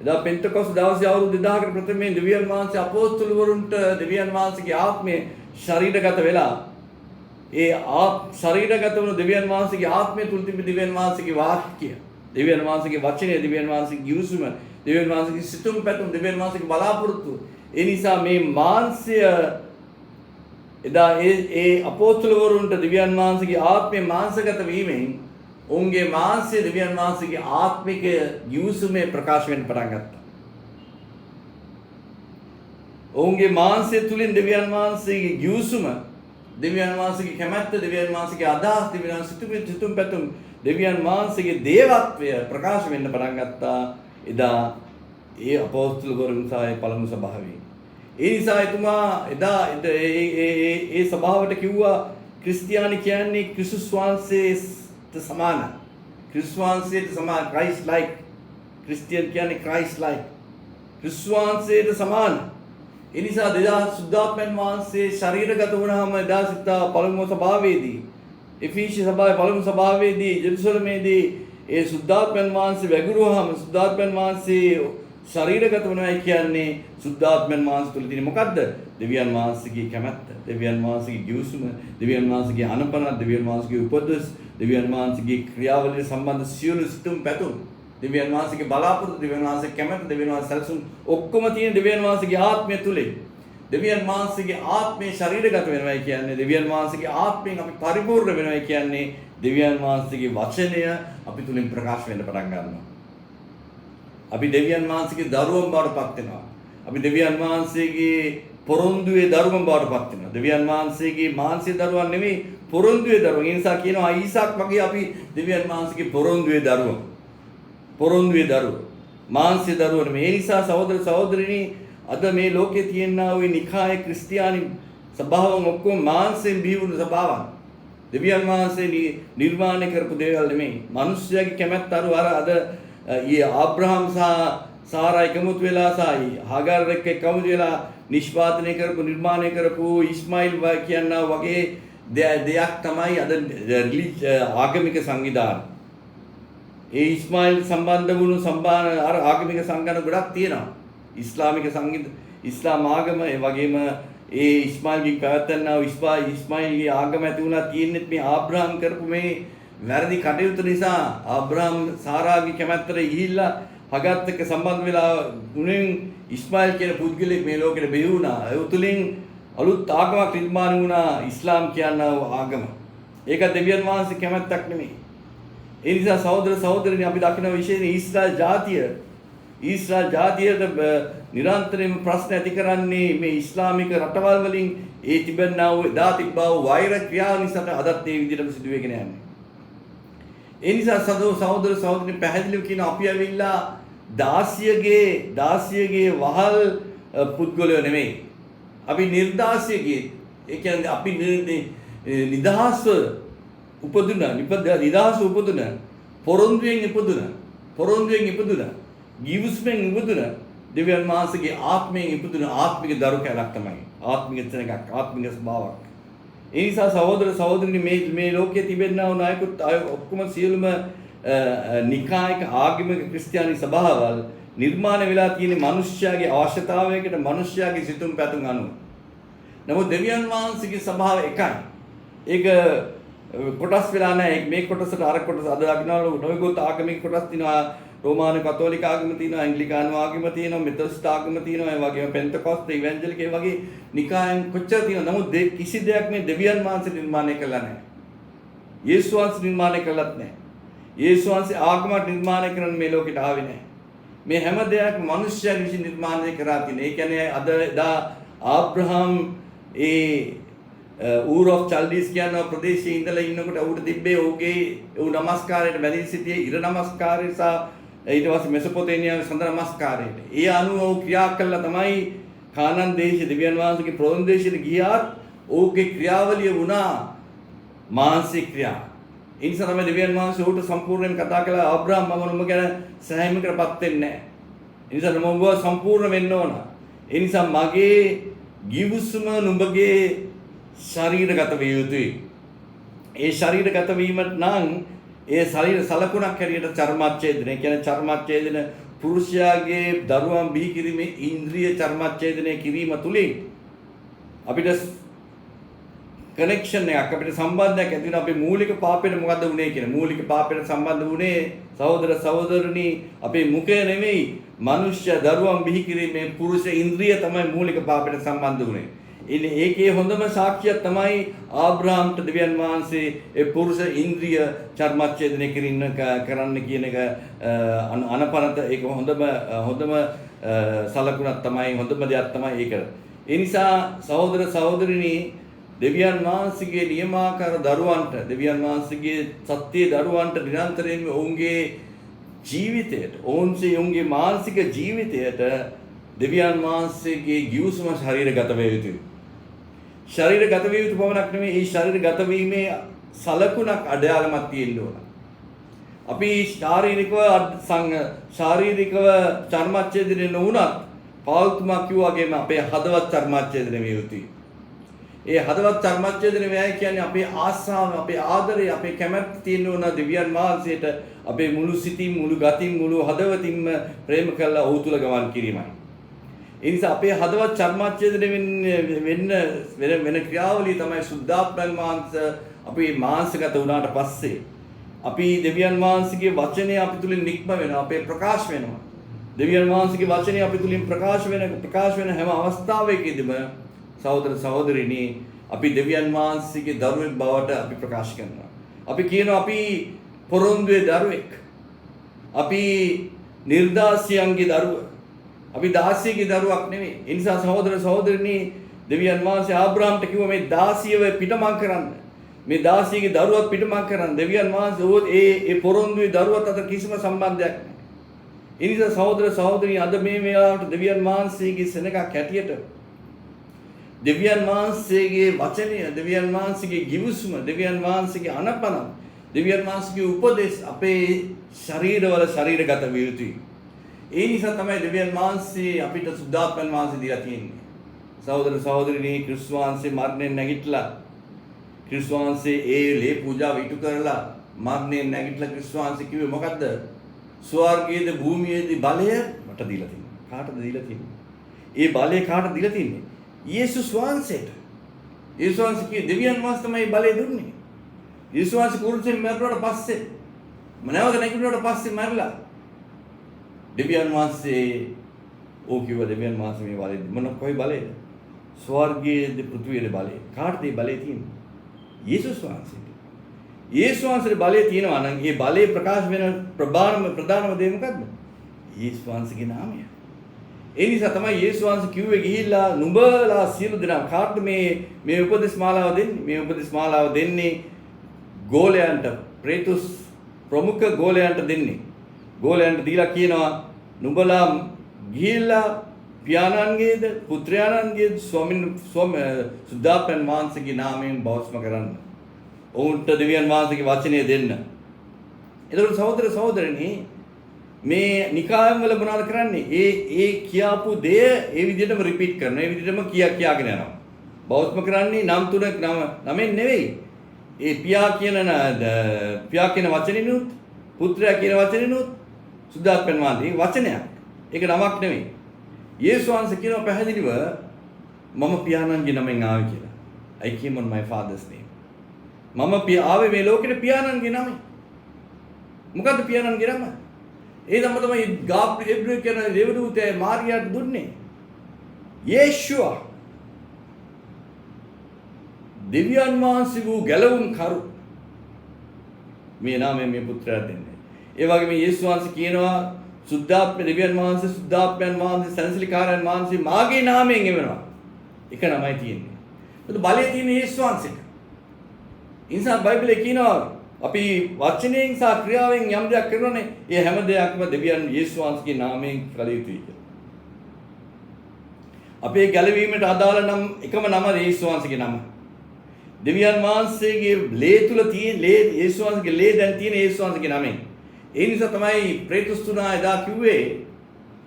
එදා පෙන්තකොස් දවසේ අවුරුදු 2000කට ප්‍රථමයෙන් දෙවියන් වහන්සේ අපෝස්තලවරුන්ට දෙවියන් වහන්සේගේ ආත්මය ශරීරගත වෙලා ඒ ශරීරගත වුණු දෙවියන් වහන්සේගේ ආත්මය තුල තිබෙන දෙවියන් වහන්සේගේ වාක්‍ය, දෙවියන් වහන්සේගේ වචනය, දෙවියන් වහන්සේගේ යුසුම, දෙවියන් වහන්සේගේ සිතුම් පැතුම්, දෙවියන් වහන්සේගේ බලාපොරොත්තු. ඒ නිසා මේ මාංශය එදා ඒ අපෝස්තලවරුන්ට දෙවියන් වහන්සේගේ ආත්මය මාංශගත වීමෙන් ඔවුන්ගේ මාංශය දෙවියන් වහන්සේගේ ආත්මික යුසුමේ ප්‍රකාශ වෙන්න පටන් ගත්තා. ඔවුන්ගේ මාංශය තුලින් දෙවියන් වහන්සේගේ යුසුම, දෙවියන් වහන්සේගේ කැමැත්ත, දෙවියන් වහන්සේගේ අදහස්, දෙවියන් වහන්සේගේ සිතුම් පැතුම්, දෙවියන් වහන්සේගේ දේවත්වය ප්‍රකාශ වෙන්න පටන් ගත්තා එදා ඒ අපෝස්තලවරුන් සායේ පළමු සභාවේ. ඒ නිසා එතුමා එදා ඒ සභාවට කිව්වා ක්‍රිස්තියානි කියන්නේ ක්‍රිස්තුස් වහන්සේට සමාන. ක්‍රිස්තුස් වහන්සේට සමාන, Christ like. ක්‍රිස්තියන් කියන්නේ Christ like. ක්‍රිස්තුස් වහන්සේට සමාන. ඒ නිසා 2000 සුද්ධාත්මයන් වහන්සේ ශරීරගත වුණාම එදා සිතා පළමු සභාවේදී, එෆීසි සභාවේ පළමු සභාවේදී ජෙරුසලමේදී ඒ සුද්ධාත්මයන් වහන්සේ වැගිරුවාම සුද්ධාත්මයන් වහන්සේ ශරීරගත වුණායි කියන්නේ සුද්ධාත්මයන් වහන්සේ තුල තියෙන මොකද්ද? දෙවියන් වහන්සේගේ කැමැත්ත, දෙවියන් වහන්සේගේ යුසුම, දෙවියන් වහන්සේගේ අනපන, දෙවියන් වහන්සේගේ උපදෙස්, දෙවියන් වහන්සේගේ ක්‍රියාවලිය සම්බන්ධ සියලු සිතුම් පැතුම්, දෙවියන් වහන්සේගේ බලාපොරොත්තු, දෙවියන් වහන්සේගේ කැමැත්ත, දෙවියන් වහන්සේ සැලසුම් ඔක්කොම තියෙන දෙවියන් වහන්සේගේ ආත්මය තුලේ. දෙවියන් වහන්සේගේ ආත්මේ ශරීරගත වෙනවා කියන්නේ, දෙවියන් වහන්සේගේ ආත්මයෙන් අපි පරිපූර්ණ වෙනවා කියන්නේ, දෙවියන් වහන්සේගේ වචනය අපි තුලින් ප්‍රකාශ වෙන්න පටන් ගන්නවා. අපි දෙවියන් වහන්සේගේ දරුවන් බවට පත් වෙනවා. අපි දෙවියන් වහන්සේගේ පොරොන්දුවේ දරුවන් බවට පත් වෙනවා. දෙවියන් වහන්සේගේ මාංශීය දරුවන් නෙමෙයි, පොරොන්දුවේ දරුවන්. ඒ නිසා කියනවා ඊසාක් වගේ අපි දෙවියන් වහන්සේගේ පොරොන්දුවේ දරුවන්. පොරොන්දුවේ දරුවෝ. මාංශීය දරුවෝ නෙමෙයි. ඒ නිසා සහෝදර සහෝදරිනි, අද මේ ලෝකේ තියෙනා ওই නිකායේ ක්‍රිස්තියානි සභාවන් ඔක්කොම මාංශයෙන් බිහි වුණු සභාවන්. දෙවියන් වහන්සේ නිර්මාණය කරපු දේවල් නෙමෙයි. මිනිස්යාගේ කැමැත්ත අර අද ये आब्राहम सारा එකමුතු වෙලා සායි හාගාර එක්ක එකමුතු වෙලා නිෂ්පාදනය කරපු නිර්මාණය කරපු ඉස්මායිල් කියනා වගේ දෙයක් තමයි අද ආගමික සංවිධාන. ඒ ඉස්මායිල් සම්බන්ධ වුණු අර ආගමික සංගঠন ගොඩක් තියෙනවා. ඉස්ලාමික ඉස්ලාම් ආගම, ඒ වගේම ඒ ඉස්මායිල්ගේ පැවැත්වෙනා ඉස්මායිල්ගේ ආගම ඇති වුණා තියෙන්නේ මේ ආබ්‍රහම් කරපු මේ වැරදි කටයුතු නිසා. ආබ්‍රහම් සාරාගේ කැමැත්තට ගිහිල්ලා හගත් එක්ක සම්බන්ධ වෙලා උනෙන් ඉස්මායිල් කියන පුද්ගලෙක් මේ ලෝකෙට බිහි වුණා. ඒ උතුලින් අලුත් ආගමක් නිර්මාණය වුණා, ඉස්ලාම් කියන ආගම. ඒක දෙවියන් වහන්සේ කැමැත්තක් නෙමෙයි. ඒ නිසා සහෝදර සහෝදරිනි, අපි දකින විශේෂයෙන් ඊශ්‍රායල් ජාතියට නිරන්තරයෙන්ම ප්‍රශ්න ඇති කරන්නේ මේ ඉස්ලාමික රටවල් වලින් ඒ තිබෙනා වූ එදා තිබ්බා වූ වෛර ක්‍රියාව නිසා අදත් ඒ විදිහටම සිදු වෙගෙන යන්නේ. ඒ නිසා සහෝදර සහෝදරිනි, පැහැදිලිව කියන අපි ඇවිල්ලා දාසියගේ වහල් පුද්ගලයෝ නෙමෙයි. අපි නිර්දාසියගේ, ඒ කියන්නේ අපි නිදහස්ව උපදුන පොරොන්දුවෙන් ඉපදුන ගිවිස්මෙන් ඉපදුන දෙවියන් වහන්සේගේ ආත්මයෙන් ඉපදුන ආත්මික දරු කැලක් තමයි. ආත්මික තැනක්, ආත්මික ස්වභාවයක්. ඒ නිසා සහෝදර සහෝදරිනි, මේ ලෝකයේ තිබෙනා වූ නායකුත් ඔක්කොම සියලුම නිකායක ආගමික ක්‍රිස්තියානි සභාවල් නිර්මාණය වෙලා තියෙන මිනිස්යාගේ අවශ්‍යතාවයකට, මිනිස්යාගේ සිතුම් පැතුම් අනුව. නමුත් දෙවියන් වහන්සේගේ ස්වභාවය එකයි. ඒක කොටස් වෙලා නැහැ. මේ කොටසට අර කොටස අද දකින්නවලු නොයෙකුත් ආගමික කොටස් තියෙනවා. රෝමානු කතෝලික ආගම තියෙනවා, ඇන්ග්ලිකානු ආගම තියෙනවා, මෙතොඩිස්ට් ආගම තියෙනවා, ඒ වගේම පෙන්තකොස්ත, ඉවැන්ජලික ඒ වගේ නිකායන් කොච්චර තියෙනවා. නමුත් කිසි දෙයක් මේ දෙවියන් වහන්සේ නිර්මාණය කළා නැහැ. යේසුස් වහන්සේ නිර්මාණය කළත් නැහැ. යේසුස් වහන්සේ ආගමක් නිර්මාණය කරන්න මේ ලෝකෙට ආවේ නැහැ. මේ හැම දෙයක්ම මිනිස්යා විසින් නිර්මාණය කරා තියෙන. ඒ කියන්නේ අද එදා ආබ්‍රහම් ඌර් ඔෆ් චල්ඩීස් කියන ප්‍රදේශයේ ඉඳලා ඉන්නකොට ඌට තිබ්බේ ඌගේ නමස්කාරයට බැඳී සිටියේ ඉර නමස්කාරය සහ ඊට පස්සේ මෙසොපොතේමියාවේ සඳ නමස්කාරයට. ඒ අනුව ඌ ක්‍රියා කළා තමයි කානන් දේශයේ දෙවියන් වහන්සේගේ ප්‍රෝන් දේශයට ගියාත් ඌගේ ක්‍රියාවලිය වුණා මානසික ක්‍රියා. ඒ නිසා තමයි දෙවියන් වහන්සේ ඌට සම්පූර්ණයෙන් කතා කළා, ආබ්‍රහම් මම නුඹ ගැන සෑහීමකටපත් වෙන්නේ නැහැ. ඒ නිසා නුඹ සම්පූර්ණ වෙන්න ඕන. ඒ නිසා මගේ ගිවිසුම නුඹගේ ශරීරගත විය යුතුයි. ඒ ශරීරගත වීමට නම් ඒ ශරීර සලකුණක් හැටියට චර්මච්ඡේදනය, කියන්නේ චර්මච්ඡේදන පුරුෂයාගේ දරුවන් බිහි කිරීමේ ඉන්ද්‍රිය චර්මච්ඡේදනය කිරීම තුලින් අපිට කනෙක්ෂන් එකක් අපිට සම්බන්ධයක් ඇති වෙන අපේ මූලික පාපයට මොකද්ද වුනේ කියන මූලික පාපයට සම්බන්ධ වුනේ සහෝදර සහෝදරනි අපේ මුඛය නෙමෙයි මනුෂ්‍ය දරුවන් බිහි කිරීමේ පුරුෂ ඉන්ද්‍රිය තමයි මූලික පාපයට සම්බන්ධ වුනේ. ඉතින් ඒකේ හොඳම සාක්ෂියක් තමයි ආබ්‍රහම්ට දෙවියන් වහන්සේ ඒ පුරුෂ ඉන්ද්‍රිය චර්මච්ඡේදනය කරන්න කියන එක අනපනත ඒක හොඳම සලකුණක් තමයි හොඳම දෙයක් තමයි ඒක. ඒ නිසා සහෝදර සහෝදරිනි දෙවියන් වහන්සේගේ නියමාකාර දරුවන්ට දෙවියන් වහන්සේගේ සත්‍ය දරුවන්ට නිරන්තරයෙන්ම ඔවුන්ගේ ජීවිතයට ඔවුන්ගේ මානසික ජීවිතයට දෙවියන් වහන්සේගේ ගිවිසුම ශරීරගත වේ යුතුයි. ශරීරගත වේ යුතු පමණක් නෙමෙයි ඒ ශරීරගත වීමේ සලකුණක් අඩයාලමක් තියෙන්න ඕන. අපි ශාරීරිකව චර්මච්ඡේදනය නොවුනත් පාවුතුමා කිව්වා වගේම අපේ හදවත් චර්මච්ඡේදනය වේ යුතුයි. ඒ හදවත් චර්මච්ඡේදනය වේය කියන්නේ අපේ ආශාව, අපේ ආදරය, අපේ කැමැත්ත තියෙන ඕන දෙවියන් වහන්සේට අපේ මුළු සිතින්, මුළු ගතින්, මුළු හදවතින්ම ප්‍රේම කරලා ඔහු තුල ගමන් කිරීමයි. ඒ නිසා අපේ හදවත් චර්මච්ඡේදනය වෙන ක්‍රියාවලිය තමයි සුද්ධාත්මයන් වහන්සේ අපි මාංශගත වුණාට පස්සේ අපි දෙවියන් වහන්සේගේ වචනය අපි තුලින් නික්ම වෙනවා, අපේ ප්‍රකාශ වෙනවා. දෙවියන් වහන්සේගේ වචනය අපි තුලින් ප්‍රකාශ වෙන හැම අවස්ථාවකදීම සහෝදර සහෝදරිනි අපි දෙවියන් වහන්සේගේ දරුවෙක් බවට අපි ප්‍රකාශ කරනවා. අපි කියනවා අපි පොරොන්දුවේ දරුවෙක්. අපි නිර්දාසියන්ගේ දරුව. අපි දාසියගේ දරුවක් නෙමෙයි. ඒ නිසා සහෝදර සහෝදරිනි දෙවියන් වහන්සේ ආබ්‍රහම්ට කිව්වා මේ දාසියව පිටමං කරන්න. මේ දාසියගේ දරුවත් පිටමං කරන්න. දෙවියන් වහන්සේ ඒ පොරොන්දුවේ දරුවත් අතර කිසිම සම්බන්ධයක් නැහැ. ඒ නිසා සහෝදර සහෝදරිනි අද මේ වෙලාවට දෙවියන් වහන්සේගේ සෙනගක් හැටියට දෙවියන් වහන්සේගේ වචනය, දෙවියන් වහන්සේගේ ගිවිසුම, දෙවියන් වහන්සේගේ අනපන, දෙවියන් වහන්සේගේ උපදේශ අපේ ශරීරවල ශරීරගත විය යුතුයි. ඒ නිසා තමයි දෙවියන් වහන්සේ අපිට සුද්ධාත්මයන් වහන්සේ දීලා තියෙන්නේ. සහෝදර සහෝදරිනි ක්‍රිස්තුස් වහන්සේ මරණයෙන් නැගිටලා ක්‍රිස්තුස් වහන්සේ ඒ ලේ පූජාව ඉටු කරලා මරණයෙන් නැගිටලා ක්‍රිස්තුස් වහන්සේ කිව්වේ මොකද්ද? ස්වර්ගයේද භූමියේද බලය මට දීලා තියෙනවා. කාටද දීලා තියෙන්නේ? ඒ බලය කාටද දීලා තියෙන්නේ? යේසුස් වහන්සේට. යේසුස් වහන්සේ කිය දෙවියන් වහන්සේ තමයි බලය දුන්නේ. යේසුස් වහන්සේ කුරුසෙන් මැරුණාට පස්සේ නැවත නැගිටිනාට පස්සේ මැරිලා දෙවියන් වහන්සේ කිව්ව දෙවියන් වහන්සේ මේ බලය මොන කොයි බලයද? ස්වර්ගයේද පෘථිවියේ බලය. කාටද මේ බලය තියෙන්නේ? යේසුස් වහන්සේට. යේසුස් වහන්සේගේ බලය තියෙනවා නම් ඒ බලය ප්‍රකාශ වෙන ප්‍රධානම දේ මොකද්ද? යේසුස් වහන්සේගේ නාමය. ඒ නිසා තමයි යේසුස් වහන්සේ කිව්වේ ගිහිල්ලා නුඹලා සියලු දෙනා කාටද මේ උපදේශ මාලාව දෙන්නේ? මේ උපදේශ මාලාව දෙන්නේ ගෝලයන්ට, ප්‍රේතුස් ප්‍රමුඛ ගෝලයන්ට දෙන්නේ. ගෝලයන්ට දීලා කියනවා නුඹලා ගිහිල්ලා පියාණන්ගේද, පුත්‍රයාණන්ගේද සුද්ධාත්මයන් වහන්සේගේ නාමයෙන් බෞද්ධ කරන්න. ඔවුන්ට දෙවියන් වහන්සේගේ වචනය දෙන්න. එතකොට සහෝදර සහෝදරනි මේ නිකායන් වල මොනවද කරන්නේ? ඒ කියාපු දේ ඒ විදිහටම රිපීට් කරනවා. ඒ විදිහටම කියාගෙන යනවා. බෞද්ධ කරන්නේ නම් තුනක් නමෙන් නෙවෙයි. ඒ පියා කියන වචනිනුත් පුත්‍රයා කියන වචනිනුත් සුද්ධාත්මයන් වහන්සේ වචනයක්. ඒක නමක් නෙවෙයි. යේසුස් වහන්සේ කියනවා පැහැදිලිව මම පියාණන්ගේ නමෙන් ආවේ කියලා. I came on my father's name. මම ආවේ මේ ලෝකෙට පියාණන්ගේ නමෙන්. මොකද්ද පියාණන්ගේ නම? ඒ නම තමයි ගාබ්‍රියෙල් කියන දේවදූතයා මාරියාට දුන්නේ. යේෂුවා. දෙවියන් වහන්සේ වූ ගැලවුම් කරු. මේ නාමයෙන් මේ පුත්‍රයාට දෙන්නේ. ඒ වගේම යේසුස් වහන්සේ කියනවා දෙවියන් වහන්සේ සුද්ධාත්මයන් වහන්සේ සැනසිලිකාරයන් වහන්සේ මාගේ නාමයෙන් එවෙනවා. එක නමයි තියෙන්නේ. ඒක බලය තියෙන යේසුස් වහන්සේට. ඉන්සා බයිබලයේ කියනවා අපි වචනයෙන් සහ ක්‍රියාවෙන් යම් දෙයක් කරනෝනේ ඒ හැම දෙයක්ම දෙවියන් යේසුස් වහන්සේගේ නාමයෙන් කළ යුතුයි කියලා. අපේ ගැලවීමට අදාළ නම් එකම නම යේසුස් වහන්සේගේ නම. දෙවියන් වහන්සේගේ ලේ තුල තියෙන යේසුස් වහන්සේගේ ලේ දැන් තියෙන යේසුස් වහන්සේගේ නමෙන්. ඒ නිසා තමයි ප්‍රේතුස් තුනා එදා කිව්වේ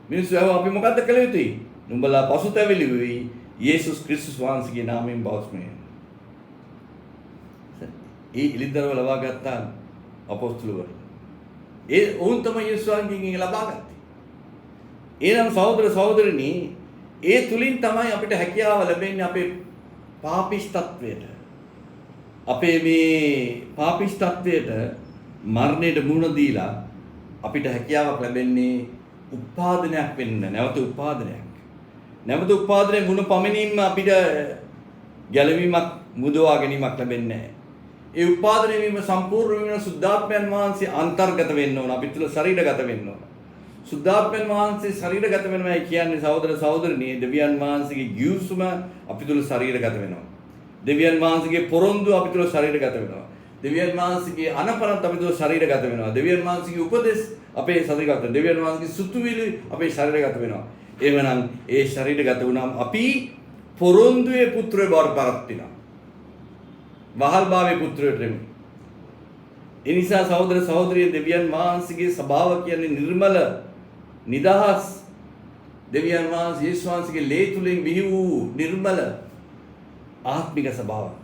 මිනිස්සු අපි මොකද්ද කළ යුතුයි? නුඹලා පසුතැවිලි වෙයි යේසුස් ක්‍රිස්තුස් වහන්සේගේ නාමයෙන් බෞද්ධ ඒ ඉලිදරව ලබා ගත්තා අපොස්තුලවරු. ඒ ඔවුන් තමයි යේසුස් වහන්සේගෙන් ලබා ගත්තේ. එහෙනම් සහෝදර සහෝදරනි, ඒ තුලින් තමයි අපිට හැකියාව ලැබෙන්නේ අපේ පාපිෂ්ඨත්වයට. අපේ මේ පාපිෂ්ඨත්වයට මරණයට මුහුණ දීලා අපිට හැකියාවක් ලැබෙන්නේ උපාදනයක් වෙන්න, නැවත උපාදනයක්. නැවත උපාදනයේ මුණ පමණින්ම අපිට ගැලවීමක්, මුදවා ගැනීමක් ලැබෙන්නේ නැහැ. ඒ උපාදනය වීම සම්පූර්ණ වීම සුද්ධාත්මයන් වහන්සේ අන්තර්ගත වෙන්න ඕන. අපි තුල ශරීරගත වෙන්න ඕන. සුද්ධාත්මයන් වහන්සේ ශරීරගත වෙනවා කියන්නේ සහෝදර සහෝදරනි, දෙවියන් වහන්සේගේ ගිවිසුම අපි තුල ශරීරගත වෙනවා. දෙවියන් වහන්සේගේ පොරොන්දු අපි තුල ශරීරගත වෙනවා. දෙවියන් වහන්සේගේ අනපනත් අපි තුල ශරීරගත වෙනවා. දෙවියන් වහන්සේගේ උපදෙස් අපේ ශරීරගත වෙනවා. දෙවියන් වහන්සේගේ සුතුවිලි අපේ ශරීරගත වෙනවා. එහෙමනම් ඒ ශරීරගත වුණාම අපි පොරොන්දුවේ පුත්‍රයෝ බවට පත් වෙනවා. වහල්භාවයේ පුත්‍රයෝ වෙමු. ඒ නිසා සහෝදර සහෝදරිය, දෙවියන් වහන්සේගේ ස්වභාව කියන්නේ නිර්මල, නිදහස්. දෙවියන් වහන්සේ යේසුස් වහන්සේගේ ලේ තුලින් බිහි වූ නිර්මල ආත්මික ස්වභාවයක්.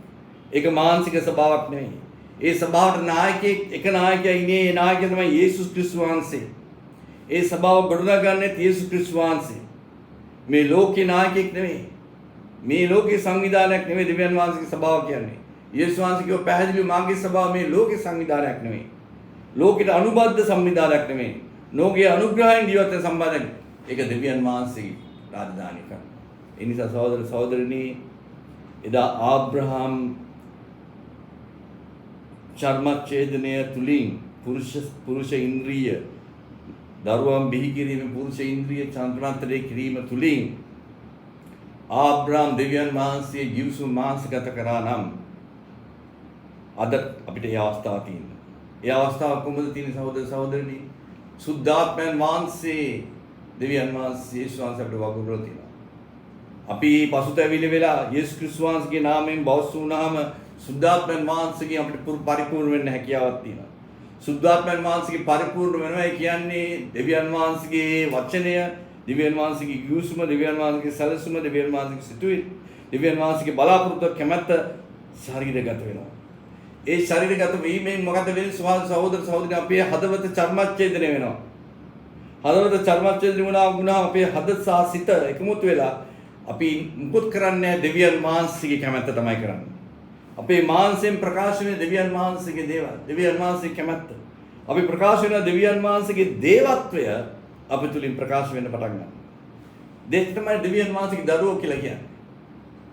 ඒක මානසික ස්වභාවයක් නෙවෙයි. ඒ ස්වභාවට නායකයෙක්, එක නායකයෙක් ඉන්නේ. ඒ නායකයා තමයි යේසුස් ක්‍රිස්තුස් වහන්සේ. ඒ ස්වභාව ගොඩනගන්නේ යේසුස් ක්‍රිස්තුස් වහන්සේ. මේ ලෝකේ නායකයෙක් නෙවෙයි. මේ ලෝකේ සංවිධානයක් නෙවෙයි දෙවියන් වහන්සේගේ ස්වභාව කියන්නේ. යේසුස් වහන්සේ කියව පැහැදිලිව මාගේ ස්වභාව මේ ලෝකේ සංවිධානයක් නෙවෙයි. ලෝකෙට අනුබද්ධ සංවිධානයක් නෙවෙයි. ලෝකයේ අනුග්‍රහයෙන් ජීවත් වෙන සම්බන්ධයක්. ඒක දෙවියන් වහන්සේගේ රාජධානිය කරන. ඒ නිසා සහෝදර සහෝදරනි, එදා ආබ්‍රහම් චර්මච්ඡේදනය තුලින් පුරුෂ ඉන්ද්‍රිය, දරුවන් බිහි කිරීම, පුරුෂ ඉන්ද්‍රිය චන්ද්‍රාන්තරේ කිරීම තුලින් ආබ්‍රහම් දෙවියන් වහන්සේ ජීවසු මාංශගත කරා නම් අද අපිට ඒ අවස්ථාව තියෙනවා. ඒ අවස්ථාව කොහොමද තියෙන්නේ සහෝදර සහෝදරනි? සුද්ධාත්මයන් වහන්සේ දෙවියන් වහන්සේ යේසුස් වහන්සේ අපිට වගුරුවලා තියෙනවා. අපි පසුතැවිලි වෙලා යේසුස් ක්‍රිස්තුස් වහන්සේගේ නාමයෙන් බවස් වුණාම සුද්ධාත්මයන් වහන්සේගෙන් අපිට පරිපූර්ණ වෙන්න හැකියාවක් තියෙනවා. සුද්ධාත්මයන් වහන්සේගේ පරිපූර්ණ වෙනවා කියන්නේ දෙවියන් වහන්සේගේ වචනය, දෙවියන් වහන්සේගේ ගිවිසුම, දෙවියන් වහන්සේගේ සැලසුම, දෙවියන් වහන්සේගේ සිතුවිලි, දෙවියන් වහන්සේගේ බලාපොරොත්තු කැමැත්ත ශරීරගත වෙනවා. ඒ ශරීරගත වීමෙන් මොකද වෙන්නේ? සහෝදර සහෝදරියන්, අපේ හදවත චර්මච්ඡේදනය වෙනවා. හදවත චර්මච්ඡේදනය වුණා අපේ හදවත සහ සිත එකමුතු වෙලා අපි මුකුත් කරන්නේ දෙවියන් වහන්සේගේ කැමැත්ත තමයි කරන්නේ. අපේ මාංශයෙන් ප්‍රකාශ වෙන දෙවියන් වහන්සේගේ දේවල්, දෙවියන් වහන්සේගේ කැමැත්ත. අපි ප්‍රකාශ වෙන දෙවියන් වහන්සේගේ දේවත්වය අප තුලින් ප්‍රකාශ වෙන්න පටන් ගන්නවා. දෙයක් තමයි දෙවියන් වහන්සේගේ දරුවෝ කියලා කියන්නේ.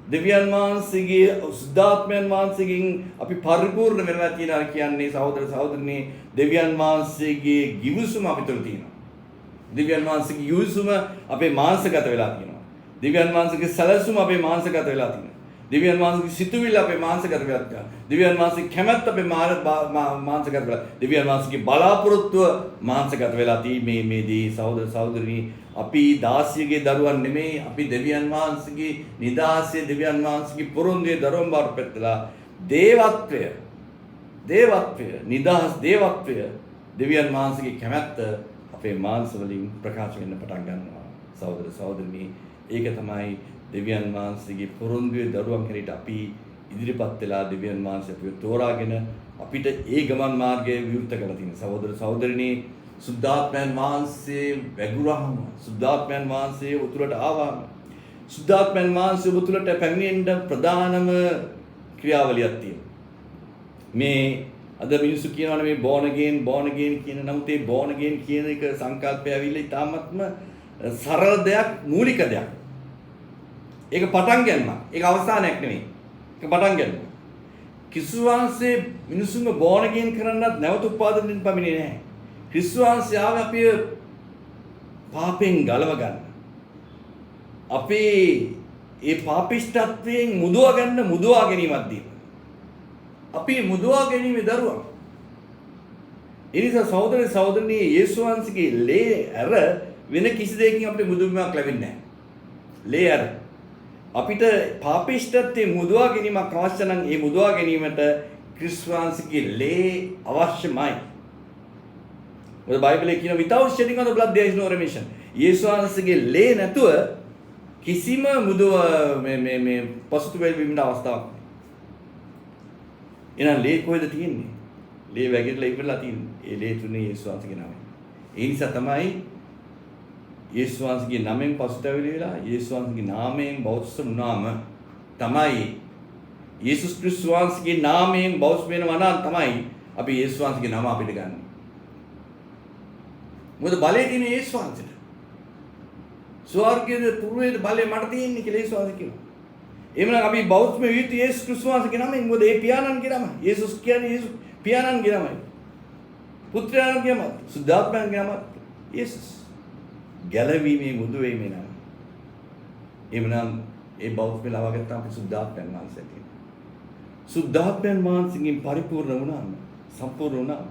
දෙවියන් වහන්සේගේ සුද්ධාත්මයන් වහන්සේගෙන් අපි පරිපූර්ණ වෙනවා කියලා කියන්නේ සහෝදර සහෝදරනි, දෙවියන් වහන්සේගේ ගිවිසුම අපි තුල තියෙනවා. දෙවියන් වහන්සේගේ ගිවිසුම අපේ මාංශගත වෙලා තියෙනවා. දෙවියන් වහන්සේගේ සැලසුම අපේ මාංශගත වෙලා තියෙනවා. දෙවියන් වහන්සේගේ සිතුවිල්ල අපේ මාංශගත වෙලා තියෙනවා. දෙවියන් වහන්සේගේ කැමැත්ත අපේ මාංශගත වෙලා. දෙවියන් වහන්සේගේ බලාපොරොත්තුව මාංශගත වෙලා මේදී සහෝදර සහෝදරනි, අපි දාසියගේ දරුවන් නෙමෙයි. අපි දෙවියන් වහන්සේගේ නිදාසිය, දෙවියන් වහන්සේගේ පොරොන්දුවේ දරුවන් බවට පත්ලා දේවත්වය, නිදාස් දේවත්වය, දෙවියන් වහන්සේගේ කැමැත්ත අපේ මාංශ වලින් ප්‍රකාශ වෙන්න පටන් ගන්නවා. සහෝදර සහෝදරනි, ඒක තමයි දෙවියන් වහන්සේගේ පොරොන්දුවේ දරුවන් හැටියට අපි ඉදිරිපත් වෙලා දෙවියන් වහන්සේ අපිව තෝරාගෙන අපිට ඒ ගමන් මාර්ගය විවෘත කරලා තියෙන. සහෝදර සහෝදරනි, සුද්ධාත්මයන් වහන්සේ වැගුරාම, සුද්ධාත්මයන් වහන්සේ උතුරට ආවම, සුද්ධාත්මයන් වහන්සේ උතුරට පැමිණෙන්න ප්‍රධානම ක්‍රියාවලියක් තියෙනවා. මේ අද මිනිස්සු කියනවානේ මේ born again කියන, නමුත් ඒ born again කියන එක සංකල්පය ඇවිල්ලා ඉතාමත්ම සරල දෙයක්, මූලික දෙයක්. ඒක පටන් ගන්නම. ඒක අවසානයක් නෙමෙයි. ඒක පටන් ගන්නම. ක්‍රිස්තුස් වහන්සේ මිනිසුන්ව born again කරන්නත් නැවත උපාදින්න පමිනේ නැහැ. ක්‍රිස්තුස් වහන්සේ ආවේ අපිව පාපෙන් ගලව ගන්න. අපේ ඒ පාපිෂ්ඨත්වයෙන් මුදවා ගැනීමක් දීලා. අපි මුදවා ගැනීමේ දරුවා. ඒ නිසා සහෝදර සහෝදරනි, යේසුස් වහන්සේගේ ලේ ඇර වෙන කිසි දෙයකින් අපිට මුදුන්මක් ලැබෙන්නේ නැහැ. ලේ ඇර අපිට පාපිෂ්ඨත්වයෙන් මුදවා ගැනීමක් අවශ්‍ය නම් ඒ මුදවා ගැනීමට ක්‍රිස්තුස් වහන්සේගේ ලේ අවශ්‍යමයි. මොකද බයිබලයේ කියන without shedding of the blood there is no remission. යේසුස් වහන්සේගේ ලේ නැතුව කිසිම මේ පසුතැවිලි වීමට අවස්ථාවක් නැහැ. එහෙනම් ලේ කොහෙද තියෙන්නේ? ලේ වැగిරලා ඉවරලා තියෙන්නේ. ඒ ලේ තුනේ යේසුස් වහන්සේගේ නමයි. ඒ නිසා තමයි යේසුස් වහන්සේගේ නමෙන් පසුතැවිලි වෙලා යේසුස් වහන්සේගේ නාමයෙන් බෞද්ධ වුණාම තමයි යේසුස් ක්‍රිස්තුස් වහන්සේගේ නාමයෙන් බෞද්ධ වෙනවා නම් තමයි අපි යේසුස් වහන්සේගේ නම අපිට ගන්න. මොකද බලය තියෙන යේසුස් වහන්සේට. ස්වර්ගයේ පුරවේද බලය මට තියෙන්නේ කියලා යේසුස් වහන්සේ කියනවා. එහෙමනම් අපි බෞද්ධ මේ විත් යේසුස් ක්‍රිස්තුස් වහන්සේගේ නමෙන් මොකද ඒ පියාණන්ගේ නම. යේසුස් කියන්නේ යේසුස් පියාණන්ගේ නමයි. පුත්‍රයාණන්ගේ නම. සුද්ධාත්මයන්ගේ නම යේසුස්. ගැලවීමේ මුදු වීමේ නම. එහෙමනම් ඒ බෞද්ධ වෙලා වගත්තාම අපි සුද්ධාත්මයන් වහන්සේ තියෙනවා. සුද්ධාත්මයන් වහන්සේගෙන් පරිපූර්ණ වුණාම සම්පූර්ණ වුණාම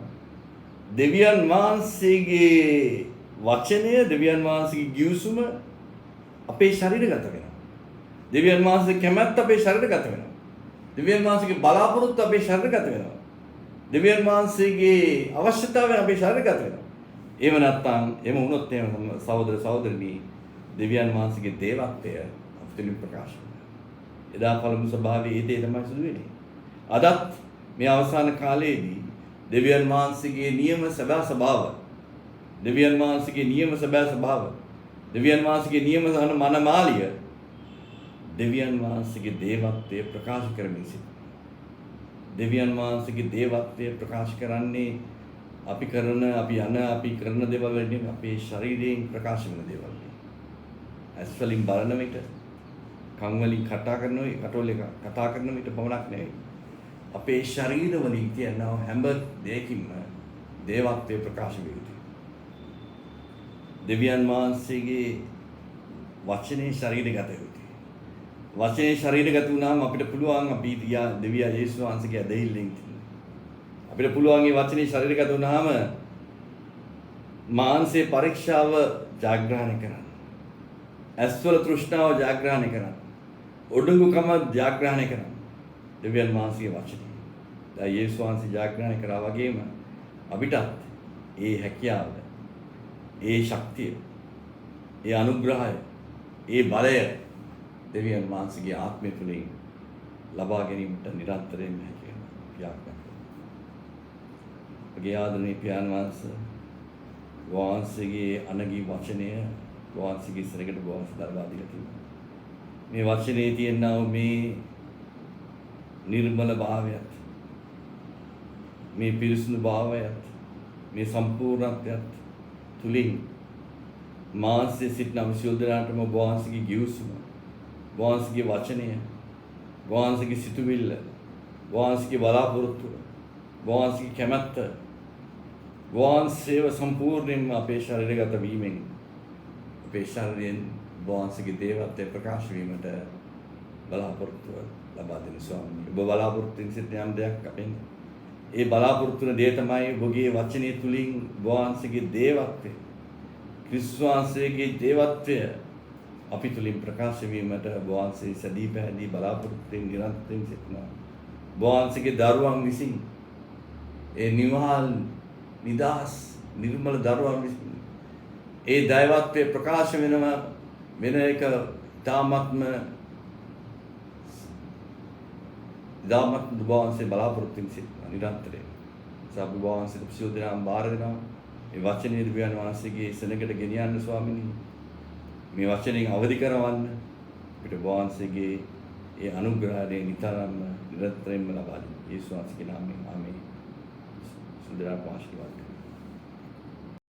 දෙවියන් වහන්සේගේ වචනය දෙවියන් වහන්සේගේ ගිවිසුම අපේ ශරීරගත වෙනවා. දෙවියන් වහන්සේගේ කැමැත්ත අපේ ශරීරගත වෙනවා. දෙවියන් වහන්සේගේ බලාපොරොත්තු අපේ ශරීරගත වෙනවා. දෙවියන් වහන්සේගේ අවශ්‍යතාවය අපේ ශරීරගත වෙනවා. එහෙම නැත්නම් එහෙම වුණොත් එහෙම සහෝදර සහෝදරනි දෙවියන් වහන්සේගේ දේවත්වය අපිට ප්‍රකාශ වෙනවා. එදා පළමු ස්වභාවයේ ඒ දේ තමයි සිදු වෙන්නේ. අදත් මේ අවසාන කාලයේදී දෙවියන් වහන්සේගේ නියම සබා ස්වභාව දෙවියන් වහන්සේගේ නියම සබා ස්වභාව දෙවියන් වහන්සේගේ නියම සහන මනමාලිය දෙවියන් වහන්සේගේ දේවත්වය ප්‍රකාශ කරමින් සිටිනවා. දෙවියන් වහන්සේගේ දේවත්වය ප්‍රකාශ කරන්නේ අපි කරන දේවල් නෙමෙයි අපේ ශරීරයෙන් ප්‍රකාශ වෙන දේවල්. ඇස් වලින් බලන විට කන් වලින් කතා කරන විට පමණක් නෙවෙයි අපේ ශරීර වලින් කියන හැම දෙයකින්ම දේවත්වය ප්‍රකාශ වෙ යුතුයි. දෙවියන් වහන්සේගේ වචනේ ශරීරගත යුතුයි. වචනේ ශරීරගත වුණාම අපිට පුළුවන් අපි දෙවියා යේසුස් වහන්සේගේ ඇදහිල්ලෙන් අපිට පුළුවන් මේ වචනේ ශරීරගත වුණාම මාංශේ පරීක්ෂාව ජාග්‍රහණය කරන්න. ඇස්වල තෘෂ්ණාව ජාග්‍රහණය කරන්න. ඔඩුංගුකම ජාග්‍රහණය කරන්න. දෙවියන් වහන්සේගේ වචනේ. දැන් යේසුස් වහන්සේ ජාග්‍රහණය කරා වගේම අපිටත් ඒ හැකියාව, ඒ ශක්තිය, ඒ අනුග්‍රහය, ඒ බලය දෙවියන් වහන්සේගේ ආත්මය තුළින් ලබා ගැනීමට නිරන්තරයෙන්ම හැකි වෙනවා. අපගේ ආදරණීය පියාණන් වහන්සේ වහන්සේගේ අනගී වචනය වහන්සේගේ ඉස්සරකට වහන්සේ දරවා දීලා තියෙනවා. මේ වචනේ තියෙනා මේ නිර්මල භාවයත් මේ පිරිසුදු භාවයත් මේ සම්පූර්ණත්වයත් තුලින් මානසික සිටින විශ්වවිද්‍යාලයටම වහන්සේගේ ගිවිසුම වහන්සේගේ වචනය වහන්සේගේ සිතුවිල්ල වහන්සේගේ බලාපොරොත්තු වහන්සේගේ කැමැත්ත වහන්සේව සම්පූර්ණයෙන්ම අපේ ශරීරගත වීමෙන් අපේ ශරීරයෙන් වහන්සේගේ දේවත්වය ප්‍රකාශ වීමට බලාපොරොත්තු ලබා දෙන ස්වාමීනි. ඔබ බලාපොරොත්තු වෙන සිට යම් දෙයක් අපෙන් ඒ බලාපොරොත්තු වෙන දේ තමයි ඔබගේ වචනය තුලින් වහන්සේගේ දේවත්වය ක්‍රිස්තුස් වහන්සේගේ දේවත්වය අපි තුලින් ප්‍රකාශ වීමට වහන්සේ සදී පැහැදී බලාපොරොත්තු වෙන නිරන්තරයෙන් සිටිනවා. වහන්සේගේ දරුවන් විසින් ඒ නිවහල් නිදාස් නිර්මල දරුවන් විසින් ඒ දෛවත්වය ප්‍රකාශ වෙනවා වෙන එක තාමත්ම වහන්සේ බලාපොරොත්තු වෙන සිටිනවා නිරන්තරයෙන්. සබ්බ වහන්සේට පිසුදෙනාම බාර දෙනවා. මේ වචනේ දෙවියන් වහන්සේගේ සෙනඟට ගෙනියන්න ස්වාමීනි. මේ වචනෙන් අවදි කරවන්න අපිට වහන්සේගේ ඒ අනුග්‍රහය නිතරම නිරන්තරයෙන්ම ලබා දෙන්න. යේසුස් වහන්සේගේ නාමයෙන් ආමේන්. සුන්දර ආශිර්වාද